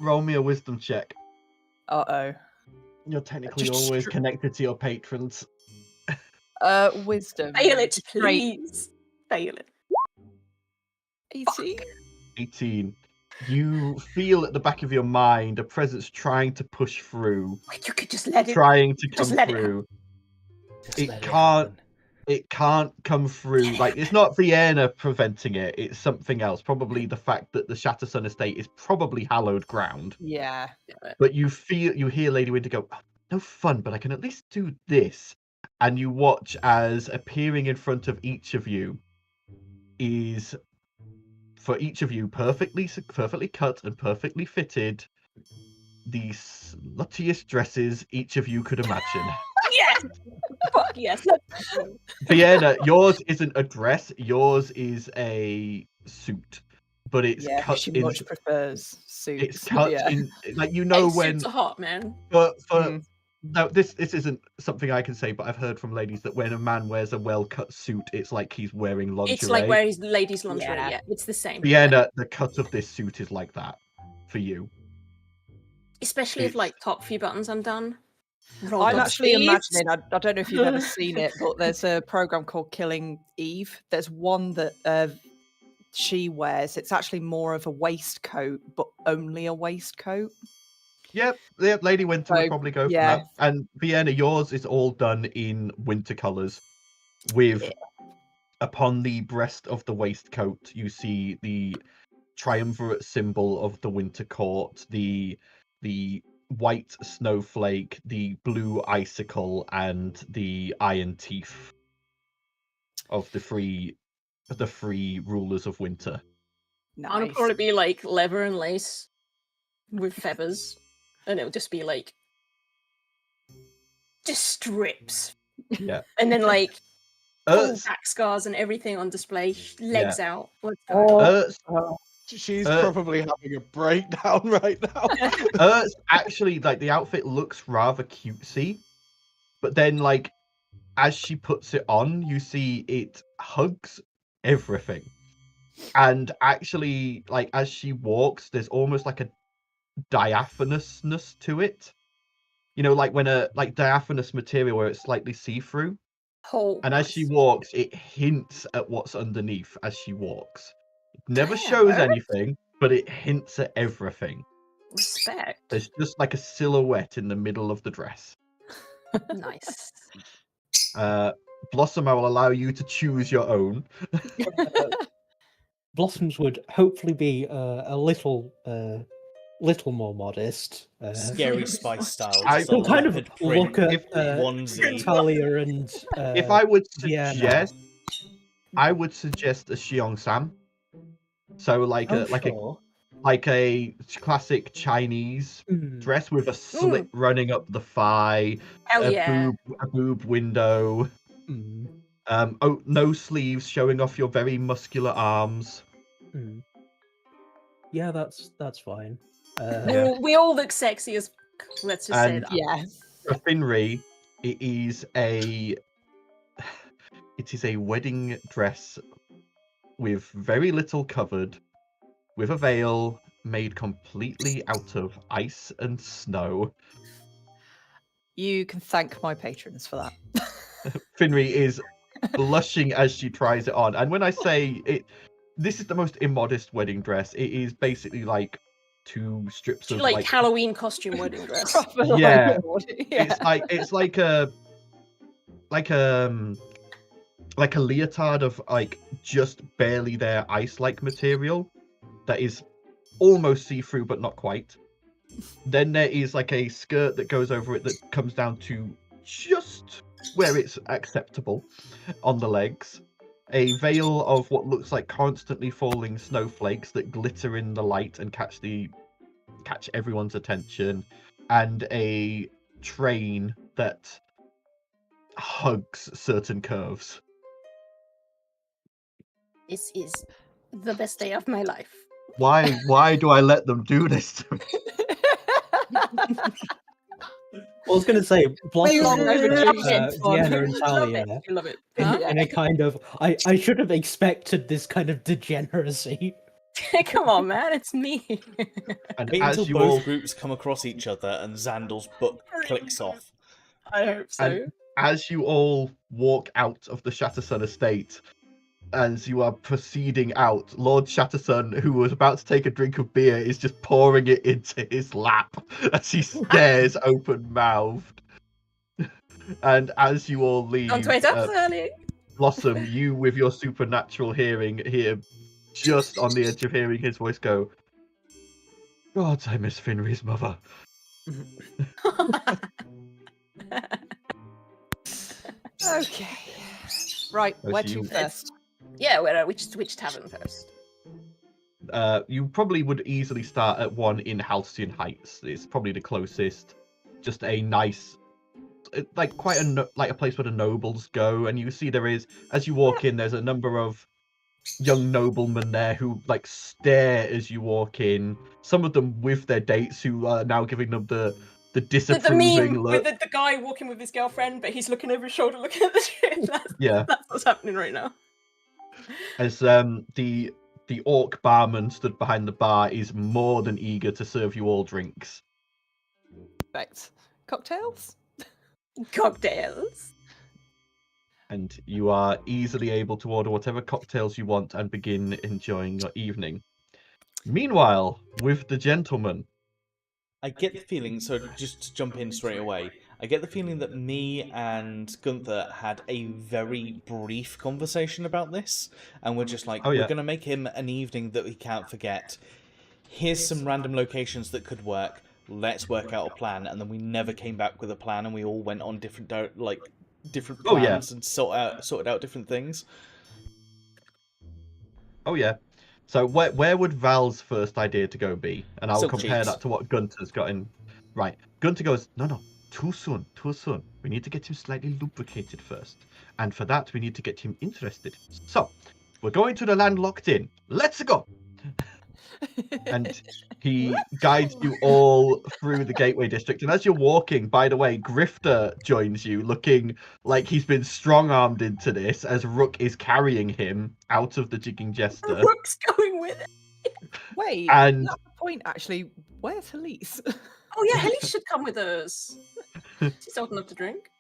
roll me a wisdom check. Uh-oh. You're technically Just always connected to your patrons. Wisdom. Fail it, Straight please. Fail it. 18. 18. You feel at the back of your mind a presence trying to push through, Wait, you could just let it. trying to just come let it through. Just It let can't. happen. It can't come through. Like, it's not Vienna preventing it. It's something else. Probably the fact that the Shattersun estate is probably hallowed ground. Yeah. But you hear Lady Winter go, "Oh, no fun, but I can at least do this." And you watch as appearing in front of each of you is, for each of you, perfectly cut and perfectly fitted, the sluttiest dresses each of you could imagine. Yes! Fuck yes. Vienna, yours isn't a dress, yours is a suit. But it's Yeah, cut she in. much prefers suits. It's cut yeah. in, like, you know, Hey, when. suits are hot, man. For Mm. no, this isn't something I can say, but I've heard from ladies that when a man wears a well-cut suit, it's like he's wearing lingerie. It's like wearing ladies' lingerie. Yeah. Yeah, it's the same. Vienna, the cut of this suit is like that for you. Especially if it's- like top few buttons undone. Rolled I'm up actually sleeves. imagining, I don't know if you've ever seen it, but there's a program called Killing Eve. There's one that she wears. It's actually more of a waistcoat, but only a waistcoat. Yep, Lady Winter would So, probably go for yeah. that. And Vienna, yours is all done in winter colours. With upon the breast of the waistcoat, you see the triumvirate symbol of the Winter Court, the white snowflake, the blue icicle, and the iron teeth of the three rulers of winter. Mine would Nice. probably be like leather and lace with feathers, and it'll just be like just strips. Yeah. And then like full Ertz, back scars and everything on display, legs out. Let's go. Ertz, She's Uh, probably having a breakdown right now. Ertz actually, like, the outfit looks rather cutesy, but then, like, as she puts it on, you see it hugs everything. And actually, like, as she walks, there's almost like a diaphanousness to it. You know, like when diaphanous material where it's slightly see-through. Oh, And as she nice. walks, it hints at what's underneath as she walks. It never Damn, shows Ertz. anything, but it hints at everything. Respect. There's just like a silhouette in the middle of the dress. Nice. Blossom, I will allow you to choose your own. Blossoms would hopefully be a little more modest. Scary Spice style. I just a can kind of leopard print look at if- onesie. Talia and If I would yeah, no. suggest, I would suggest a Xiong Sam. So like Oh, a sure. like a classic Chinese Mm. dress with a slit running up the thigh, Hell a yeah. boob window. Mm. No sleeves showing off your very muscular arms. Mm. Yeah, that's fine. We all look sexy as let's just say And- that. Yeah. For Finri, it is a wedding dress with very little covered, with a veil made completely out of ice and snow. You can thank my patrons for that. Finri is blushing as she tries it on. And when I say it, this is the most immodest wedding dress. It is basically like 2 strips of Like Halloween costume wedding dress. Proper, Yeah. yeah. it's like a leotard of like just barely there ice-like material that is almost see-through but not quite. Then there is like a skirt that goes over it that comes down to just where it's acceptable on the legs. A veil of what looks like constantly falling snowflakes that glitter in the light and catch everyone's attention, and a train that hugs certain curves. This is the best day of my life. Why do I let them do this to me? I was going to say, Blossom, long overdue Vienna and Talia, You love it. in a kind of, I should have expected this kind of degeneracy. Come on, man, it's me. And Wait as until you both all groups come across each other and Xandal's book clicks off. I hope so. And as you all walk out of the Shattersun estate, as you are proceeding out, Lord Shattersun, who was about to take a drink of beer, is just pouring it into his lap as he stares open-mouthed. And as you all leave, Don't wait up early. Blossom, you with your supernatural hearing hear, just on the edge of hearing his voice go, God, I miss Finry's mother. Okay. Right, As where you- to first? Yeah, which tavern first? You probably would easily start at one in Halcyon Heights. It's probably the closest. Just a nice, like quite like a place where the nobles go. And you see there is, as you walk in, there's a number of young noblemen there who like stare as you walk in. Some of them with their dates who are now giving them the disapproving The meme look. with the guy walking with his girlfriend, but he's looking over his shoulder, looking at the tree. Yeah. That's what's happening right now. As the orc barman stood behind the bar is more than eager to serve you all drinks. Perfect. Cocktails? Cocktails. And you are easily able to order whatever cocktails you want and begin enjoying your evening. Meanwhile, with the gentleman, I get the feeling, so just to jump in straight away, I get the feeling that me and Gunther had a very brief conversation about this, and we're just like, Oh, yeah. we're going to make him an evening that we can't forget. Here's some random locations that could work. Let's work out a plan, and then we never came back with a plan, and we all went on different different Oh, yeah. plans and sorted out different things. oh yeah. So where would Val's first idea to go be? And I'll Silk compare cheeks. that to what Gunther's got in. Right. Gunther goes, no, too soon. We need to get him slightly lubricated first. And for that, we need to get him interested. So, we're going to the landlocked inn. Let's go! And he guides you all through the Gateway District. And as you're walking, by the way, Grifter joins you, looking like he's been strong-armed into this, as Rook is carrying him out of the Jigging Jester. Rook's going with it. Wait, And- at that point, actually, where's Elise? Oh yeah, Helly should come with us. She's old enough to drink,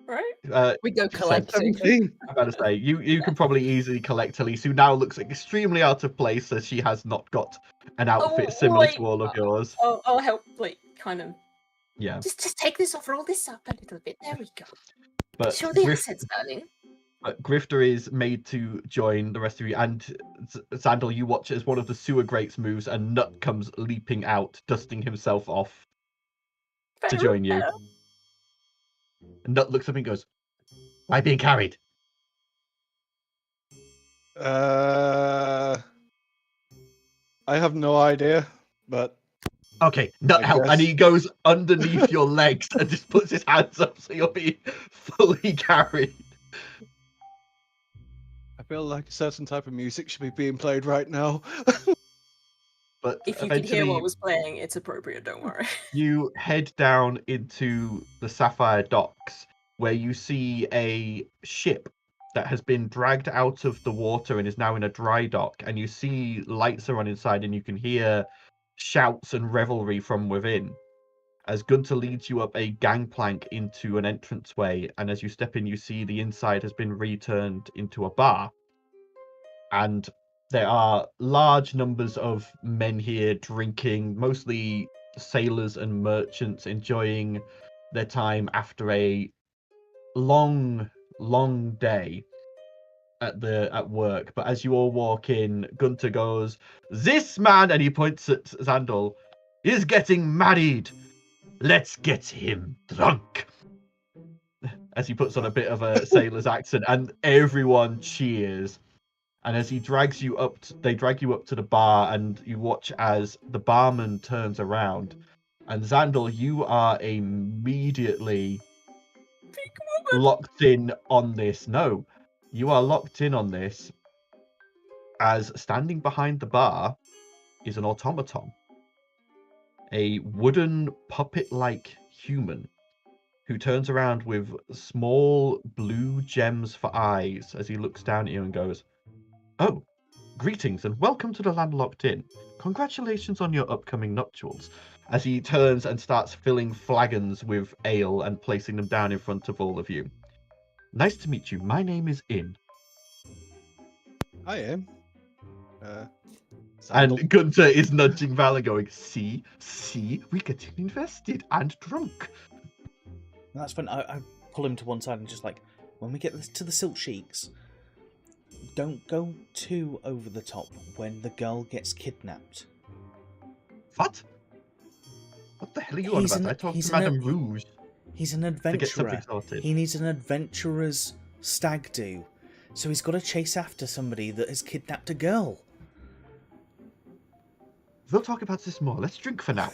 right? We go said collecting. 17. I'm about to say, you can probably easily collect Elise, who now looks extremely out of place as she has not got an outfit similar wait. to all of yours. I'll help, like, kind of. Yeah, Just take this off, roll this up a little bit. There we go. but Show the assets, darling. Grifter is made to join the rest of you, and Sandal, you watch as one of the sewer grates moves, and Nut comes leaping out, dusting himself off to join you. And Nut looks up and goes, "Am I being carried?" I have no idea, but Okay, Nut I help, and guess. he goes underneath your legs and just puts his hands up so you'll be fully carried. I feel like a certain type of music should be being played right now. But If you could hear eventually what was playing, it's appropriate, don't worry. you head down into the Sapphire Docks, where you see a ship that has been dragged out of the water and is now in a dry dock, and you see lights are on inside, and you can hear shouts and revelry from within. As Gunter leads you up a gangplank into an entranceway, and as you step in, you see the inside has been returned into a bar. And there are large numbers of men here drinking, mostly sailors and merchants enjoying their time after a long day at work. But as you all walk in, Gunter goes, "This man," and he points at Xandal, "is getting married. Let's get him drunk." As he puts on a bit of a sailor's accent, and everyone cheers. And as he drags you up, they drag you up to the bar, and you watch as the barman turns around. And Xandal, you are immediately locked in on this. No, you are locked in on this, as standing behind the bar is an automaton, a wooden puppet-like human who turns around with small blue gems for eyes as he looks down at you and goes, "Oh, greetings and welcome to the Landlocked Inn. Congratulations on your upcoming nuptials." As he turns and starts filling flagons with ale and placing them down in front of all of you. "Nice to meet you. My name is In." I am. Sandal. And Gunter is nudging Val and going, see, we getting invested and drunk. And that's when I pull him to one side and just like, when we get to the Silk Sheiks, don't go too over the top when the girl gets kidnapped. What? What the hell are you on about? I talked to Madame Rouge. He's an To get something adventurer. sorted. He needs an adventurer's stag do. So he's got to chase after somebody that has kidnapped a girl. We'll talk about this more. Let's drink for now.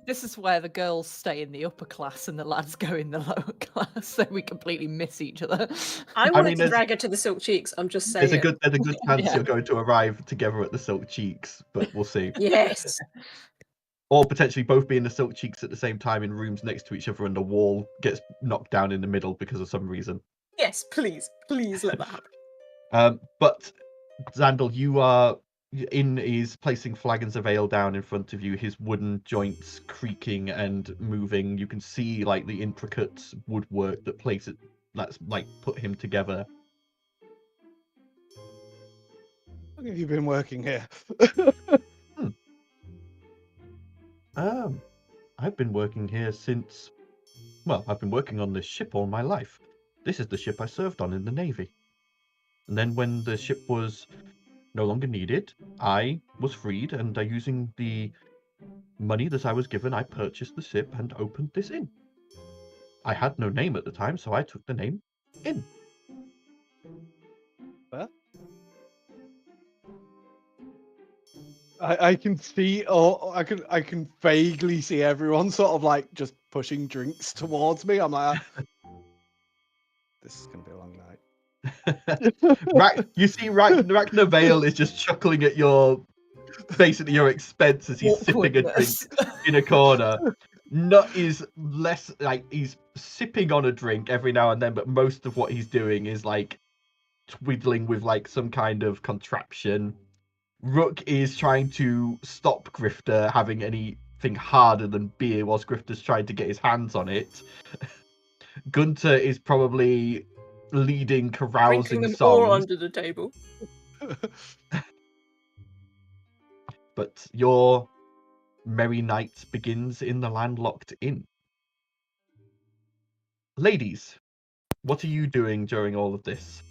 This is where the girls stay in the upper class and the lads go in the lower class, so we completely miss each other. I wanted mean, to drag her to the Silk Cheeks. I'm just saying. There's a good chance Yeah. you're going to arrive together at the Silk Cheeks, but we'll see. Yes. Or potentially both be in the Silk Cheeks at the same time in rooms next to each other and the wall gets knocked down in the middle because of some reason. Yes, please let that happen. But Xandal, you are in is placing flagons of ale down in front of you, his wooden joints creaking and moving. You can see like the intricate woodwork that's like put him together. How long have you been working here? I've been working here since, well, I've been working on this ship all my life. This is the ship I served on in the Navy. And then when the ship was no longer needed, I was freed, and using the money that I was given, I purchased the ship and opened this inn. I had no name at the time, so I took the name Inn. What? I can see, I can vaguely see everyone sort of like just pushing drinks towards me. I'm like, this is gonna be a long night. You see, Ragnar Vale is just chuckling at your expense as he's sipping a drink in a corner. Nut is less like he's sipping on a drink every now and then, but most of what he's doing is like twiddling with like some kind of contraption. Rook is trying to stop Grifter having anything harder than beer whilst Grifter's trying to get his hands on it. Gunter is probably leading carousing Drinking them songs. all under the table. But your merry night begins in the Landlocked Inn. Ladies, what are you doing during all of this?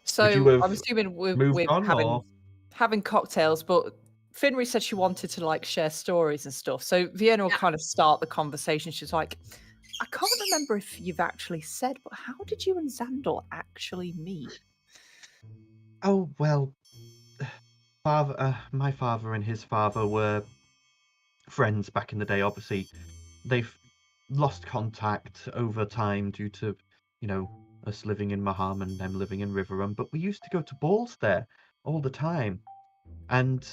So you have I'm assuming we're moved on, having cocktails, but Finri said she wanted to like share stories and stuff. So Vienna will kind of start the conversation. She's like, I can't remember if you've actually said, but how did you and Xandal actually meet? Oh, well, my father and his father were friends back in the day. Obviously, they've lost contact over time due to, us living in Maham and them living in Riverrun. But we used to go to balls there all the time. And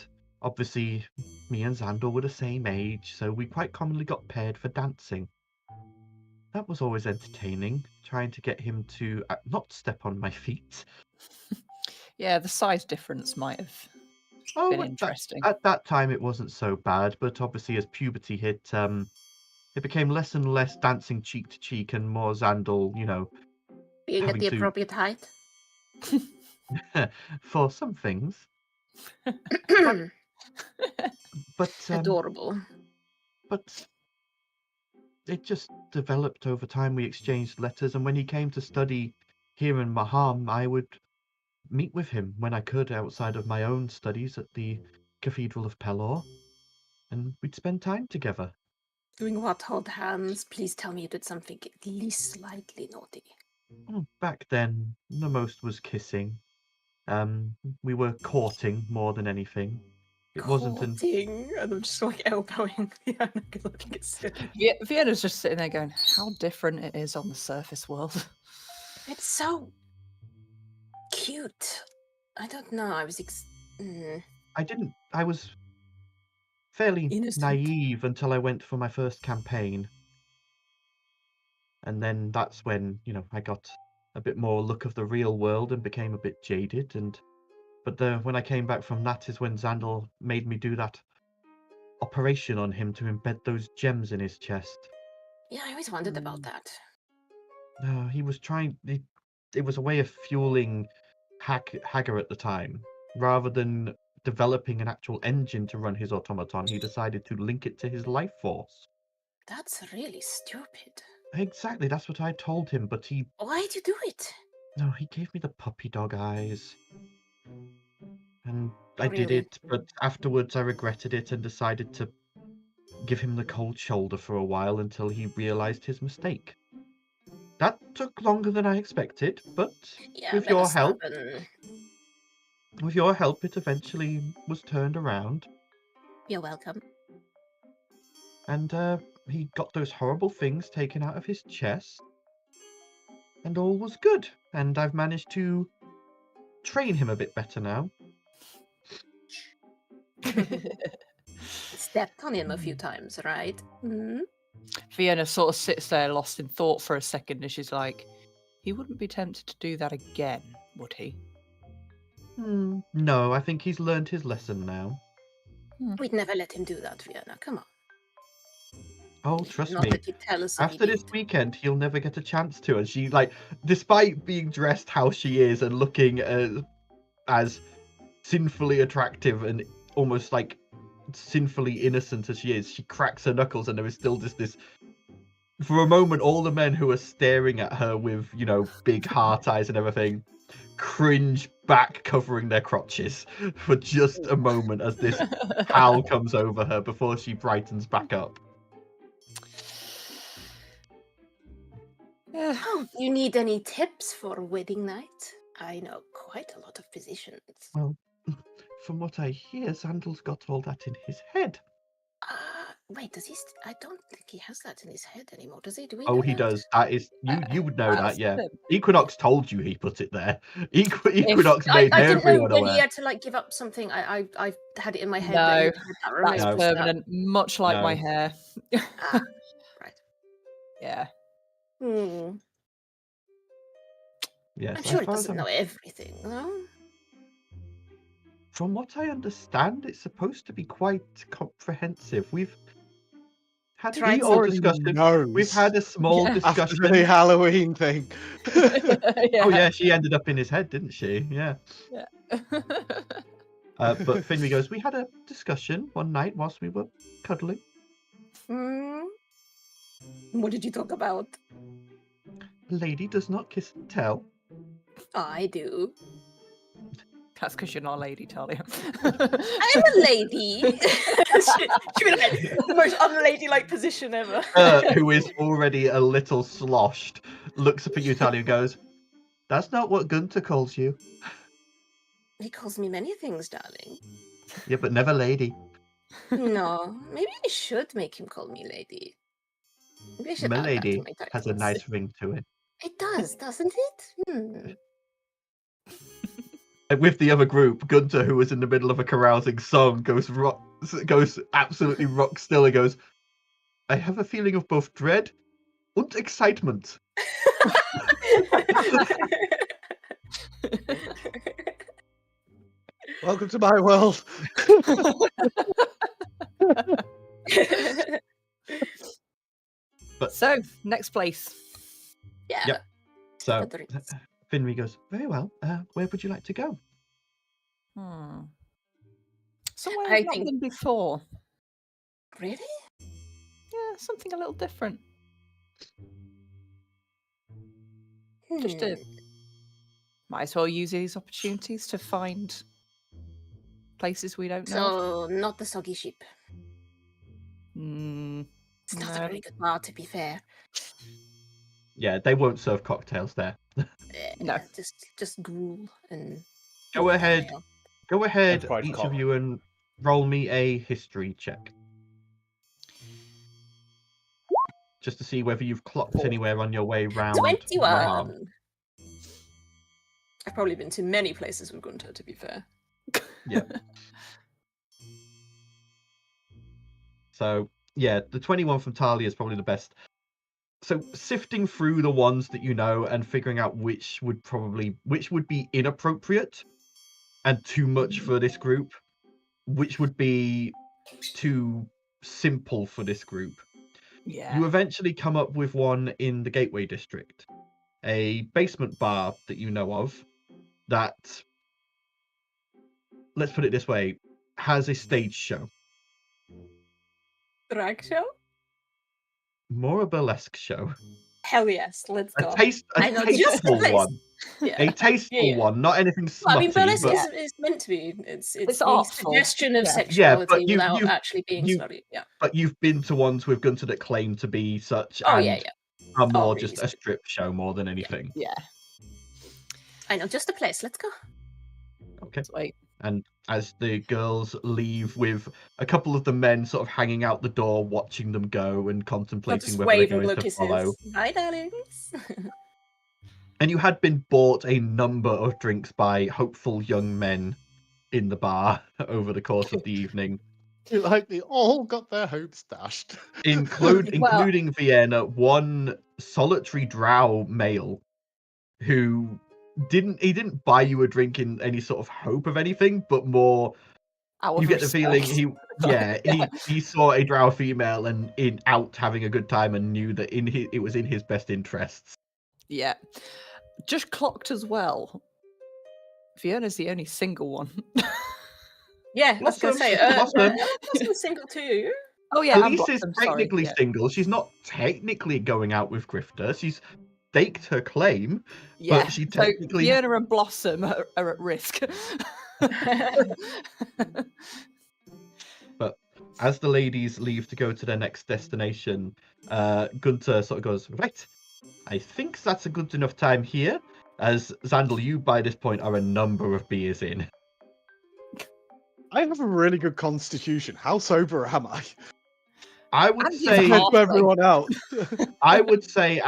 obviously, me and Xandal were the same age, so we quite commonly got paired for dancing. That was always entertaining, trying to get him to not step on my feet. Yeah, the size difference might have been interesting. At that time, it wasn't so bad, but obviously as puberty hit, it became less and less dancing cheek to cheek and more Xandal, Being at the appropriate height. for some things. But Adorable. But it just developed over time. We exchanged letters, and when he came to study here in Maham, I would meet with him when I could outside of my own studies at the Cathedral of Pelor, and we'd spend time together. Doing what? Hold hands? Please tell me you did something at least slightly naughty. Back then, the most was kissing. We were courting more than anything. It wasn't an... Courting, and I'm just like elbowing Vienna, looking at silly. Vienna's just sitting there going, how different it is on the surface world. It's so cute. I don't know. I was I was fairly Innocent. naive until I went for my first campaign. And then that's when, I got a bit more look of the real world and became a bit jaded. But when I came back from that is when Xandal made me do that operation on him to embed those gems in his chest. Yeah, I always wondered about that. He was trying... It was a way of fueling Hagar at the time. Rather than developing an actual engine to run his automaton, he decided to link it to his life force. That's really stupid. Exactly, that's what I told him, but he... Why'd you do it? No, he gave me the puppy dog eyes. And I did Really? it, but afterwards I regretted it and decided to give him the cold shoulder for a while until he realized his mistake. That took longer than I expected, but Yeah, with better your help, stubborn. it eventually was turned around. You're welcome. And he got those horrible things taken out of his chest. And all was good. And I've managed to train him a bit better now. Stepped on him a few times, right? Mm-hmm. Vienna sort of sits there lost in thought for a second and she's like, he wouldn't be tempted to do that again, would he? No, I think he's learned his lesson now. We'd never let him do that, Vienna. Come on. Oh, trust Not me. that he'd tell us if he After this did. weekend, he'll never get a chance to. And she, despite being dressed how she is and looking as sinfully attractive and almost sinfully innocent as she is, she cracks her knuckles, and there is still just this. For a moment, all the men who are staring at her with, big heart eyes and everything, cringe back, covering their crotches for just a moment as this howl comes over her before she brightens back up. Oh, you need any tips for wedding night? I know quite a lot of physicians. Well, from what I hear, Xandal's got all that in his head. Wait, does he? I don't think he has that in his head anymore. Does he? Do we? Oh, know he that? does. That is you would know that, That's yeah. him. Equinox told you he put it there. Equinox I made didn't know everyone when he aware. had to give up something. I had it in my head No, that he had that remote That's stuff. permanent, much like my No. hair. Right. Yeah. Yes, I'm sure as he far as doesn't know everything, though. From what I understand, it's supposed to be quite comprehensive. We've had Tried a small already discussion. knows. We've had a small Yeah. After discussion. the Halloween thing. Oh yeah, she ended up in his head, didn't she? Yeah. But Finwy goes, we had a discussion one night whilst we were cuddling. What did you talk about? A lady does not kiss and tell. I do. That's because you're not a lady, Talia. I'm a lady. she was like the most unladylike position ever. Who is already a little sloshed, looks up at you, Talia, and goes, that's not what Gunter calls you. He calls me many things, darling. Yeah, but never lady. No, maybe I should make him call me lady. Maybe I should add that to Milady my has a titles. nice ring to it. It does, doesn't it? With the other group, Gunter, who was in the middle of a carousing song, goes absolutely rock still and goes, I have a feeling of both dread and excitement. Welcome to my world. So, next place. Yeah. Yep. So Gatherings. Finwy goes, very well. Where would you like to go? Somewhere I I've not think- been before. Really? Yeah, something a little different. Just Hmm. might as well use these opportunities to find places we don't know. So, not the soggy sheep. It's not a No. very good bar, to be fair. Yeah, they won't serve cocktails there. No. Just gruel and. Go ahead. Go ahead, fried each cock. of you, and roll me a history check. Just to see whether you've clocked anywhere on your way round. 21. I've probably been to many places with Gunter, to be fair. Yeah. So, yeah, the 21 from Talia is probably the best. So, sifting through the ones that you know and figuring out which would be inappropriate and too much for this group, which would be too simple for this group. Yeah. You eventually come up with one in the Gateway District, a basement bar that you know of that, let's put it this way, has a stage show. Drag show? More a burlesque show. Hell yes, let's go. A tasteful one. Yeah. A tasteful one, not anything smutty. Well, I mean, burlesque but... is meant to be. It's the artful. suggestion of Yeah. sexuality Yeah, without actually being slutty. Yeah. But you've been to ones with Gunter that claim to be such Oh, and yeah. are more really just a strip show more than anything. Yeah. I know, just a place. Let's go. Okay. Wait. And as the girls leave with a couple of the men sort of hanging out the door, watching them go and contemplating whether they're going to follow. Hi, darlings. And you had been bought a number of drinks by hopeful young men in the bar over the course of the evening. Like they all got their hopes dashed. Including Vienna, one solitary drow male who didn't buy you a drink in any sort of hope of anything, but more you get the feeling he saw a drow female and out having a good time and knew that it was in his best interests. Yeah. Just clocked as well. Vienna's the only single one. Yeah, I was going to say, Blossom single too. Oh yeah, Elise is technically single. She's not technically going out with Grifter. She's staked her claim, but she technically... So Vienna and Blossom are at risk. But as the ladies leave to go to their next destination, Gunter sort of goes, right, I think that's a good enough time here, as Xandal, you by this point are a number of beers in. I have a really good constitution. How sober am I? I would say to everyone else. I would say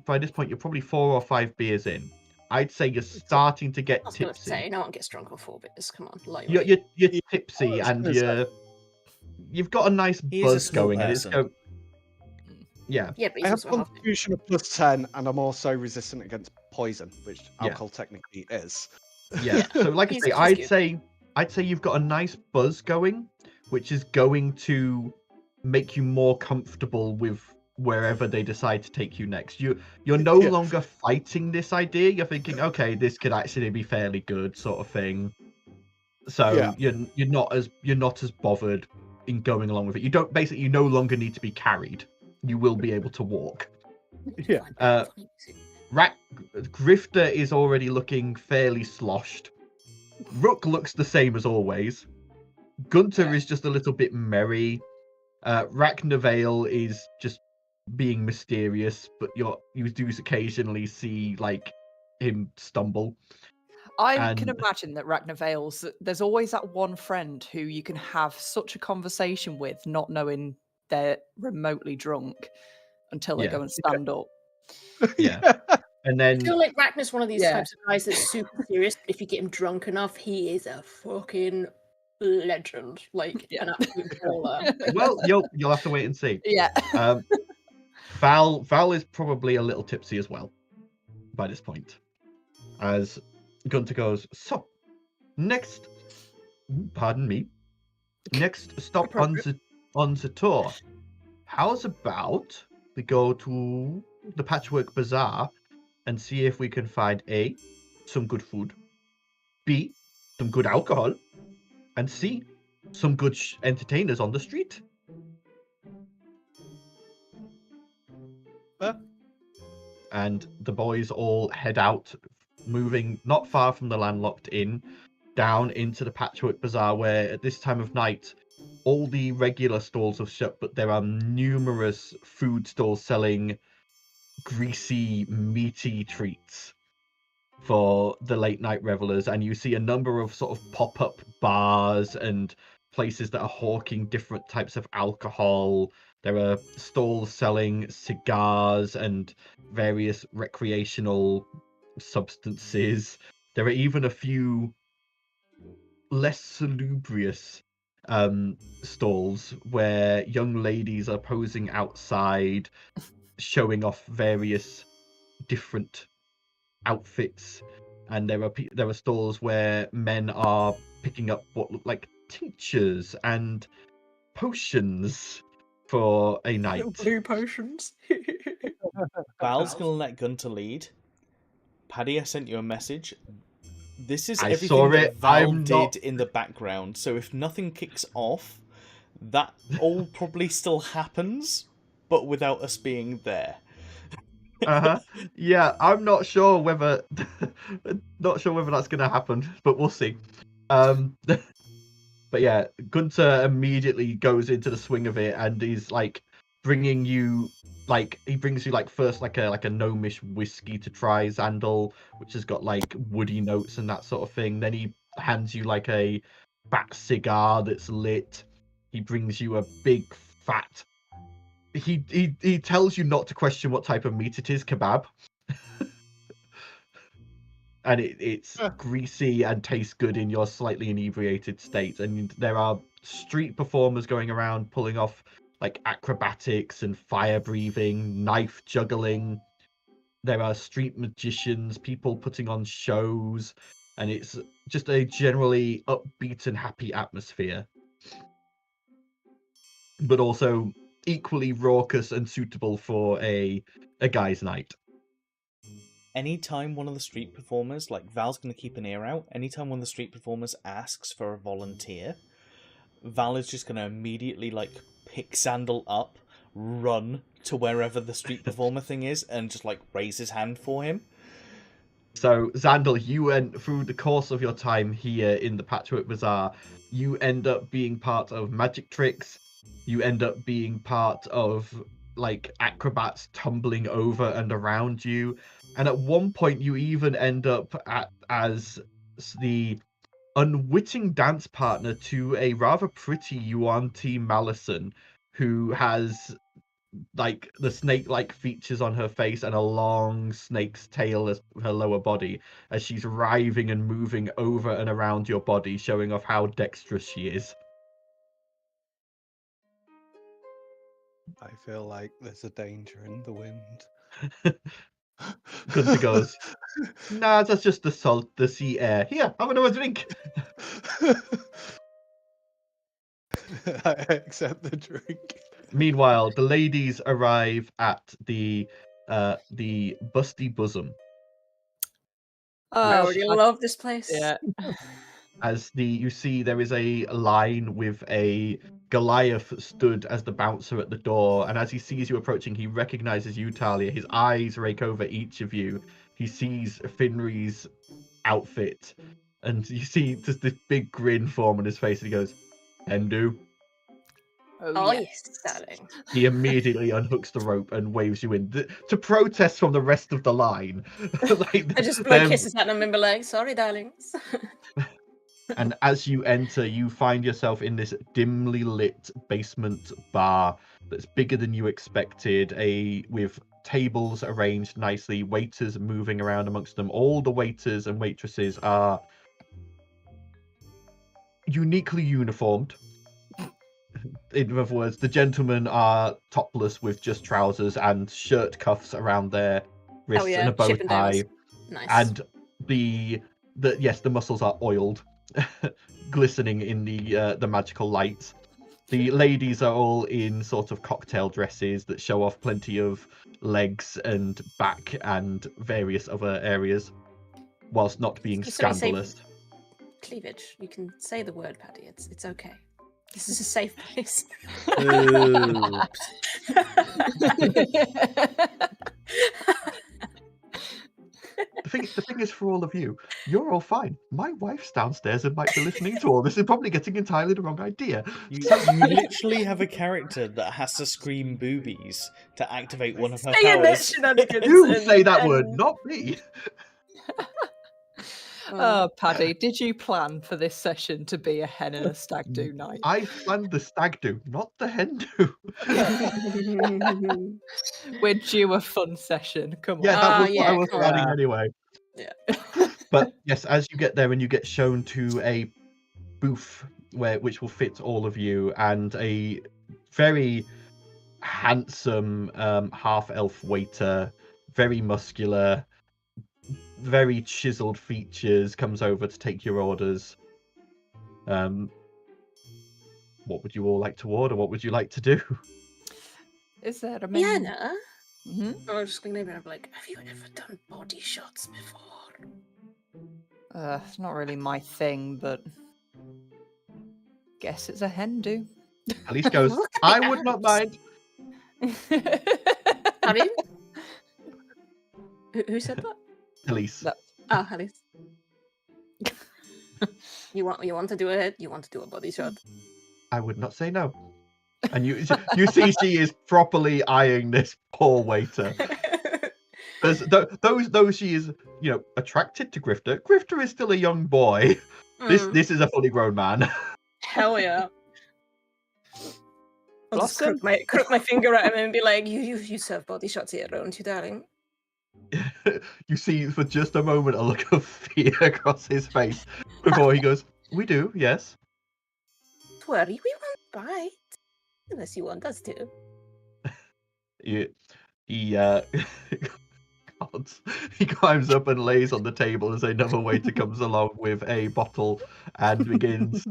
by this point you're probably 4 or 5 beers in. I'd say you're starting to get tipsy. I was going to say, no one gets drunk on 4 beers. Come on, you're tipsy and you've got a nice buzz going. And it's yeah. Yeah, but I have a constitution of +10, and I'm also resistant against poison, which alcohol technically is. Yeah. So like I say, I'd say you've got a nice buzz going, which is going to make you more comfortable with wherever they decide to take you next. You're no longer fighting this idea. You're thinking, okay, this could actually be fairly good, sort of thing. So you're not as bothered in going along with it. You no longer need to be carried. You will be able to walk. Yeah. Grifter is already looking fairly sloshed. Rook looks the same as always. Gunter is just a little bit merry. Ragnavale is just being mysterious, but you do occasionally see like him stumble. I can imagine that Ragnavale's, there's always that one friend who you can have such a conversation with, not knowing they're remotely drunk until they go and stand up. Yeah. And then I feel like Ragnar's one of these types of guys that's super serious, but if you get him drunk enough, he is a fucking legend. Like an absolute baller. Well, you'll have to wait and see. Yeah. Val is probably a little tipsy as well by this point. As Gunter goes, so next stop on the tour. How's about we go to the Patchwork Bazaar and see if we can find A, some good food, B, some good alcohol, and C, some good entertainers on the street. And the boys all head out, moving not far from the landlocked inn, down into the Patchwork Bazaar, where at this time of night, all the regular stalls have shut, but there are numerous food stalls selling greasy, meaty treats. for the late night revelers, and you see a number of sort of pop-up bars and places that are hawking different types of alcohol. There are stalls selling cigars and various recreational substances. There are even a few less salubrious stalls where young ladies are posing outside, showing off various different outfits, and there are stalls where men are picking up what look like tinctures and potions for a night. Blue potions. Val's gonna let Gunter lead. Paddy, I sent you a message. This is I everything saw that it. Val I'm did not- in the background. So if nothing kicks off, that all probably still happens, but without us being there. Yeah, I'm not sure whether that's gonna happen, but we'll see. But yeah, Gunter immediately goes into the swing of it, and he's like bringing you first like a gnomish whiskey to try, Xandal, which has got like woody notes and that sort of thing. Then he hands you like a fat cigar that's lit. He brings you a big fat. He tells you not to question what type of meat it is, kebab. And it's greasy and tastes good in your slightly inebriated state. And there are street performers going around pulling off like acrobatics and fire breathing, knife juggling. There are street magicians, people putting on shows, and it's just a generally upbeat and happy atmosphere. But also equally raucous and suitable for a guy's night. Anytime one of the street performers, like Val's going to keep an ear out, anytime one of the street performers asks for a volunteer, Val is just going to immediately like pick Xandal up, run to wherever the street performer thing is, and just like raise his hand for him. So Xandal, you went through the course of your time here in the Patchwork Bazaar, you end up being part of magic tricks. You end up being part of like acrobats tumbling over and around you. And at one point, you even end up as the unwitting dance partner to a rather pretty Yuan-Ti Malison, who has like the snake-like features on her face and a long snake's tail as her lower body, as she's writhing and moving over and around your body, showing off how dexterous she is. I feel like there's a danger in the wind. Gunter goes, nah, that's just the salt, the sea air. Here, have another drink. I accept the drink. Meanwhile, the ladies arrive at the Busty Bosom. I already love this place. Yeah. As you see, there is a line with a Goliath stood as the bouncer at the door, and as he sees you approaching, he recognizes you, Talia. His eyes rake over each of you. He sees Finri's outfit, and you see just this big grin form on his face, and he goes, Endu. Oh yes, darling. He immediately unhooks the rope and waves you in to protest from the rest of the line. Like, I just blow kisses at them and be like, sorry, darlings. And as you enter, you find yourself in this dimly lit basement bar that's bigger than you expected, with tables arranged nicely, waiters moving around amongst them. All the waiters and waitresses are uniquely uniformed. In other words, the gentlemen are topless with just trousers and shirt cuffs around their wrists and a bow tie. Nice. And the muscles are oiled, glistening in the magical light. The ladies are all in sort of cocktail dresses that show off plenty of legs and back and various other areas, whilst not being scandalous. Cleavage. You can say the word, Paddy. It's okay. This is a safe place. The thing is, for all of you, you're all fine. My wife's downstairs and might be listening to all this and probably getting entirely the wrong idea. You literally have a character that has to scream boobies to activate one of her powers. You say that word, not me. Oh, Paddy, did you plan for this session to be a hen and a stag do night? I planned the stag do, not the hen do. We're due a fun session. Come on. Yeah, that was what I yeah, was come planning on. anyway. Yeah. But yes, as you get there and you get shown to a booth which will fit all of you, and a very handsome half-elf waiter, very muscular, very chiseled features, comes over to take your orders. What would you all like to order? What would you like to do? Is there a menu? Diana, Mhm. I was just going to be like, have you ever done body shots before? It's not really my thing, but guess it's a hen do. Alice goes, Look at I the would not abs." mind. Pardon? Who said that? Alice. That- Ah, Alice. You want to do a body shot? I would not say no. And you see she is properly eyeing this poor waiter. Though she is, attracted to Grifter. Grifter is still a young boy. This is a fully grown man. Hell yeah. I'll just Blossom? crook my finger at him and be like, you serve body shots here, don't you, darling? You see for just a moment a look of fear across his face before he goes, we do, yes. Don't worry, we won't bite. Unless you want us to. He climbs up and lays on the table as another waiter comes along with a bottle and begins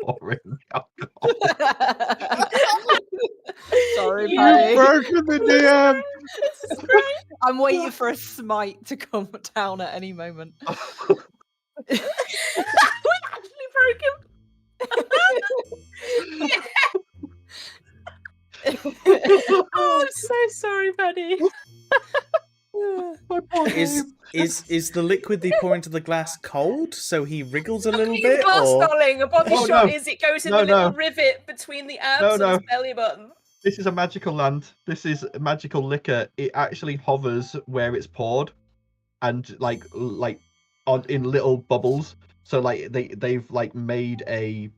pouring alcohol. Sorry, You Paddy. Broken the DM. This is great. I'm waiting for a smite to come down at any moment. We actually broke him. Oh, I'm so sorry, Paddy. My poor Is babe. is the liquid they pour into the glass cold, so he wriggles a little In bit? glass, Or... darling. A body Oh, shot no. is it goes in No, the little no. rivet between the abs No, and no. his belly button. This is a magical land. This is magical liquor. It actually hovers where it's poured, and like in little bubbles. So like they've like made a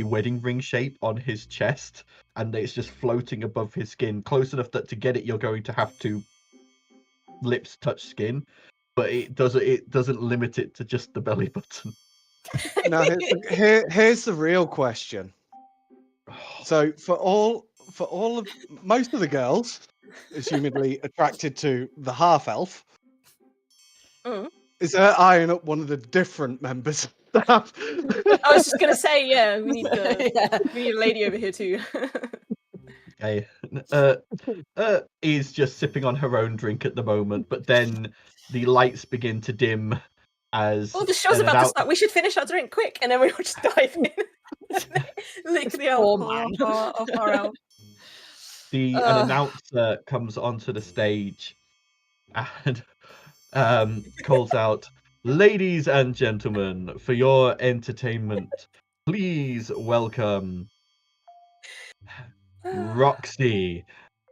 wedding ring shape on his chest, and it's just floating above his skin, close enough that to get it you're going to have to lips touch skin, but it doesn't limit it to just the belly button. Now, here's the real question. So, most of the girls, assumedly attracted to the half elf, is her eyeing up one of the different members of staff? I was just gonna say, yeah, we need a lady over here too. Okay. Is just sipping on her own drink at the moment, but then the lights begin to dim as Oh, the show's about to start. We should finish our drink quick, and then we will just dive in. Lick the alcohol off our elf. an announcer comes onto the stage and calls out, "Ladies and gentlemen, for your entertainment, please welcome Roxy."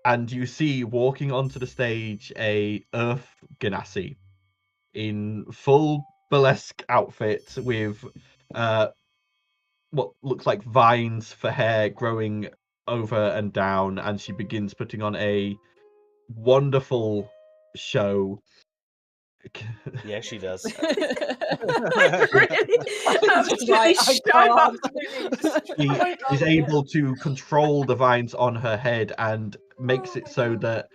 And you see walking onto the stage a Earth Ganassi in full burlesque outfit with what looks like vines for hair growing over and down, and she begins putting on a wonderful show. Yeah, she does. She is able to control the vines on her head and makes it so that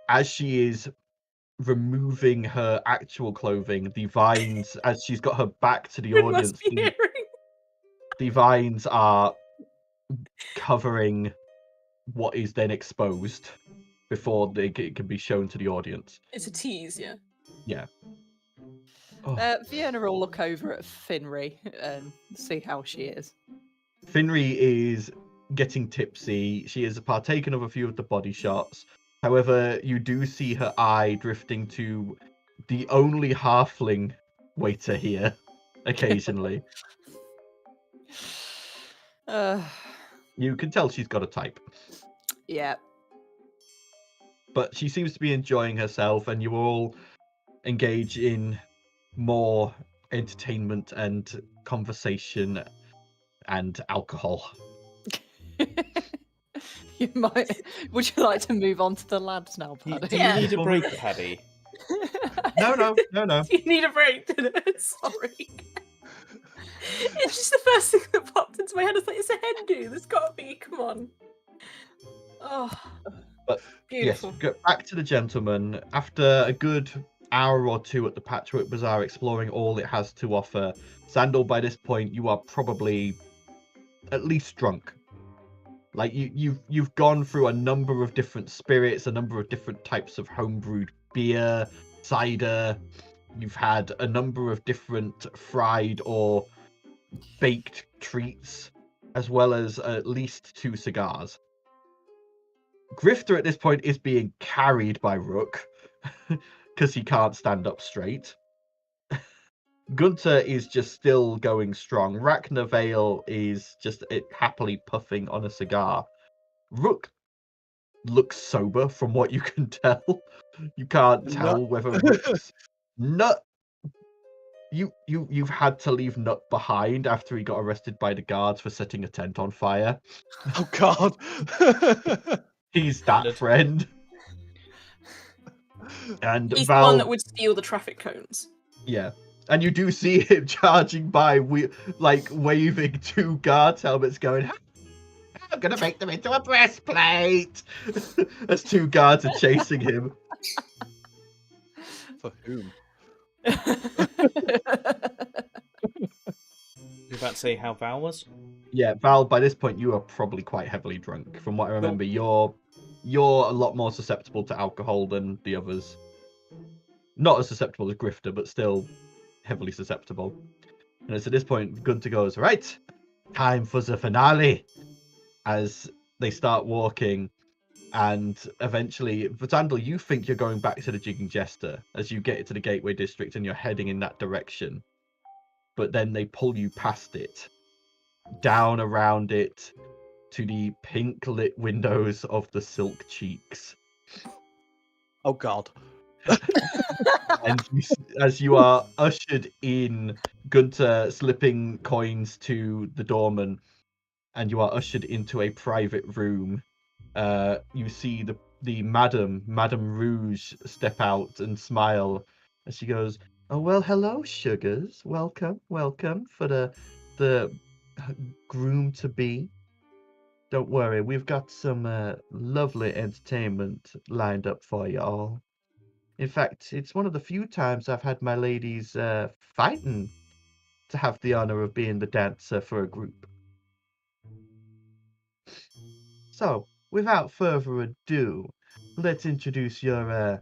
as she is removing her actual clothing, the vines, as she's got her back to the audience, the vines are covering what is then exposed before it can be shown to the audience. It's a tease, yeah. Yeah. Oh. Fiona will look over at Finri and see how she is. Finri is getting tipsy. She has partaken of a few of the body shots. However, you do see her eye drifting to the only halfling waiter here occasionally. You can tell she's got a type. Yeah. But she seems to be enjoying herself, and you all engage in more entertainment and conversation and alcohol. You might. Would you like to move on to the lads now, Do Paddy? you Yeah. need a break, Paddy? No. You need a break. Sorry. It's just the first thing that popped into my head. I was like, it's a hen do. There's got to be. Come on. Oh, But beautiful. yes, go back to the gentleman. After a good hour or two at the Patchwork Bazaar exploring all it has to offer, Sandal, by this point, you are probably at least drunk. Like you've gone through a number of different spirits, a number of different types of homebrewed beer, cider. You've had a number of different fried or baked treats, as well as at least 2 cigars. Grifter at this point is being carried by Rook because he can't stand up straight. Gunter is just still going strong. Rachna Vale is just happily puffing on a cigar. Rook looks sober from what you can tell. You can't tell whether Rook's Nut. You've had to leave Nut behind after he got arrested by the guards for setting a tent on fire. Oh God. He's that friend. And He's Val, the one that would steal the traffic cones. yeah. And you do see him charging by, waving 2 guards' helmets, going, "I'm gonna make them into a breastplate." As 2 guards are chasing him. For whom? You about to say how Val was? Yeah, Val, by this point, you are probably quite heavily drunk. From what I remember, you're a lot more susceptible to alcohol than the others. Not as susceptible as Grifter, but still heavily susceptible. And it's at this point, Gunter goes, "Right, time for the finale." As they start walking, and eventually, Vandal, you think you're going back to the Jigging Jester as you get to the Gateway District and you're heading in that direction. But then they pull you past it, down around it, to the pink lit windows of the Silk Cheeks. Oh God. And as you are ushered in, Gunter slipping coins to the doorman, and you are ushered into a private room. You see the Madame Rouge step out and smile as she goes, "Oh well, hello, sugars. Welcome for the groom to be. Don't worry, we've got some lovely entertainment lined up for you all. In fact, it's one of the few times I've had my ladies fighting to have the honor of being the dancer for a group. So, without further ado, let's introduce your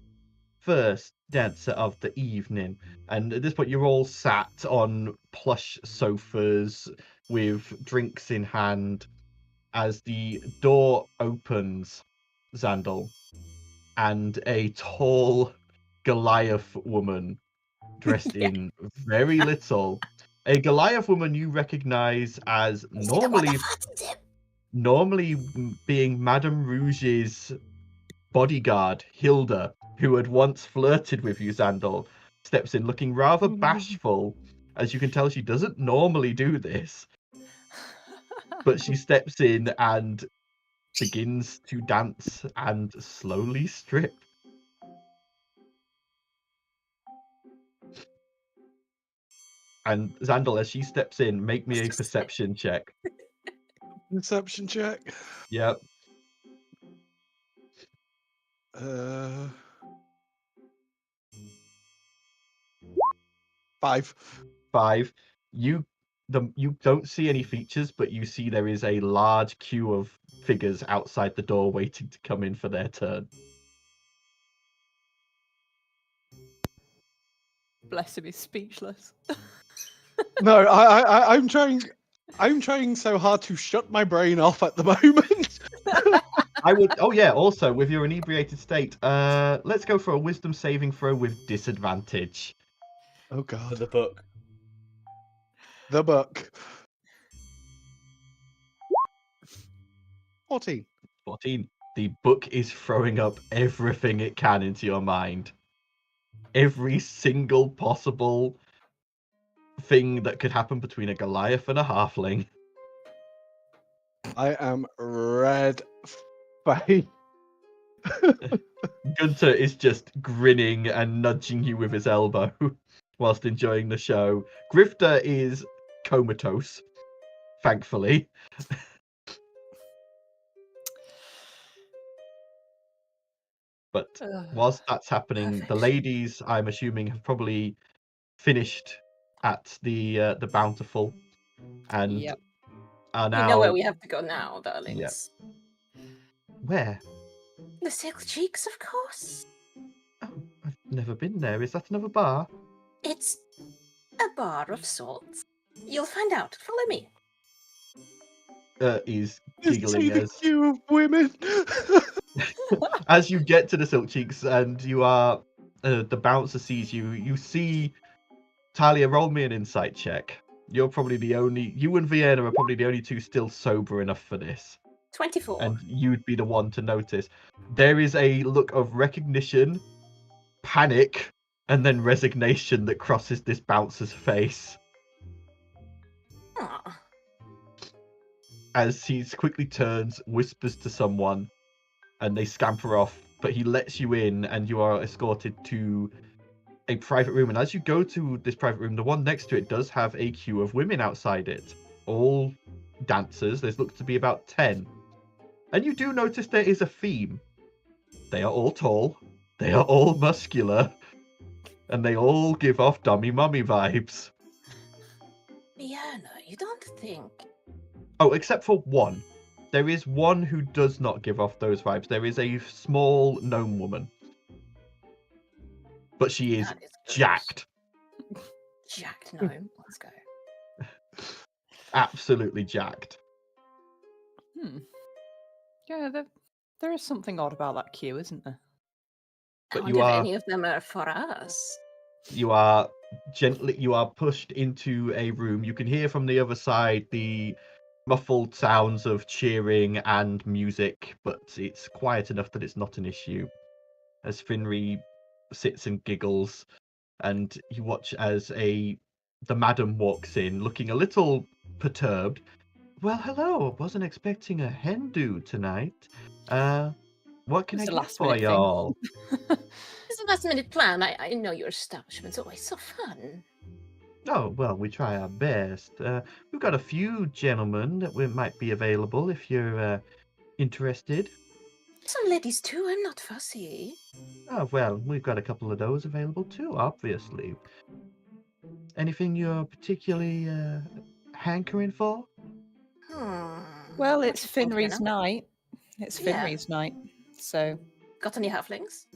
first dancer of the evening." And at this point, you're all sat on plush sofas with drinks in hand as the door opens, Xandal, and a tall Goliath woman dressed in very little. A Goliath woman you recognize as normally being Madame Rouge's bodyguard, Hilda, who had once flirted with you, Xandal, steps in looking rather bashful. As you can tell, she doesn't normally do this. But she steps in and begins to dance and slowly strip. And Xandal, as she steps in, make me a perception check. Perception check. Yep. 5. 5. You don't see any features, but you see there is a large queue of figures outside the door waiting to come in for their turn. Bless him, he's speechless. No, I'm trying so hard to shut my brain off at the moment. I would. Oh yeah. Also, with your inebriated state, let's go for a wisdom saving throw with disadvantage. Oh For God. the book. The book. 14. 14. The book is throwing up everything it can into your mind. every single possible thing that could happen between a Goliath and a halfling. I am red face. Gunter is just grinning and nudging you with his elbow whilst enjoying the show. Grifter is comatose, thankfully. But whilst that's happening, the ladies, I'm assuming, have probably finished at the Bountiful, and Yep. are now. You know where we have to go now, darlings. Where? The Silk Cheeks, of course. Oh, I've never been there. Is that another bar? It's a bar of sorts. You'll find out. Follow me. He's See giggling the as queue of women. as you get to the Silk Cheeks and you are the bouncer sees you. You see Talia. Roll me an insight check. You're probably the only. You and Vienna are probably the only two still sober enough for this. 24. And you'd be the one to notice. There is a look of recognition, panic, and then resignation that crosses this bouncer's face Aw. as he quickly turns, whispers to someone, and they scamper off. But he lets you in, and you are escorted to a private room. And as you go to this private room, the one next to it does have a queue of women outside it, all dancers. There's looks to be about 10. And you do notice there is a theme. They are all tall, they are all muscular, and they all give off dummy mummy vibes. Vienna, you don't think... Oh, except for one. There is one who does not give off those vibes. There is a small gnome woman. But she is That is good. jacked. Jacked gnome. Let's go. Absolutely jacked. Yeah, there is something odd about that queue, isn't there? I But wonder you if are- any of them are for us. You are pushed into a room. You can hear from the other side the muffled sounds of cheering and music, but it's quiet enough that it's not an issue. As Finri sits and giggles, and you watch as the madam walks in, looking a little perturbed. Well, hello. I wasn't expecting a hen do tonight. What can It's I a get last for minute thing. y'all? It's a last minute plan. I know your establishment's always so fun. Oh, well, we try our best. We've got a few gentlemen that might be available if you're interested. Some ladies too, I'm not fussy. Oh, well, we've got a couple of those available too, obviously. Anything you're particularly hankering for? Well, What it's you think, Finri's Vienna? night. It's Yeah. Finri's night. So, Got any halflings?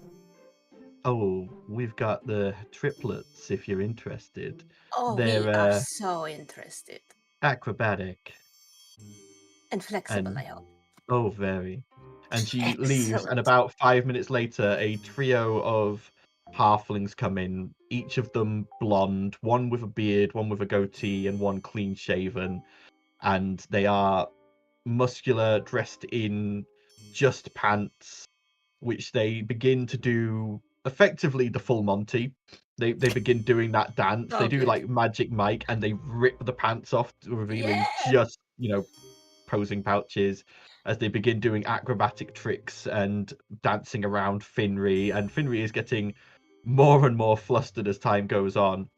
Oh, we've got the triplets if you're interested. Oh, we They're are so interested. acrobatic. And flexible, And- I hope. Oh, very. And she leaves, and Excellent. about 5 minutes later, a trio of halflings come in, each of them blonde, one with a beard, one with a goatee, and one clean shaven. And they are muscular, dressed in just pants, which they begin to do effectively the full Monty. They begin doing that dance. Oh, They do good. like Magic Mike, and they rip the pants off, revealing Yeah. just, posing pouches, as they begin doing acrobatic tricks and dancing around Finri. And Finri is getting more and more flustered as time goes on.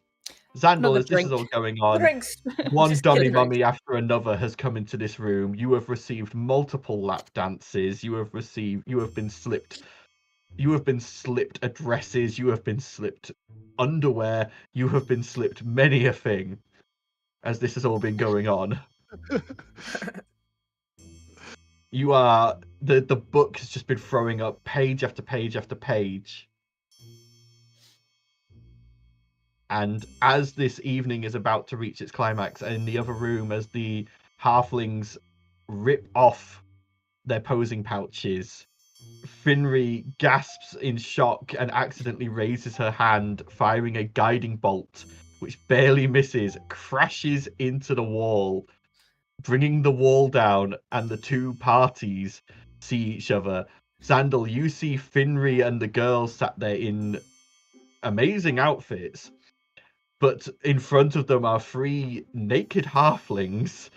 Xandal, Another as this is drink. all going on, Drinks. one Just dummy kidding. mummy after another has come into this room. You have received multiple lap dances. You have been slipped addresses. You have been slipped underwear. You have been slipped many a thing as this has all been going on. You are the book has just been throwing up page after page after page. And as this evening is about to reach its climax, in the other room, as the halflings rip off their posing pouches, Finri gasps in shock and accidentally raises her hand, firing a guiding bolt, which barely misses, crashes into the wall, bringing the wall down, and the two parties see each other. Xandal, you see Finri and the girls sat there in amazing outfits, but in front of them are 3 naked halflings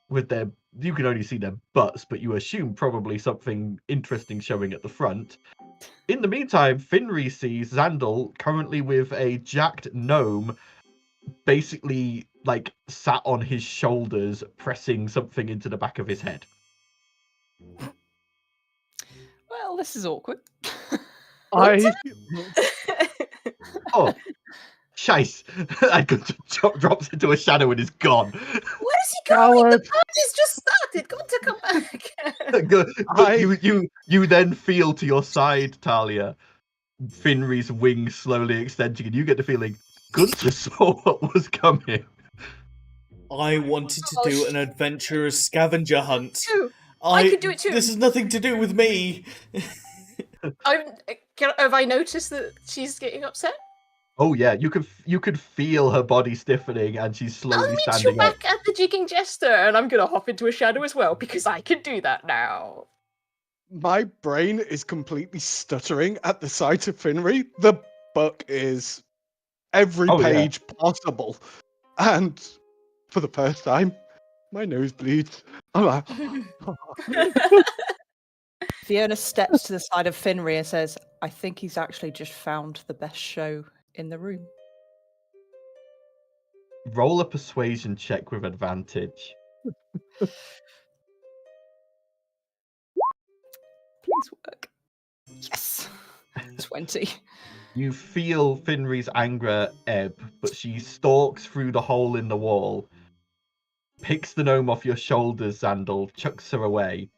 with their, you can only see their butts, but you assume probably something interesting showing at the front. In the meantime, Finri sees Xandal currently with a jacked gnome basically like sat on his shoulders, pressing something into the back of his head. Well, this is awkward. I Oh, Shice! And drops into a shadow and is gone. Where is he going? The party's just started. Got to come back. You then feel to your side, Talia, Finri's wings slowly extending, and you get the feeling Gunther saw what was coming. I wanted to do an adventurous scavenger hunt. I could do it too. This has nothing to do with me. Have I noticed that she's getting upset? Oh yeah, you could feel her body stiffening, and she's slowly I'll meet standing you back at the jigging jester, and I'm gonna hop into a shadow as well because I can do that now. My brain is completely stuttering at the sight of Finri. The book is every page possible, and for the first time, my nose bleeds. I'm like, Fiona steps to the side of Finri and says, I think he's actually just found the best show in the room. Roll a persuasion check with advantage. Please work. Yes. 20. You feel Finri's anger ebb, but she stalks through the hole in the wall, picks the gnome off your shoulders, Xandal, chucks her away,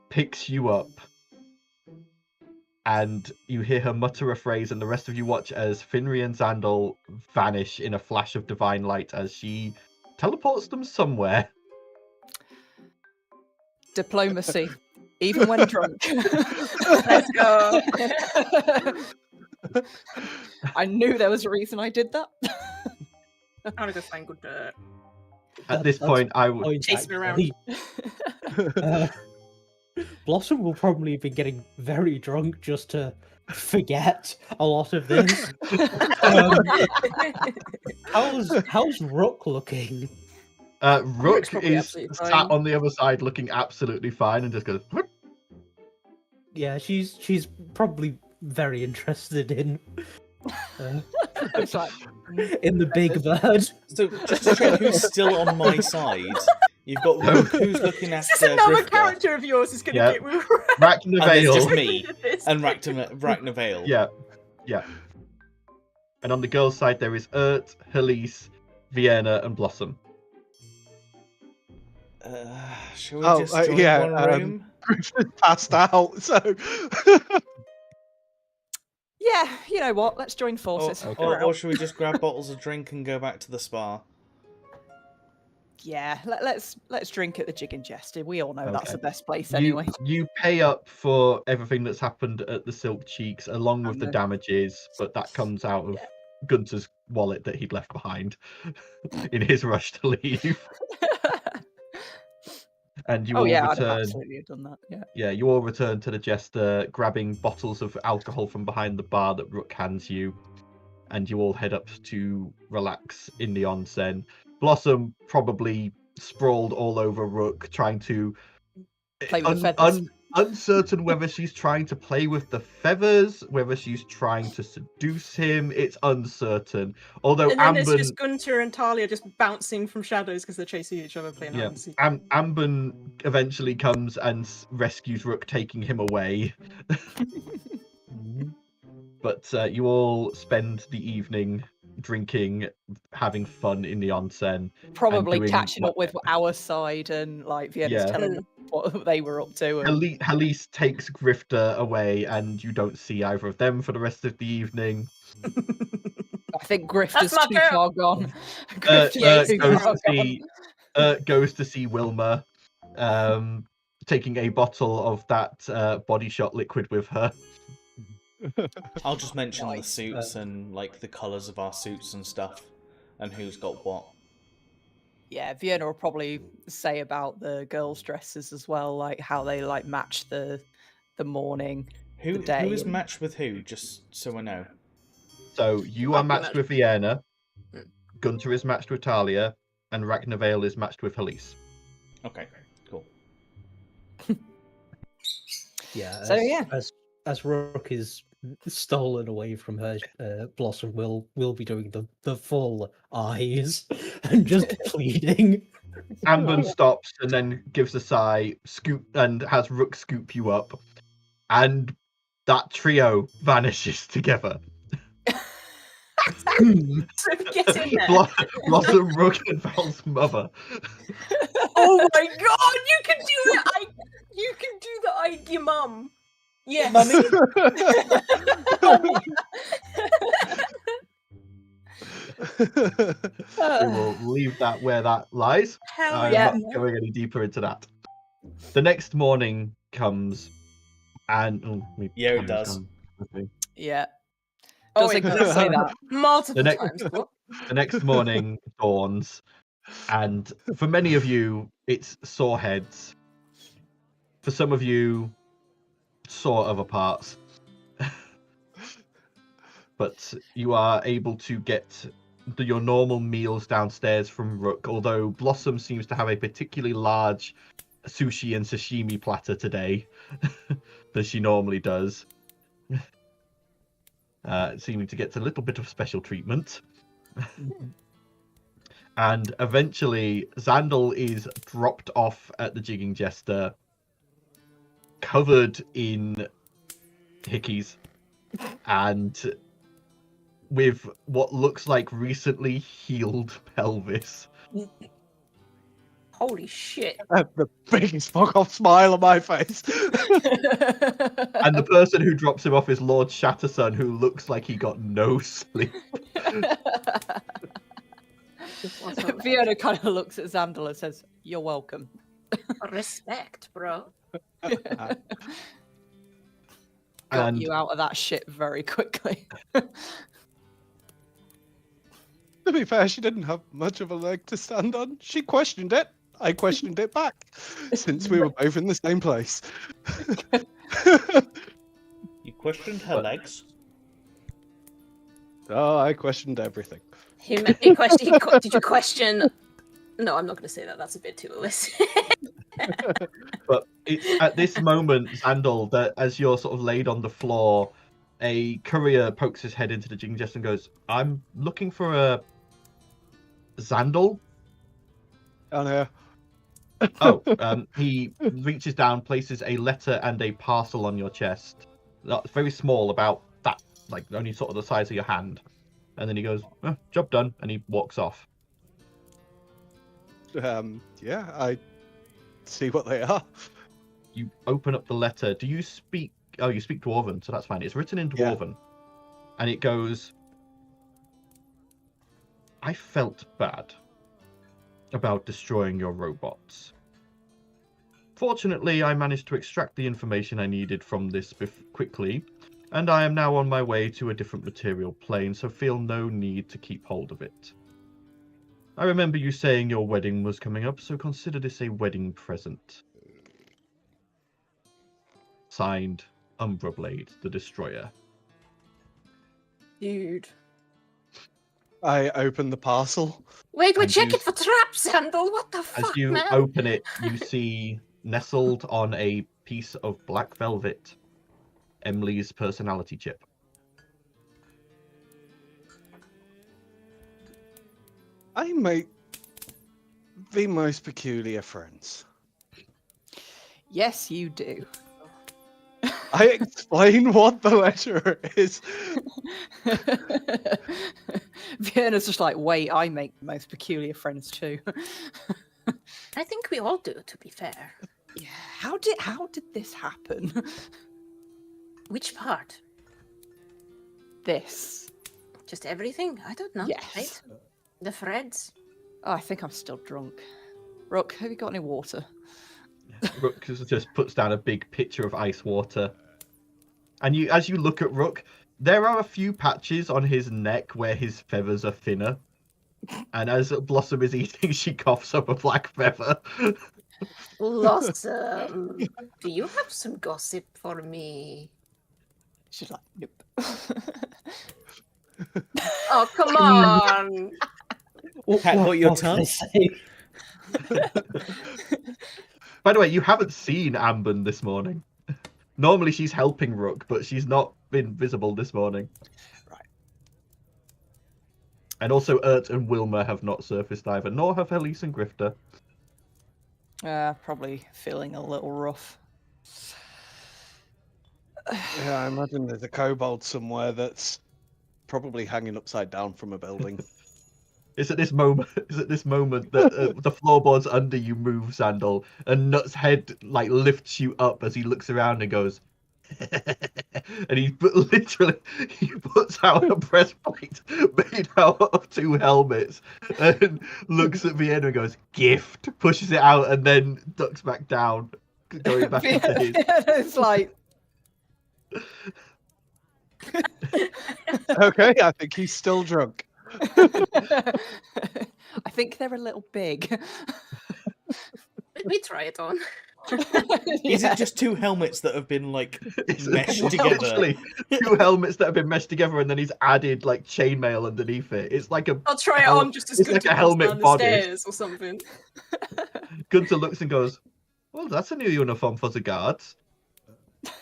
picks you up, and you hear her mutter a phrase, and the rest of you watch as Finri and Xandal vanish in a flash of divine light as she teleports them somewhere. Diplomacy. Even when drunk. Let's go. I knew there was a reason I did that. I'm gonna go find good dirt. At this point, I would Chase me around. Blossom will probably be getting very drunk just to forget a lot of this. How's Rook looking? Rook is absolutely sat fine. on the other side looking absolutely fine and just goes, "What?" Yeah, she's probably very interested in It's like, in the big bird. So just to check who's still on my side, you've got Rook, who's looking after Is this another Grifka, character of yours is gonna Yeah. get me and there's just Rachna me and Rachna. Yeah. And on the girls' side, there is Ert, Helise, Vienna, and Blossom. Shall we just join one room? passed out. So yeah, you know what? Let's join forces. Or should we just grab bottles of drink and go back to the spa? Yeah, let's drink at the Jig and Jester. We all know that's Okay. the best place anyway. You pay up for everything that's happened at the Silk Cheeks, along with the know. damages, but that comes out of Gunther's wallet that he'd left behind in his rush to leave. And you all I'd have return. absolutely done that. Yeah. Yeah, you all return to the Jester, grabbing bottles of alcohol from behind the bar that Rook hands you, and you all head up to relax in the onsen. Blossom probably sprawled all over Rook, trying to Play with the feathers. uncertain whether she's trying to play with the feathers, whether she's trying to seduce him. It's uncertain. Although And then Ambon, there's just Gunter and Talia just bouncing from shadows because they're chasing each other playing hide and seek. Ambon eventually comes and rescues Rook, taking him away. But you all spend the evening drinking, having fun in the onsen. Probably doing catching up with our side and like Vienna's Yeah. telling them what they were up to. And... Halise takes Grifter away, and you don't see either of them for the rest of the evening. I think Grifter's That's my too girl. far gone. Ert Grifter's too far gone. goes to see Wilma, taking a bottle of that Body Shot liquid with her. I'll just mention the Nice. suits and like the colours of our suits and stuff, and who's got what. Yeah, Vienna will probably say about the girls' dresses as well, like how they like match the morning. Who The day is and- matched with who? Just so I know. So you are matched with Vienna, Gunter is matched with Talia, and Ragnavale is matched with Halise. Okay, cool. Yeah. So, yeah. As Rook is stolen away from her, Blossom will be doing the full eyes and just pleading. Amber stops and then gives a sigh, scoop, and has Rook scoop you up, and that trio vanishes together. Get in there. Blossom, Rook, and Val's mother. Oh my god, you can do it! You can do the your mum. Yes. Mummy? We will leave that where that lies. Hell I'm yeah. not going any deeper into that. The next morning comes, and Yeah, it does. Yeah. Oh, Does it does. exactly that. Multiple The times. The next morning dawns, and for many of you, it's sore heads. For some of you, sore other parts. But you are able to get your normal meals downstairs from Rook, although Blossom seems to have a particularly large sushi and sashimi platter today than she normally does. Seeming to get a little bit of special treatment. And eventually, Xandal is dropped off at the Jigging Jester, covered in hickeys, and with what looks like recently healed pelvis. Holy shit. I have the biggest fuck off smile on my face. And the person who drops him off is Lord Shatterson, who looks like he got no sleep. Fiona kind of looks at Xandal and says, "You're welcome." Respect, bro. Got And you out of that shit very quickly. To be fair, she didn't have much of a leg to stand on. She questioned it. I questioned it back, since we were both in the same place. You questioned her legs? Oh, I questioned everything. Did you question? No, I'm not going to say that. That's a bit too illicit. But it's at this moment, Xandal, that as you're sort of laid on the floor, a courier pokes his head into the Jigging Jester and goes, "I'm looking for a Xandal." Down here. He reaches down, places a letter and a parcel on your chest. That's very small, about that, like only sort of the size of your hand. And then he goes, "Job done," and he walks off. Yeah, I see what they are. You open up the letter. Do you speak? Oh, you speak Dwarven, so that's fine. It's written in Dwarven, and it goes, "I felt bad about destroying your robots. Fortunately, I managed to extract the information I needed from this quickly, and I am now on my way to a different material plane, so feel no need to keep hold of it. I remember you saying your wedding was coming up, so consider this a wedding present. Signed, Umbrablade, the Destroyer." Dude. I opened the parcel. Wait, we're And checking you- for traps, Xandal. What the fuck, As you man? open it, you see nestled on a piece of black velvet Emily's personality chip. I make the most peculiar friends. Yes, you do. I explain what the letter is. Vienna's just like, "Wait, I make the most peculiar friends too." I think we all do, to be fair. Yeah. How did this happen? Which part? This. Just everything? I don't know. Yes. Right? The threads. Oh, I think I'm still drunk. Rook, have you got any water? Rook just puts down a big pitcher of ice water. And as you look at Rook, there are a few patches on his neck where his feathers are thinner. And as Blossom is eating, she coughs up a black feather. Blossom, do you have some gossip for me? She's like, "Nope." Oh, come on! Cat got your What can I tongue? say? By the way, you haven't seen Amber this morning. Normally she's helping Rook, but she's not been visible this morning. Right. And also Ert and Wilma have not surfaced either, nor have Elise and Grifter. Probably feeling a little rough. Yeah, I imagine there's a kobold somewhere that's probably hanging upside down from a building. It's at this moment that the floorboards under you move, Sandal, and Nut's head like lifts you up as he looks around and goes, and he literally he puts out a breastplate made out of 2 helmets and looks at Vienna and goes, "Gift," pushes it out and then ducks back down, going back into his. It's like. Okay, I think he's still drunk. I think they're a little big. Let me try it on. Is it just 2 helmets that have been like meshed together? Literally 2 helmets that have been meshed together, and then he's added like chainmail underneath it. It's like a. I'll try it on just as it's good like to a helmet down the body. stairs or something. Gunther looks and goes, "Well, that's a new uniform for the guards.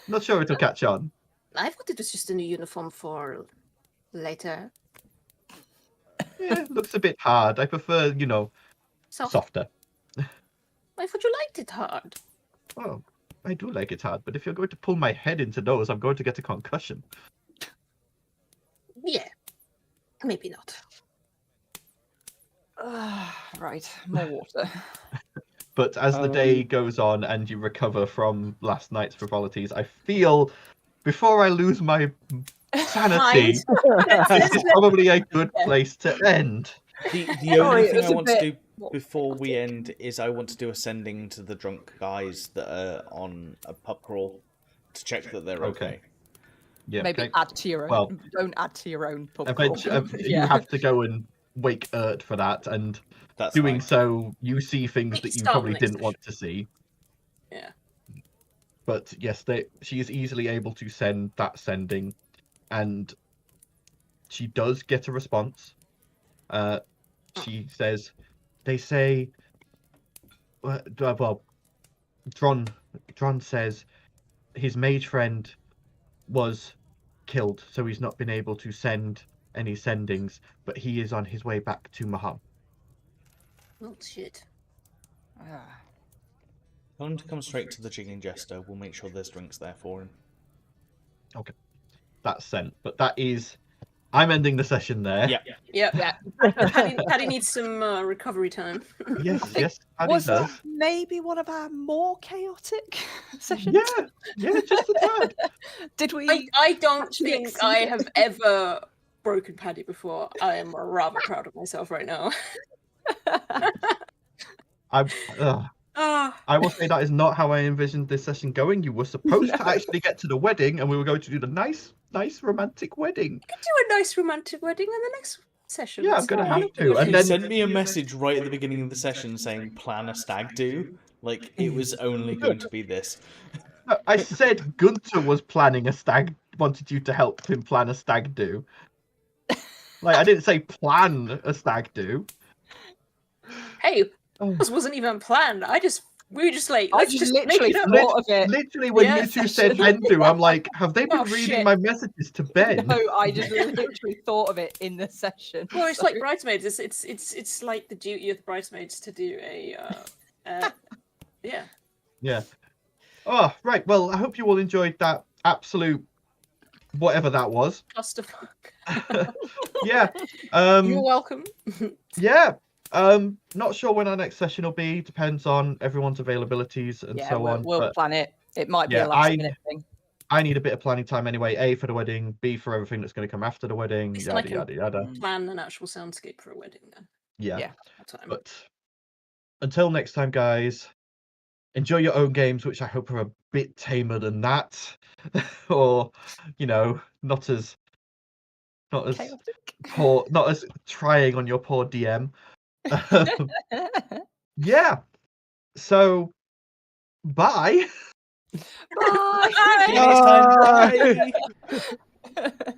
Not sure it'll catch on." I thought it was just a new uniform for later. Yeah, looks a bit hard. I prefer, softer. I thought you liked it hard. Well, I do like it hard, but if you're going to pull my head into those, I'm going to get a concussion. Yeah, maybe not. Right, more water. But as the day goes on and you recover from last night's frivolities, I feel, before I lose my sanity, this is probably a good place to end. The only thing I want to do more before we end is I want to do a sending to the drunk guys that are on a pub crawl to check that they're okay. Yeah, Maybe okay. add to your own. Well, don't add to your own pub crawl. Eventually, you have to go and wake Ert for that, and That's doing fine. so, you see things We that you start probably next didn't want to see. Yeah. But yes, she is easily able to send that sending, and she does get a response. She says, "They say, well, Dron says his mage friend was killed, so he's not been able to send any sendings, but he is on his way back to Maham." Oh shit. Tell him to come straight to the Jigging Jester. We'll make sure there's drinks there for him. Okay, that's sent. But that is, I'm ending the session there. Yeah. Yeah. Paddy needs some recovery time. Yes, Paddy Was that does. maybe one of our more chaotic sessions? Yeah, just a tad. Did we? I don't actually think exceed I it? have ever broken Paddy before. I am rather proud of myself right now. I will say that is not how I envisioned this session going. You were supposed to actually get to the wedding, and we were going to do the nice romantic wedding. We could do a nice romantic wedding in the next session. Yeah, I'm It's gonna fine. have to. And You then sent me a message right at the beginning of the session saying plan a stag do. Like it was only going to be this. I said Gunther was planning a stag, wanted you to help him plan a stag do. Like, I didn't say plan a stag do. Hey, this wasn't even planned. We were just like, I let's just just make literally it up. thought of it. Literally, when Yeah, you two said Hendu, I'm like, have they been Oh, reading shit. my messages to Ben? No, I just literally thought of it in the session. Well, it's so- like bridesmaids. It's like the duty of the bridesmaids to do a yeah. Yeah. Oh, right. Well, I hope you all enjoyed that absolute whatever that was. Clusterfuck. Yeah. You're welcome. Yeah. Not sure when our next session will be. Depends on everyone's availabilities and yeah, so on. we'll but plan it. It might be yeah, a last minute thing. I need a bit of planning time anyway. A, for the wedding. B, for everything that's going to come after the wedding. It's Yada like a- yada yada. Plan an actual soundscape for a wedding then. Yeah. Yeah. Time. But until next time, guys, enjoy your own games, which I hope are a bit tamer than that, or not as Chaotic. poor, not as trying on your poor DM. Yeah. So, bye. Bye. See you next time. Bye.